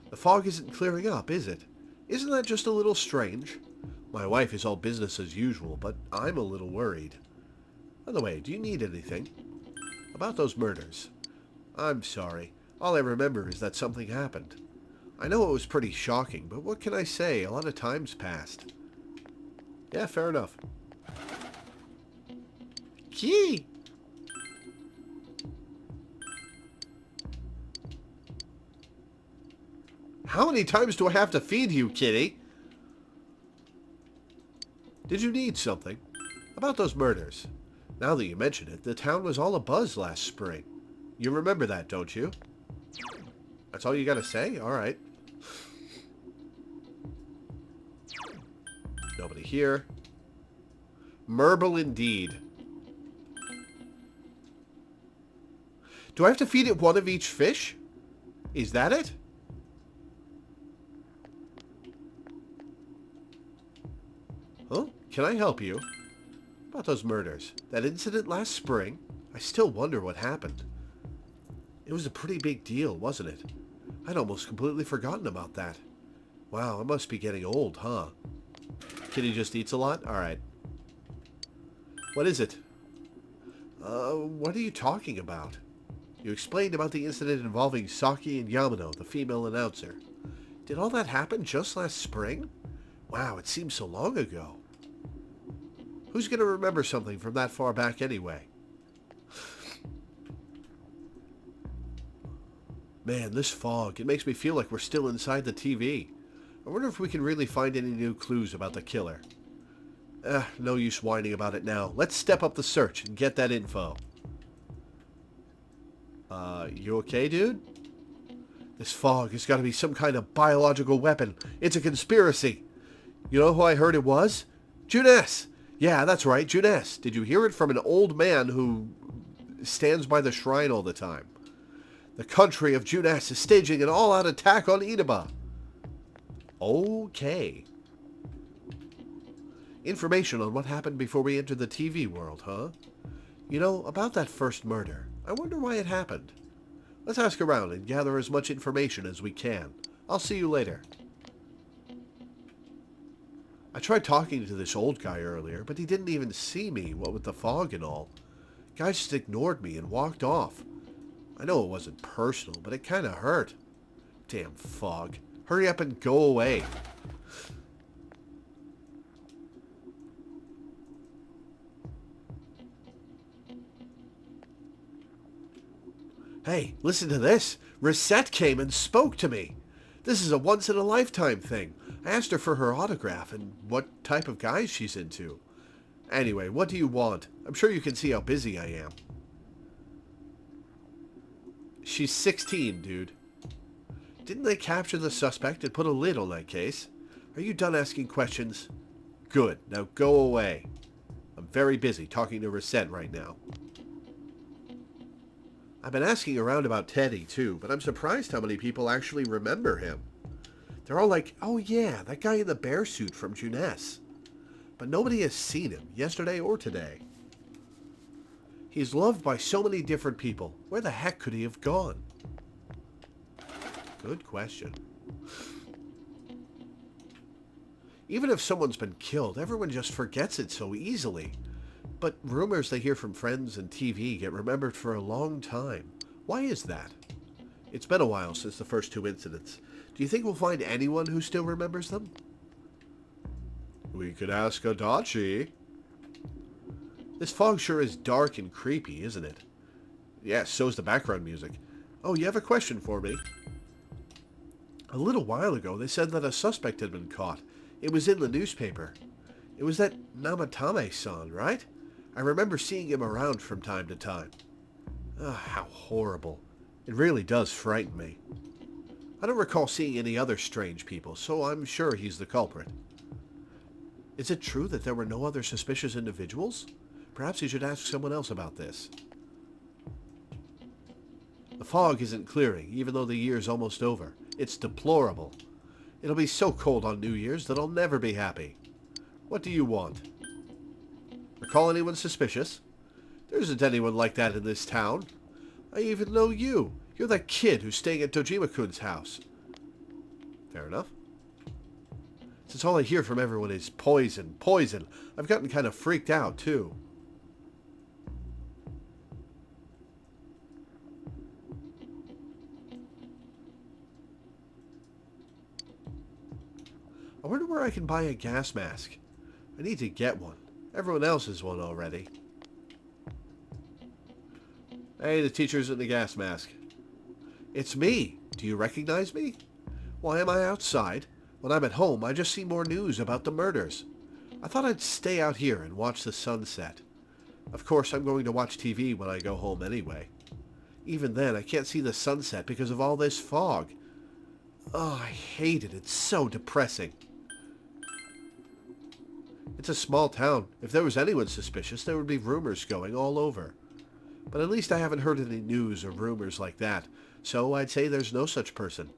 The fog isn't clearing up, is it? Isn't that just a little strange? My wife is all business as usual, but I'm a little worried. By the way, do you need anything? About those murders. I'm sorry. All I remember is that something happened. I know it was pretty shocking, but what can I say? A lot of time's passed. Yeah, fair enough. Gee! How many times do I have to feed you, kitty? Did you need something? About those murders. Now that you mention it, the town was all abuzz last spring. You remember that, don't you? That's all you gotta say? Alright. Nobody here. Merble indeed. Do I have to feed it one of each fish? Is that it? Huh? Can I help you? About those murders. That incident last spring? I still wonder what happened. It was a pretty big deal, wasn't it? I'd almost completely forgotten about that. Wow, I must be getting old, huh? Kitty just eats a lot? Alright. What is it? What are you talking about? You explained about the incident involving Saki and Yamano, the female announcer. Did all that happen just last spring? Wow, it seems so long ago. Who's going to remember something from that far back anyway? Man, this fog, it makes me feel like we're still inside the TV. I wonder if we can really find any new clues about the killer. No use whining about it now. Let's step up the search and get that info. You okay, dude? This fog has got to be some kind of biological weapon. It's a conspiracy. You know who I heard it was? Junes! Yeah, that's right, Junes. Did you hear it from an old man who stands by the shrine all the time? The country of Junes is staging an all-out attack on Inaba. Okay. Information on what happened before we entered the TV world, huh? You know, about that first murder, I wonder why it happened. Let's ask around and gather as much information as we can. I'll see you later. I tried talking to this old guy earlier, but he didn't even see me, what with the fog and all. Guy just ignored me and walked off. I know it wasn't personal, but it kinda hurt. Damn fog. Hurry up and go away. Hey, listen to this. Risette came and spoke to me. This is a once-in-a-lifetime thing. I asked her for her autograph and what type of guys she's into. Anyway, what do you want? I'm sure you can see how busy I am. She's 16, dude. Didn't they capture the suspect and put a lid on that case? Are you done asking questions? Good. Now go away. I'm very busy talking to Risette right now. I've been asking around about Teddy, too, but I'm surprised how many people actually remember him. They're all like, oh yeah, that guy in the bear suit from Junes. But nobody has seen him, yesterday or today. He's loved by so many different people. Where the heck could he have gone? Good question. Even if someone's been killed, everyone just forgets it so easily. But rumors they hear from friends and TV get remembered for a long time. Why is that? It's been a while since the first two incidents. Do you think we'll find anyone who still remembers them? We could ask Adachi. This fog sure is dark and creepy, isn't it? Yes, so's the background music. Oh, you have a question for me? A little while ago, they said that a suspect had been caught. It was in the newspaper. It was that Namatame-san, right? I remember seeing him around from time to time. How horrible. It really does frighten me. I don't recall seeing any other strange people, so I'm sure he's the culprit. Is it true that there were no other suspicious individuals? Perhaps you should ask someone else about this. The fog isn't clearing, even though the year's almost over. It's deplorable. It'll be so cold on New Year's that I'll never be happy. What do you want? Recall anyone suspicious? There isn't anyone like that in this town. I even know you. You're that kid who's staying at Tajima-kun's house. Fair enough. Since all I hear from everyone is poison, poison, I've gotten kind of freaked out, too. I wonder where I can buy a gas mask. I need to get one. Everyone else has one already. Hey, the teacher's in the gas mask. It's me. Do you recognize me? Why am I outside? When I'm at home, I just see more news about the murders. I thought I'd stay out here and watch the sunset. Of course, I'm going to watch TV when I go home anyway. Even then, I can't see the sunset because of all this fog. Oh, I hate it. It's so depressing. It's a small town. If there was anyone suspicious, there would be rumors going all over. But at least I haven't heard any news or rumors like that, so I'd say there's no such person.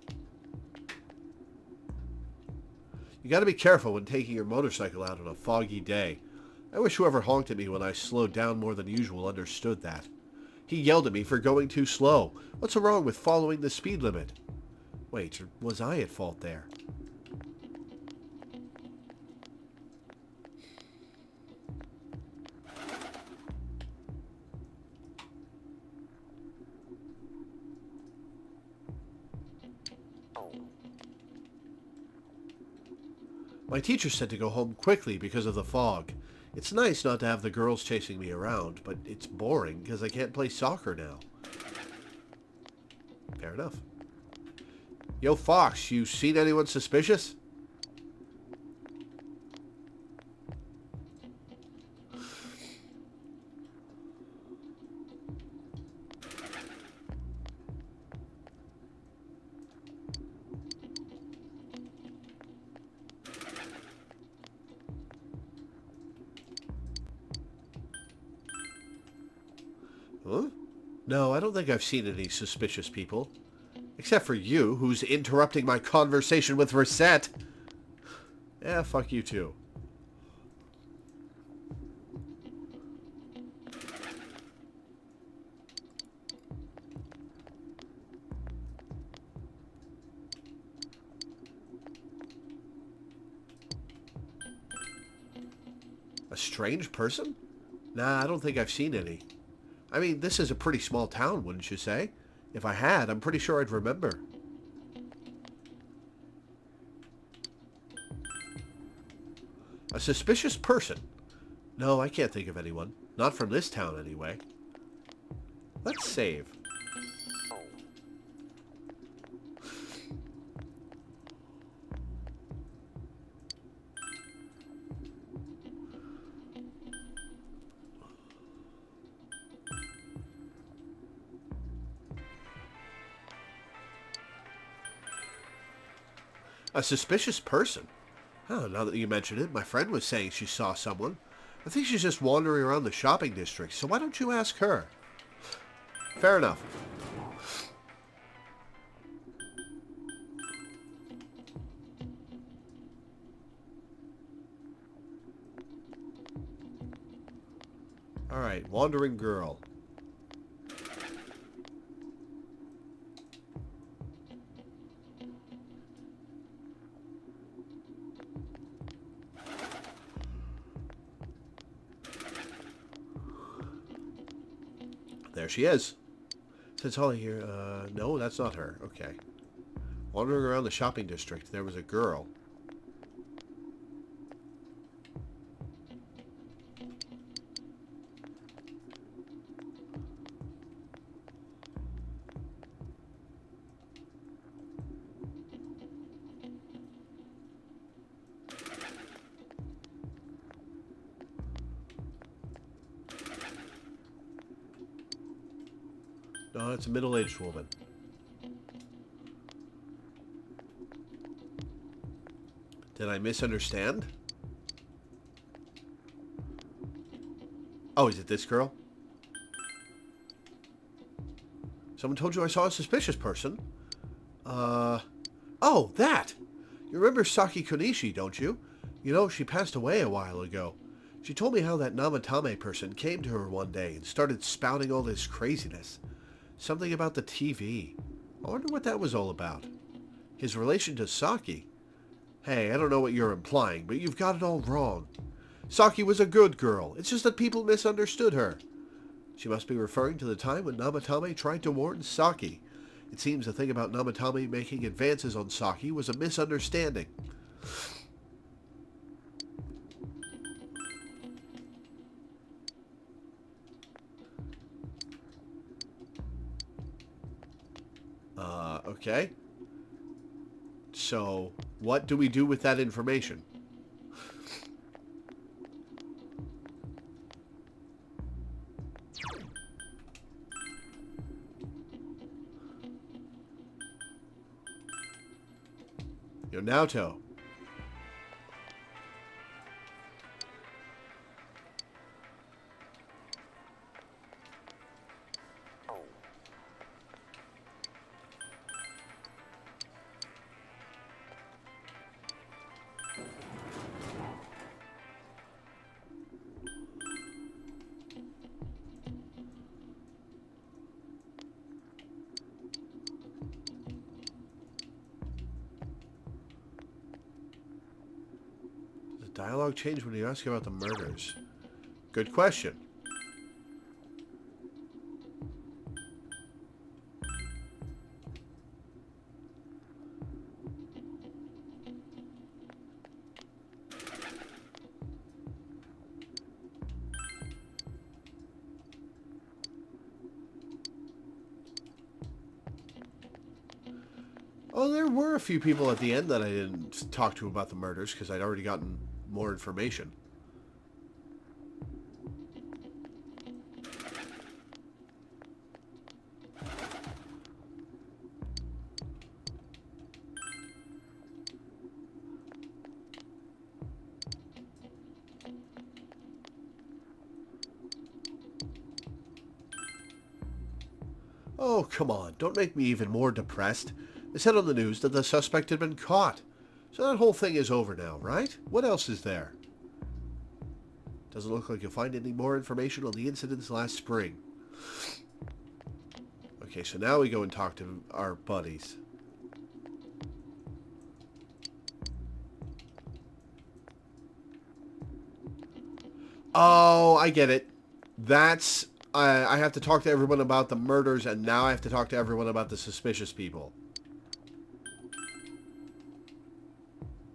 You gotta be careful when taking your motorcycle out on a foggy day. I wish whoever honked at me when I slowed down more than usual understood that. He yelled at me for going too slow. What's wrong with following the speed limit? Wait, was I at fault there? My teacher said to go home quickly because of the fog. It's nice not to have the girls chasing me around, but it's boring because I can't play soccer now. Fair enough. Yo, Fox, you seen anyone suspicious? Huh? No, I don't think I've seen any suspicious people. Except for you, who's interrupting my conversation with Reset. Yeah, fuck you too. A strange person? Nah, I don't think I've seen any. I mean, this is a pretty small town, wouldn't you say? If I had, I'm pretty sure I'd remember. A suspicious person? No, I can't think of anyone. Not from this town, anyway. Let's save. A suspicious person? Oh, now that you mention it, my friend was saying she saw someone. I think she's just wandering around the shopping district, so why don't you ask her? Fair enough. Alright, wandering girl. There she is. Since all here, no, that's not her. Okay. Wandering around the shopping district, there was a girl. No, it's a middle-aged woman. Did I misunderstand? Oh, is it this girl? Someone told you I saw a suspicious person? Oh, that! You remember Saki Konishi, don't you? You know, she passed away a while ago. She told me how that Namatami person came to her one day and started spouting all this craziness. Something about the TV. I wonder what that was all about. His relation to Saki? Hey, I don't know what you're implying, but you've got it all wrong. Saki was a good girl. It's just that people misunderstood her. She must be referring to the time when Namatame tried to warn Saki. It seems the thing about Namatame making advances on Saki was a misunderstanding. Okay. So, what do we do with that information? Naoto. Dialogue changed when you ask about the murders. Good question. Oh, there were a few people at the end that I didn't talk to about the murders because I'd already gotten more information. Oh, come on. Don't make me even more depressed. They said on the news that the suspect had been caught. So that whole thing is over now, right? What else is there? Doesn't look like you'll find any more information on the incidents last spring. Okay, so now we go and talk to our buddies. Oh, I get it. That's... I have to talk to everyone about the murders, and now I have to talk to everyone about the suspicious people.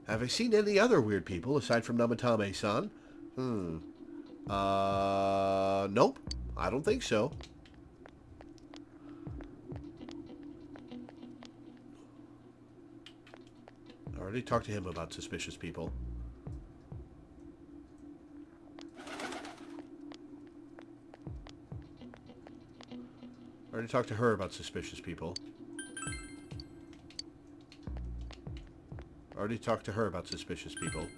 Have I seen any other weird people aside from Namatame-san? Nope. I don't think so. I already talked to him about suspicious people. I already talked to her about suspicious people. I already talked to her about suspicious people.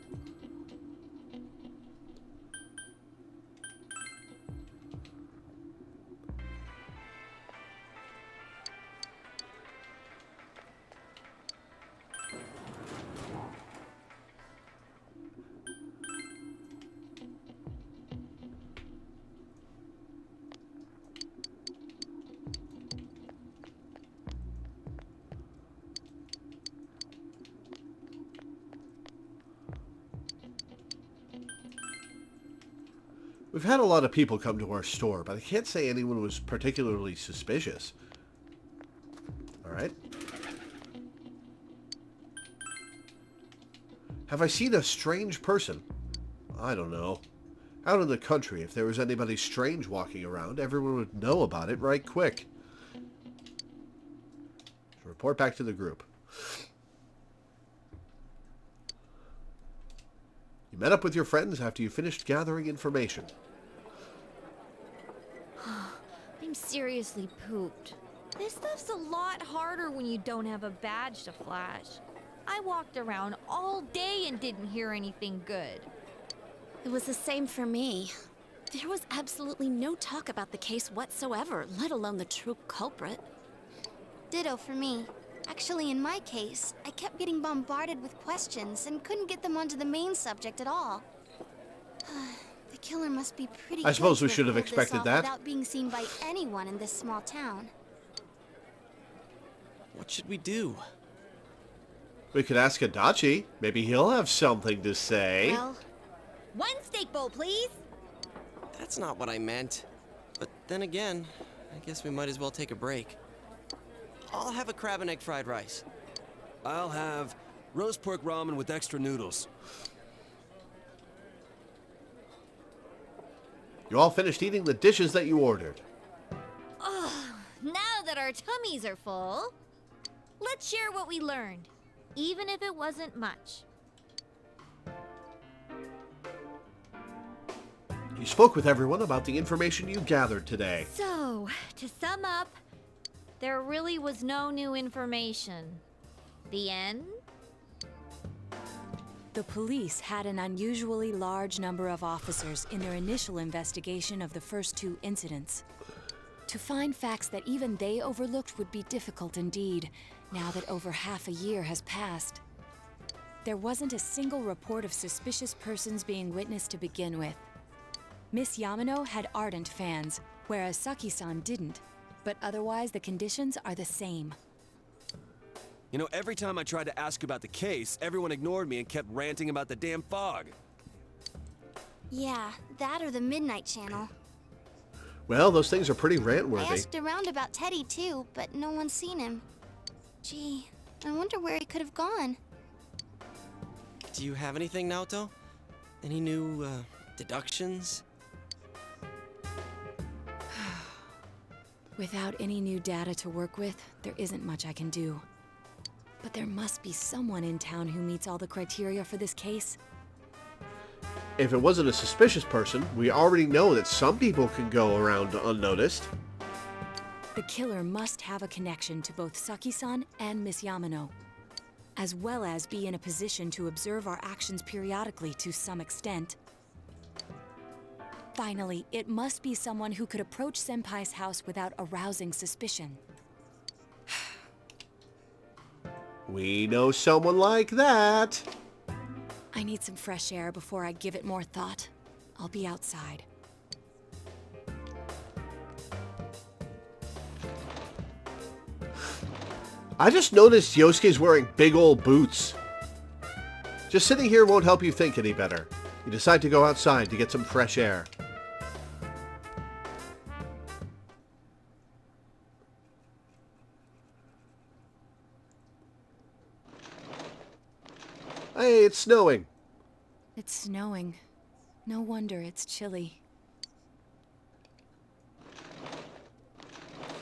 We've had a lot of people come to our store, but I can't say anyone was particularly suspicious. Alright. Have I seen a strange person? I don't know. Out in the country, if there was anybody strange walking around, everyone would know about it right quick. So report back to the group. You met up with your friends after you finished gathering information. I'm seriously pooped. This stuff's a lot harder when you don't have a badge to flash. I walked around all day and didn't hear anything good. It was the same for me. There was absolutely no talk about the case whatsoever, let alone the true culprit. Ditto for me. Actually, in my case, I kept getting bombarded with questions and couldn't get them onto the main subject at all. The killer must be pretty I suppose we good to should have pulled this expected off that. without being seen by anyone in this small town. What should we do? We could ask Adachi. Maybe he'll have something to say. Well, one steak bowl, please. That's not what I meant. But then again, I guess we might as well take a break. I'll have a crab and egg fried rice. I'll have roast pork ramen with extra noodles. You all finished eating the dishes that you ordered. Ugh, now that our tummies are full, let's share what we learned, even if it wasn't much. You spoke with everyone about the information you gathered today. So, to sum up, there really was no new information. The end? The police had an unusually large number of officers in their initial investigation of the first 2 incidents. To find facts that even they overlooked would be difficult indeed, now that over half a year has passed. There wasn't a single report of suspicious persons being witnessed to begin with. Miss Yamano had ardent fans, whereas Saki-san didn't, but otherwise the conditions are the same. You know, every time I tried to ask about the case, everyone ignored me and kept ranting about the damn fog. Yeah, that or the Midnight Channel. Well, those things are pretty I rant-worthy. asked around about Teddy too, but no one's seen him. Gee, I wonder where he could have gone. Do you have anything, Naoto? Any new, deductions? Without any new data to work with, there isn't much I can do. But there must be someone in town who meets all the criteria for this case. If it wasn't a suspicious person, we already know that some people can go around unnoticed. The killer must have a connection to both Saki-san and Miss Yamano, as well as be in a position to observe our actions periodically to some extent. Finally, it must be someone who could approach Senpai's house without arousing suspicion. We know someone like that. I need some fresh air before I give it more thought. I'll be outside. I just noticed Yosuke's wearing big old boots. Just sitting here won't help you think any better. You decide to go outside to get some fresh air. Hey, it's snowing. It's snowing. No wonder it's chilly.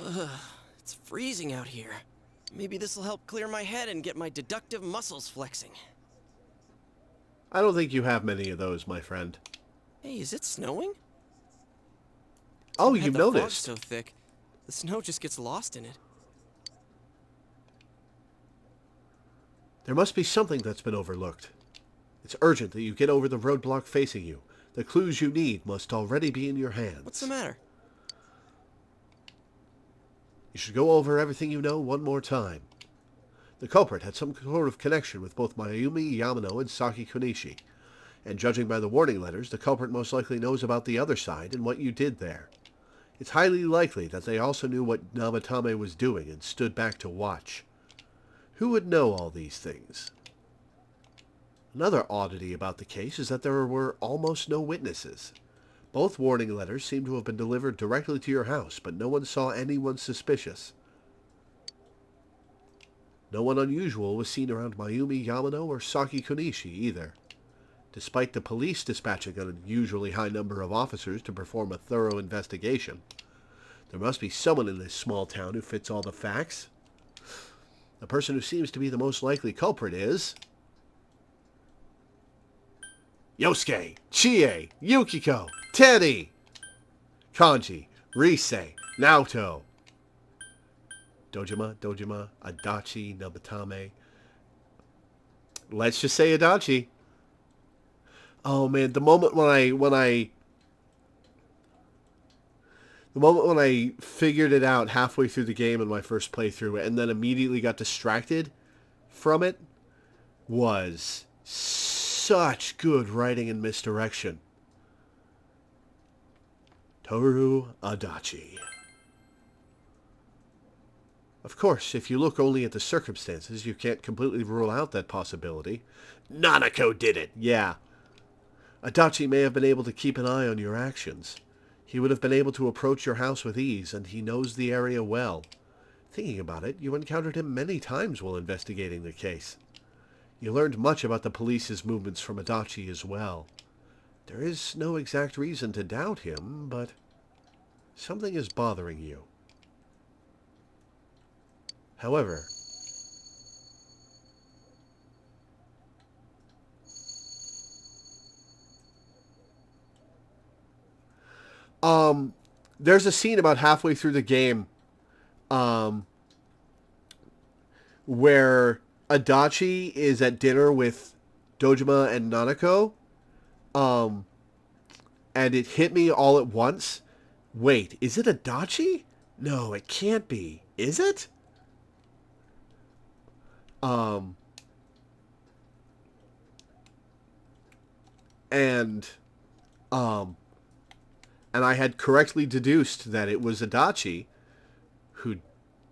Ugh, it's freezing out here. Maybe this'll help clear my head and get my deductive muscles flexing. I don't think you have many of those, my friend. Hey, is it snowing? Oh, Had you the fog noticed. so thick, the snow just gets lost in it. There must be something that's been overlooked. It's urgent that you get over the roadblock facing you. The clues you need must already be in your hands. What's the matter? You should go over everything you know one more time. The culprit had some sort of connection with both Mayumi Yamano and Saki Kunishi, and judging by the warning letters, the culprit most likely knows about the other side and what you did there. It's highly likely that they also knew what Namatami was doing and stood back to watch. Who would know all these things? Another oddity about the case is that there were almost no witnesses. Both warning letters seem to have been delivered directly to your house, but no one saw anyone suspicious. No one unusual was seen around Mayumi Yamano or Saki Kunishi either. Despite the police dispatching an unusually high number of officers to perform a thorough investigation, there must be someone in this small town who fits all the facts. The person who seems to be the most likely culprit is Yosuke, Chie, Yukiko, Teddy, Kanji, Rise, Naoto, Dojima, Adachi, Namatami. Let's just say Adachi. Oh man, the moment when I figured it out halfway through the game in my first playthrough and then immediately got distracted from it was such good writing and misdirection. Toru Adachi. Of course, if you look only at the circumstances, you can't completely rule out that possibility. Nanako did it, yeah. Adachi may have been able to keep an eye on your actions. He would have been able to approach your house with ease, and he knows the area well. Thinking about it, you encountered him many times while investigating the case. You learned much about the police's movements from Adachi as well. There is no exact reason to doubt him, but something is bothering you. However, there's a scene about halfway through the game where Adachi is at dinner with Dojima and Nanako. And it hit me all at once. Wait, is it Adachi? No, it can't be. Is it? And I had correctly deduced that it was Adachi who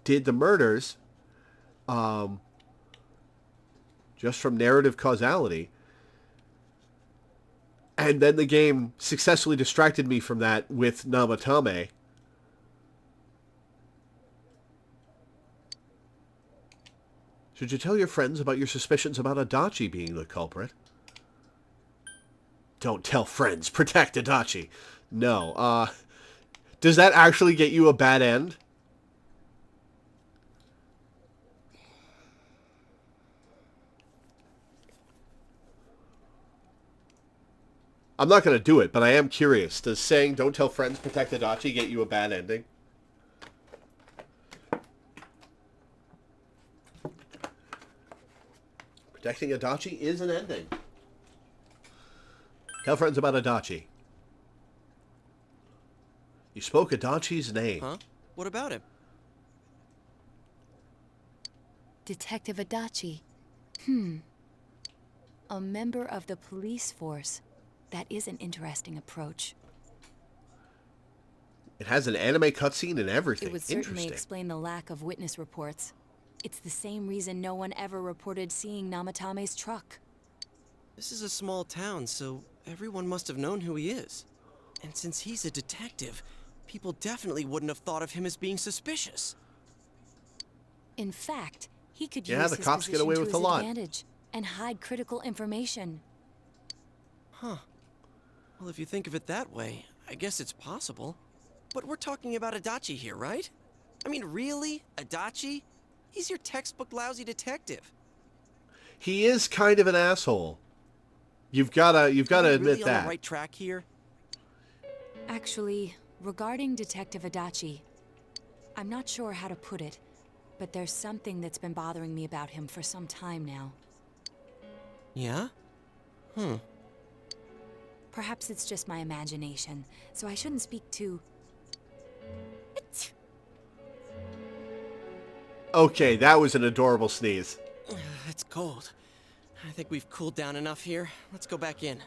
did the murders, just from narrative causality. And then the game successfully distracted me from that with Namatame. Should you tell your friends about your suspicions about Adachi being the culprit? Don't tell friends. Protect Adachi. No. Does that actually get you a bad end? I'm not going to do it, but I am curious. Does saying don't tell friends, protect Adachi get you a bad ending? Protecting Adachi is an ending. Tell friends about Adachi. You spoke Adachi's name. Huh? What about him? Detective Adachi. A member of the police force. That is an interesting approach. It has an anime cutscene and everything. It would certainly explain the lack of witness reports. It's the same reason no one ever reported seeing Namatame's truck. This is a small town, so everyone must have known who he is. And since he's a detective, people definitely wouldn't have thought of him as being suspicious. In fact, he could use his cops get position away to with his a lot. advantage and hide critical information. Huh. Well, if you think of it that way, I guess it's possible. But we're talking about Adachi here, right? I mean, really? Adachi? He's your textbook lousy detective. He is kind of an asshole. You've gotta admit really that. On the right track here? Actually, regarding Detective Adachi, I'm not sure how to put it, but there's something that's been bothering me about him for some time now. Yeah? Perhaps it's just my imagination, so I shouldn't speak too... Okay, that was an adorable sneeze. It's cold. I think we've cooled down enough here. Let's go back in.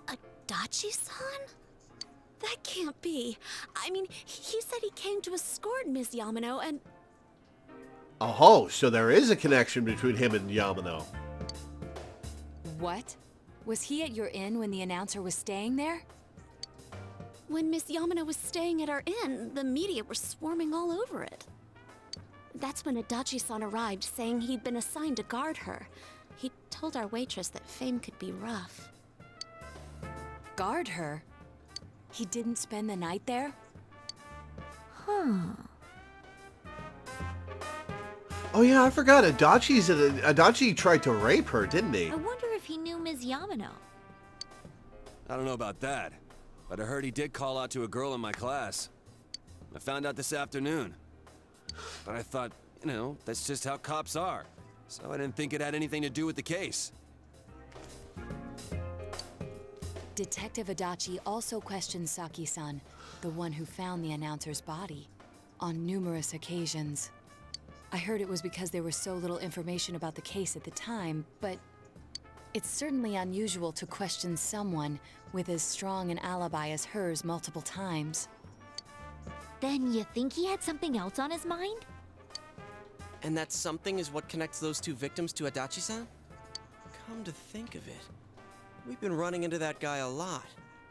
Adachi-san? That can't be. I mean, he said he came to escort Miss Yamano and... Oh, so there is a connection between him and Yamano. What? Was he at your inn when the announcer was staying there? When Miss Yamano was staying at our inn, the media were swarming all over it. That's when Adachi-san arrived, saying he'd been assigned to guard her. He told our waitress that fame could be rough. Guard her? He didn't spend the night there? Oh yeah, I forgot. Adachi tried to rape her, didn't he? I wonder if he knew Ms. Yamano. I don't know about that, but I heard he did call out to a girl in my class. I found out this afternoon. But I thought, you know, that's just how cops are. So I didn't think it had anything to do with the case. Detective Adachi also questioned Saki-san, the one who found the announcer's body, on numerous occasions. I heard it was because there was so little information about the case at the time, but it's certainly unusual to question someone with as strong an alibi as hers multiple times. Then you think he had something else on his mind? And that something is what connects those two victims to Adachi-san? Come to think of it, we've been running into that guy a lot,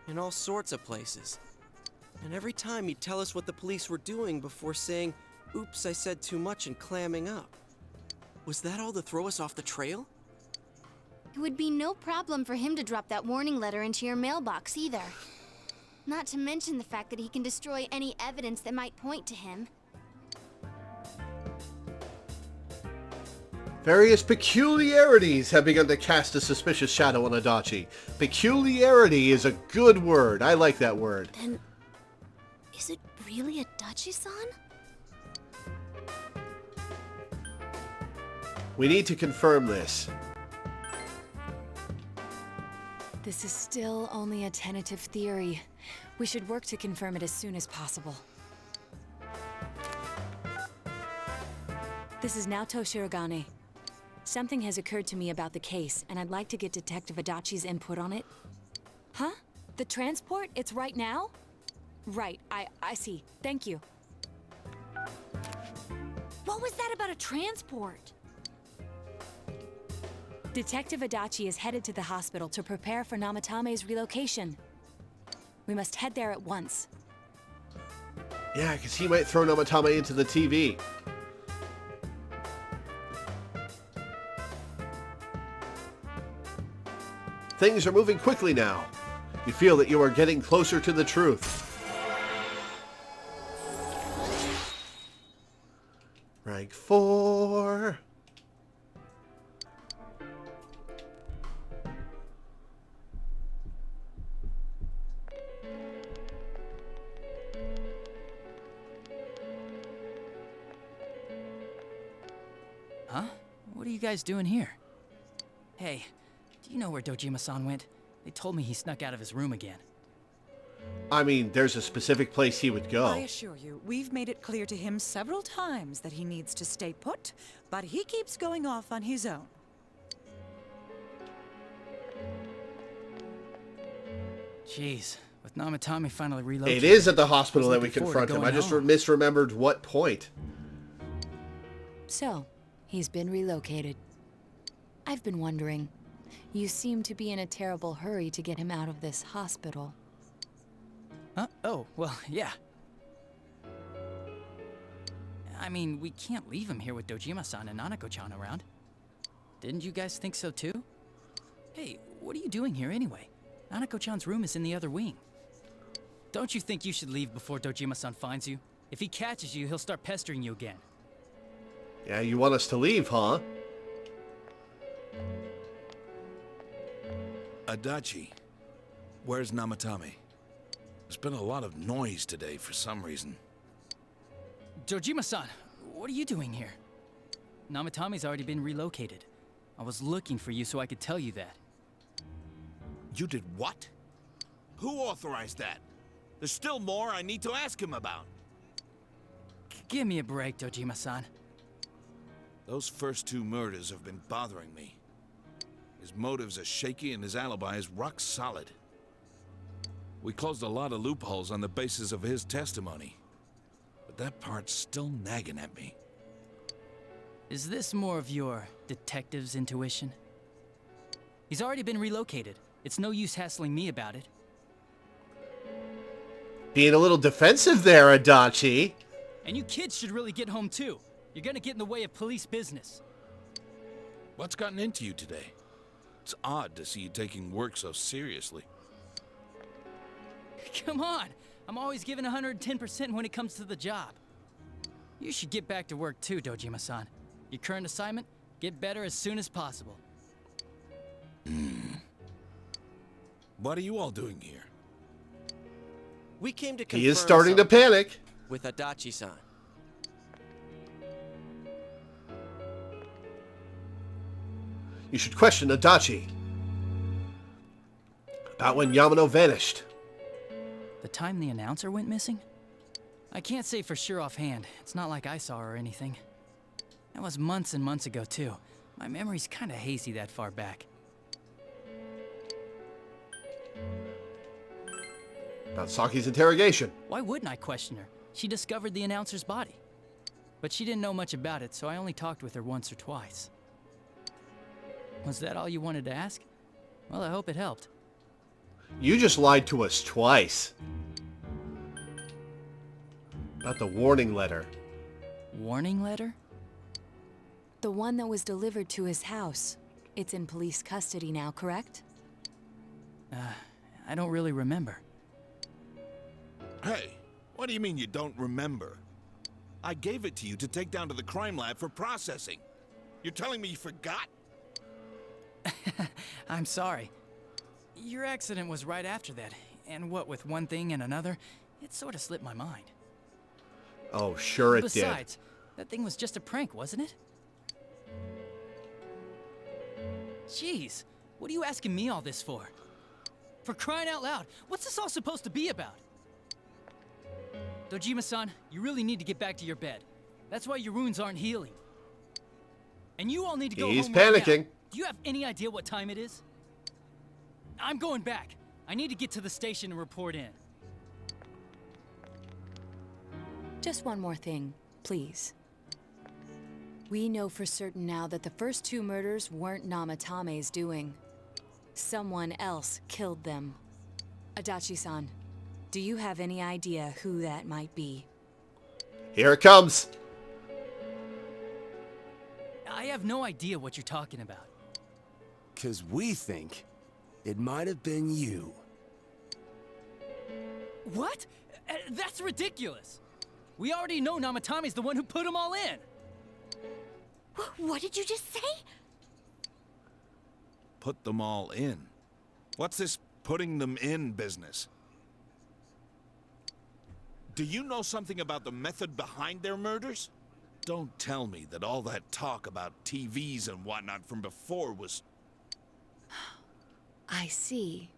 in all sorts of places. And every time he'd tell us what the police were doing before saying, "Oops, I said too much," and clamming up. Was that all to throw us off the trail? It would be no problem for him to drop that warning letter into your mailbox either. Not to mention the fact that he can destroy any evidence that might point to him. Various peculiarities have begun to cast a suspicious shadow on Adachi. Peculiarity is a good word. I like that word. Is it really Adachi-san? We need to confirm this. This is still only a tentative theory. We should work to confirm it as soon as possible. This is Naoto Shirogane. Something has occurred to me about the case, and I'd like to get Detective Adachi's input on it. Huh? The transport? It's right now? Right, I see. Thank you. What was that about a transport? Detective Adachi is headed to the hospital to prepare for Namatame's relocation. We must head there at once. Yeah, because he might throw Namatame into the TV. Things are moving quickly now. You feel that you are getting closer to the truth. Rank 4. Huh? What are you guys doing here? Hey, do you know where Dojima-san went? They told me he snuck out of his room again. I mean, there's a specific place he would go. I assure you, we've made it clear to him several times that he needs to stay put, but he keeps going off on his own. Jeez, with Namatami finally relocated... It is at the hospital that we looking forward confront to him. I going just home. misremembered what point. So, he's been relocated. I've been wondering. You seem to be in a terrible hurry to get him out of this hospital. Huh? Oh, well, yeah. I mean, we can't leave him here with Dojima-san and Nanako-chan around. Didn't you guys think so too? Hey, what are you doing here anyway? Nanako-chan's room is in the other wing. Don't you think you should leave before Dojima-san finds you? If he catches you, he'll start pestering you again. Yeah, you want us to leave, huh? Adachi, where's Namatami? There's been a lot of noise today for some reason. Dojima-san, what are you doing here? Namatami's already been relocated. I was looking for you so I could tell you that. You did what? Who authorized that? There's still more I need to ask him about. Give me a break, Dojima-san. Those first two murders have been bothering me. His motives are shaky and his alibi is rock solid. We closed a lot of loopholes on the basis of his testimony. But that part's still nagging at me. Is this more of your detective's intuition? He's already been relocated. It's no use hassling me about it. Being a little defensive there, Adachi. And you kids should really get home too. You're gonna get in the way of police business. What's gotten into you today? It's odd to see you taking work so seriously. Come on! I'm always giving 110% when it comes to the job. You should get back to work too, Dojima-san. Your current assignment? Get better as soon as possible. What are you all doing here? We came to confirm He is starting to something panic. with Adachi-san. You should question Adachi. About when Yamano vanished. The time the announcer went missing? I can't say for sure offhand. It's not like I saw her or anything. That was months and months ago too. My memory's kinda hazy that far back. About Saki's interrogation. Why wouldn't I question her? She discovered the announcer's body. But she didn't know much about it, so I only talked with her once or twice. Was that all you wanted to ask? Well, I hope it helped. You just lied to us twice. About the warning letter. Warning letter? The one that was delivered to his house. It's in police custody now, correct? I don't really remember. Hey, what do you mean you don't remember? I gave it to you to take down to the crime lab for processing. You're telling me you forgot? I'm sorry. Your accident was right after that, and what with one thing and another, It sort of slipped my mind. Oh, sure it did. Besides, that thing was just a prank, wasn't it? Jeez, what are you asking me all this for? For crying out loud, what's this all supposed to be about? Dojima-san, you really need to get back to your bed. That's why your wounds aren't healing. And you all need to go He's home right panicking. now. Do you have any idea what time it is? I'm going back. I need to get to the station and report in. Just one more thing, please. We know for certain now that the first 2 murders weren't Namatame's doing. Someone else killed them. Adachi-san, do you have any idea who that might be? Here it comes. I have no idea what you're talking about. 'Cause we think it might have been you. What? That's ridiculous. We already know Namatami's the one who put them all in. What did you just say? Put them all in? What's this putting them in business? Do you know something about the method behind their murders? Don't tell me that all that talk about TVs and whatnot from before was... I see.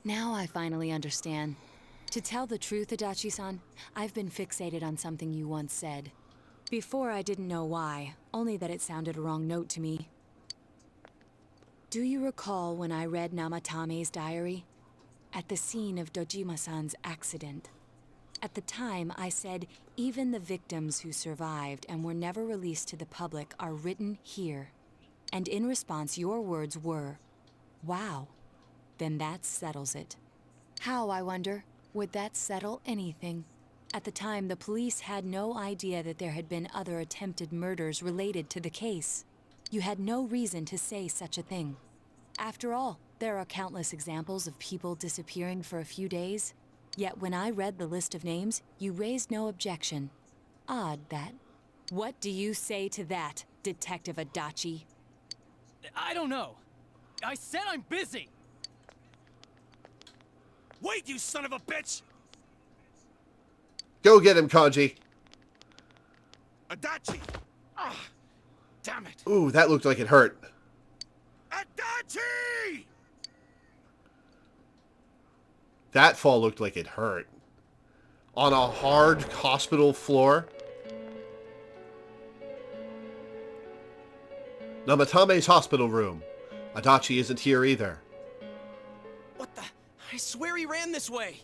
Now I finally understand. To tell the truth, Adachi-san, I've been fixated on something you once said. Before I didn't know why, only that it sounded a wrong note to me. Do you recall when I read Namatame's diary? At the scene of Dojima-san's accident. At the time, I said, even the victims who survived and were never released to the public are written here. And in response, your words were, wow, then that settles it. How, I wonder, would that settle anything? At the time, the police had no idea that there had been other attempted murders related to the case. You had no reason to say such a thing. After all, there are countless examples of people disappearing for a few days. Yet when I read the list of names, you raised no objection. Odd, that. What do you say to that, Detective Adachi? I don't know. I said I'm busy. Wait, you son of a bitch! Go get him, Kanji. Adachi! Ah, damn it! Ooh, that looked like it hurt. Adachi! That fall looked like it hurt. On a hard hospital floor. Namatame's hospital room. Adachi isn't here either. What the? I swear he ran this way.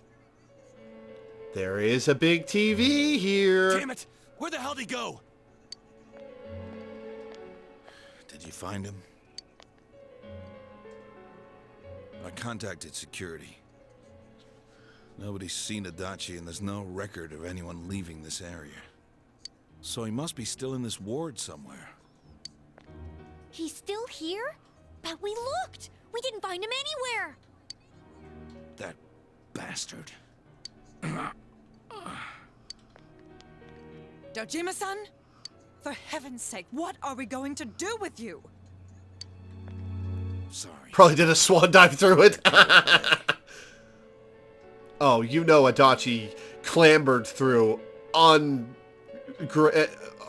There is a big TV here. Damn it! Where the hell'd he go? Did you find him? I contacted security. Nobody's seen Adachi, and there's no record of anyone leaving this area. So he must be still in this ward somewhere. He's still here? But we looked! We didn't find him anywhere! That bastard. Dojima-san? For heaven's sake, what are we going to do with you? Sorry. Probably did a swan dive through it. Oh, you know Adachi clambered through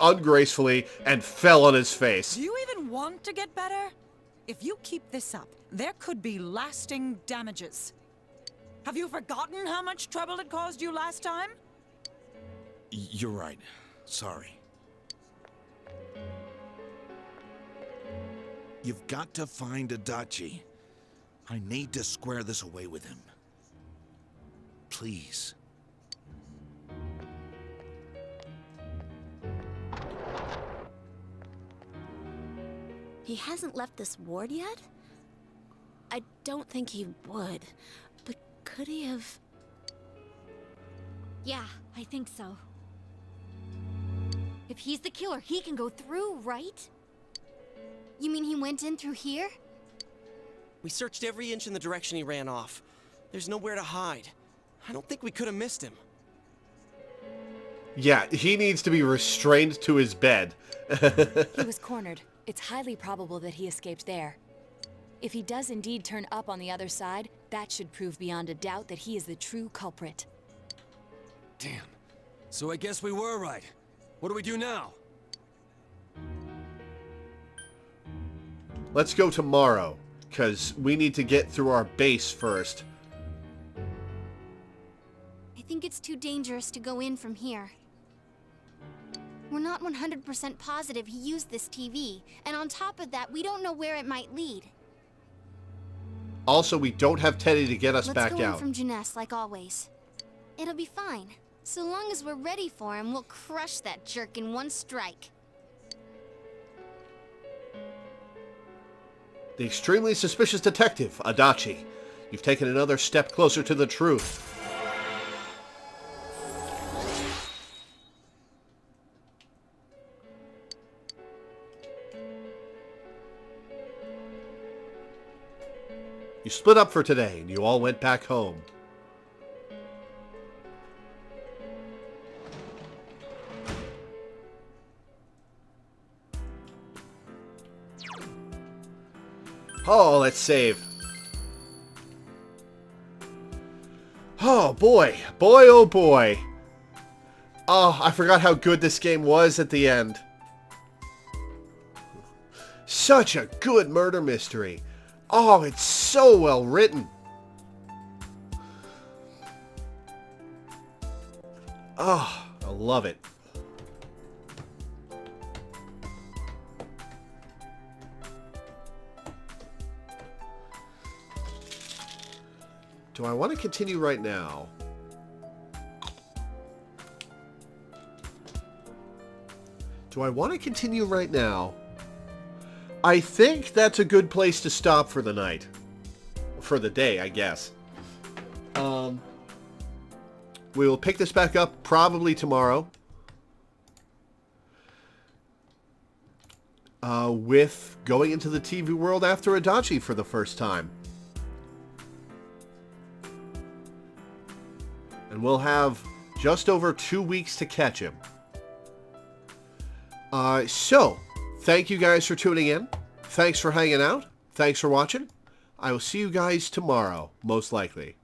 ungracefully and fell on his face. Do you even want to get better? If you keep this up, there could be lasting damages. Have you forgotten how much trouble it caused you last time? You're right. Sorry. You've got to find Adachi. I need to square this away with him. Please. He hasn't left this ward yet? I don't think he would. But could he have... Yeah, I think so. If he's the killer, he can go through, right? You mean he went in through here? We searched every inch in the direction he ran off. There's nowhere to hide. I don't think we could have missed him. Yeah, he needs to be restrained to his bed. He was cornered. It's highly probable that he escaped there. If he does indeed turn up on the other side, that should prove beyond a doubt that he is the true culprit. Damn. So I guess we were right. What do we do now? Let's go tomorrow, because we need to get through our base first. I think it's too dangerous to go in from here. We're not 100% positive he used this TV, and on top of that, we don't know where it might lead. Also, we don't have Teddy to get us Let's back go in out. from Jeunesse like always. It'll be fine. So long as we're ready for him, we'll crush that jerk in one strike. The extremely suspicious detective, Adachi. You've taken another step closer to the truth. You split up for today, and you all went back home. Oh, let's save. Oh, boy. Boy, oh, boy. Oh, I forgot how good this game was at the end. Such a good murder mystery. Oh, it's so well written. Oh, I love it. Do I want to continue right now? Do I want to continue right now? I think that's a good place to stop for the night. For the day, I guess. We will pick this back up probably tomorrow. With going into the TV world after Adachi for the first time. And we'll have just over 2 weeks to catch him. So, thank you guys for tuning in. Thanks for hanging out. Thanks for watching. I will see you guys tomorrow, most likely.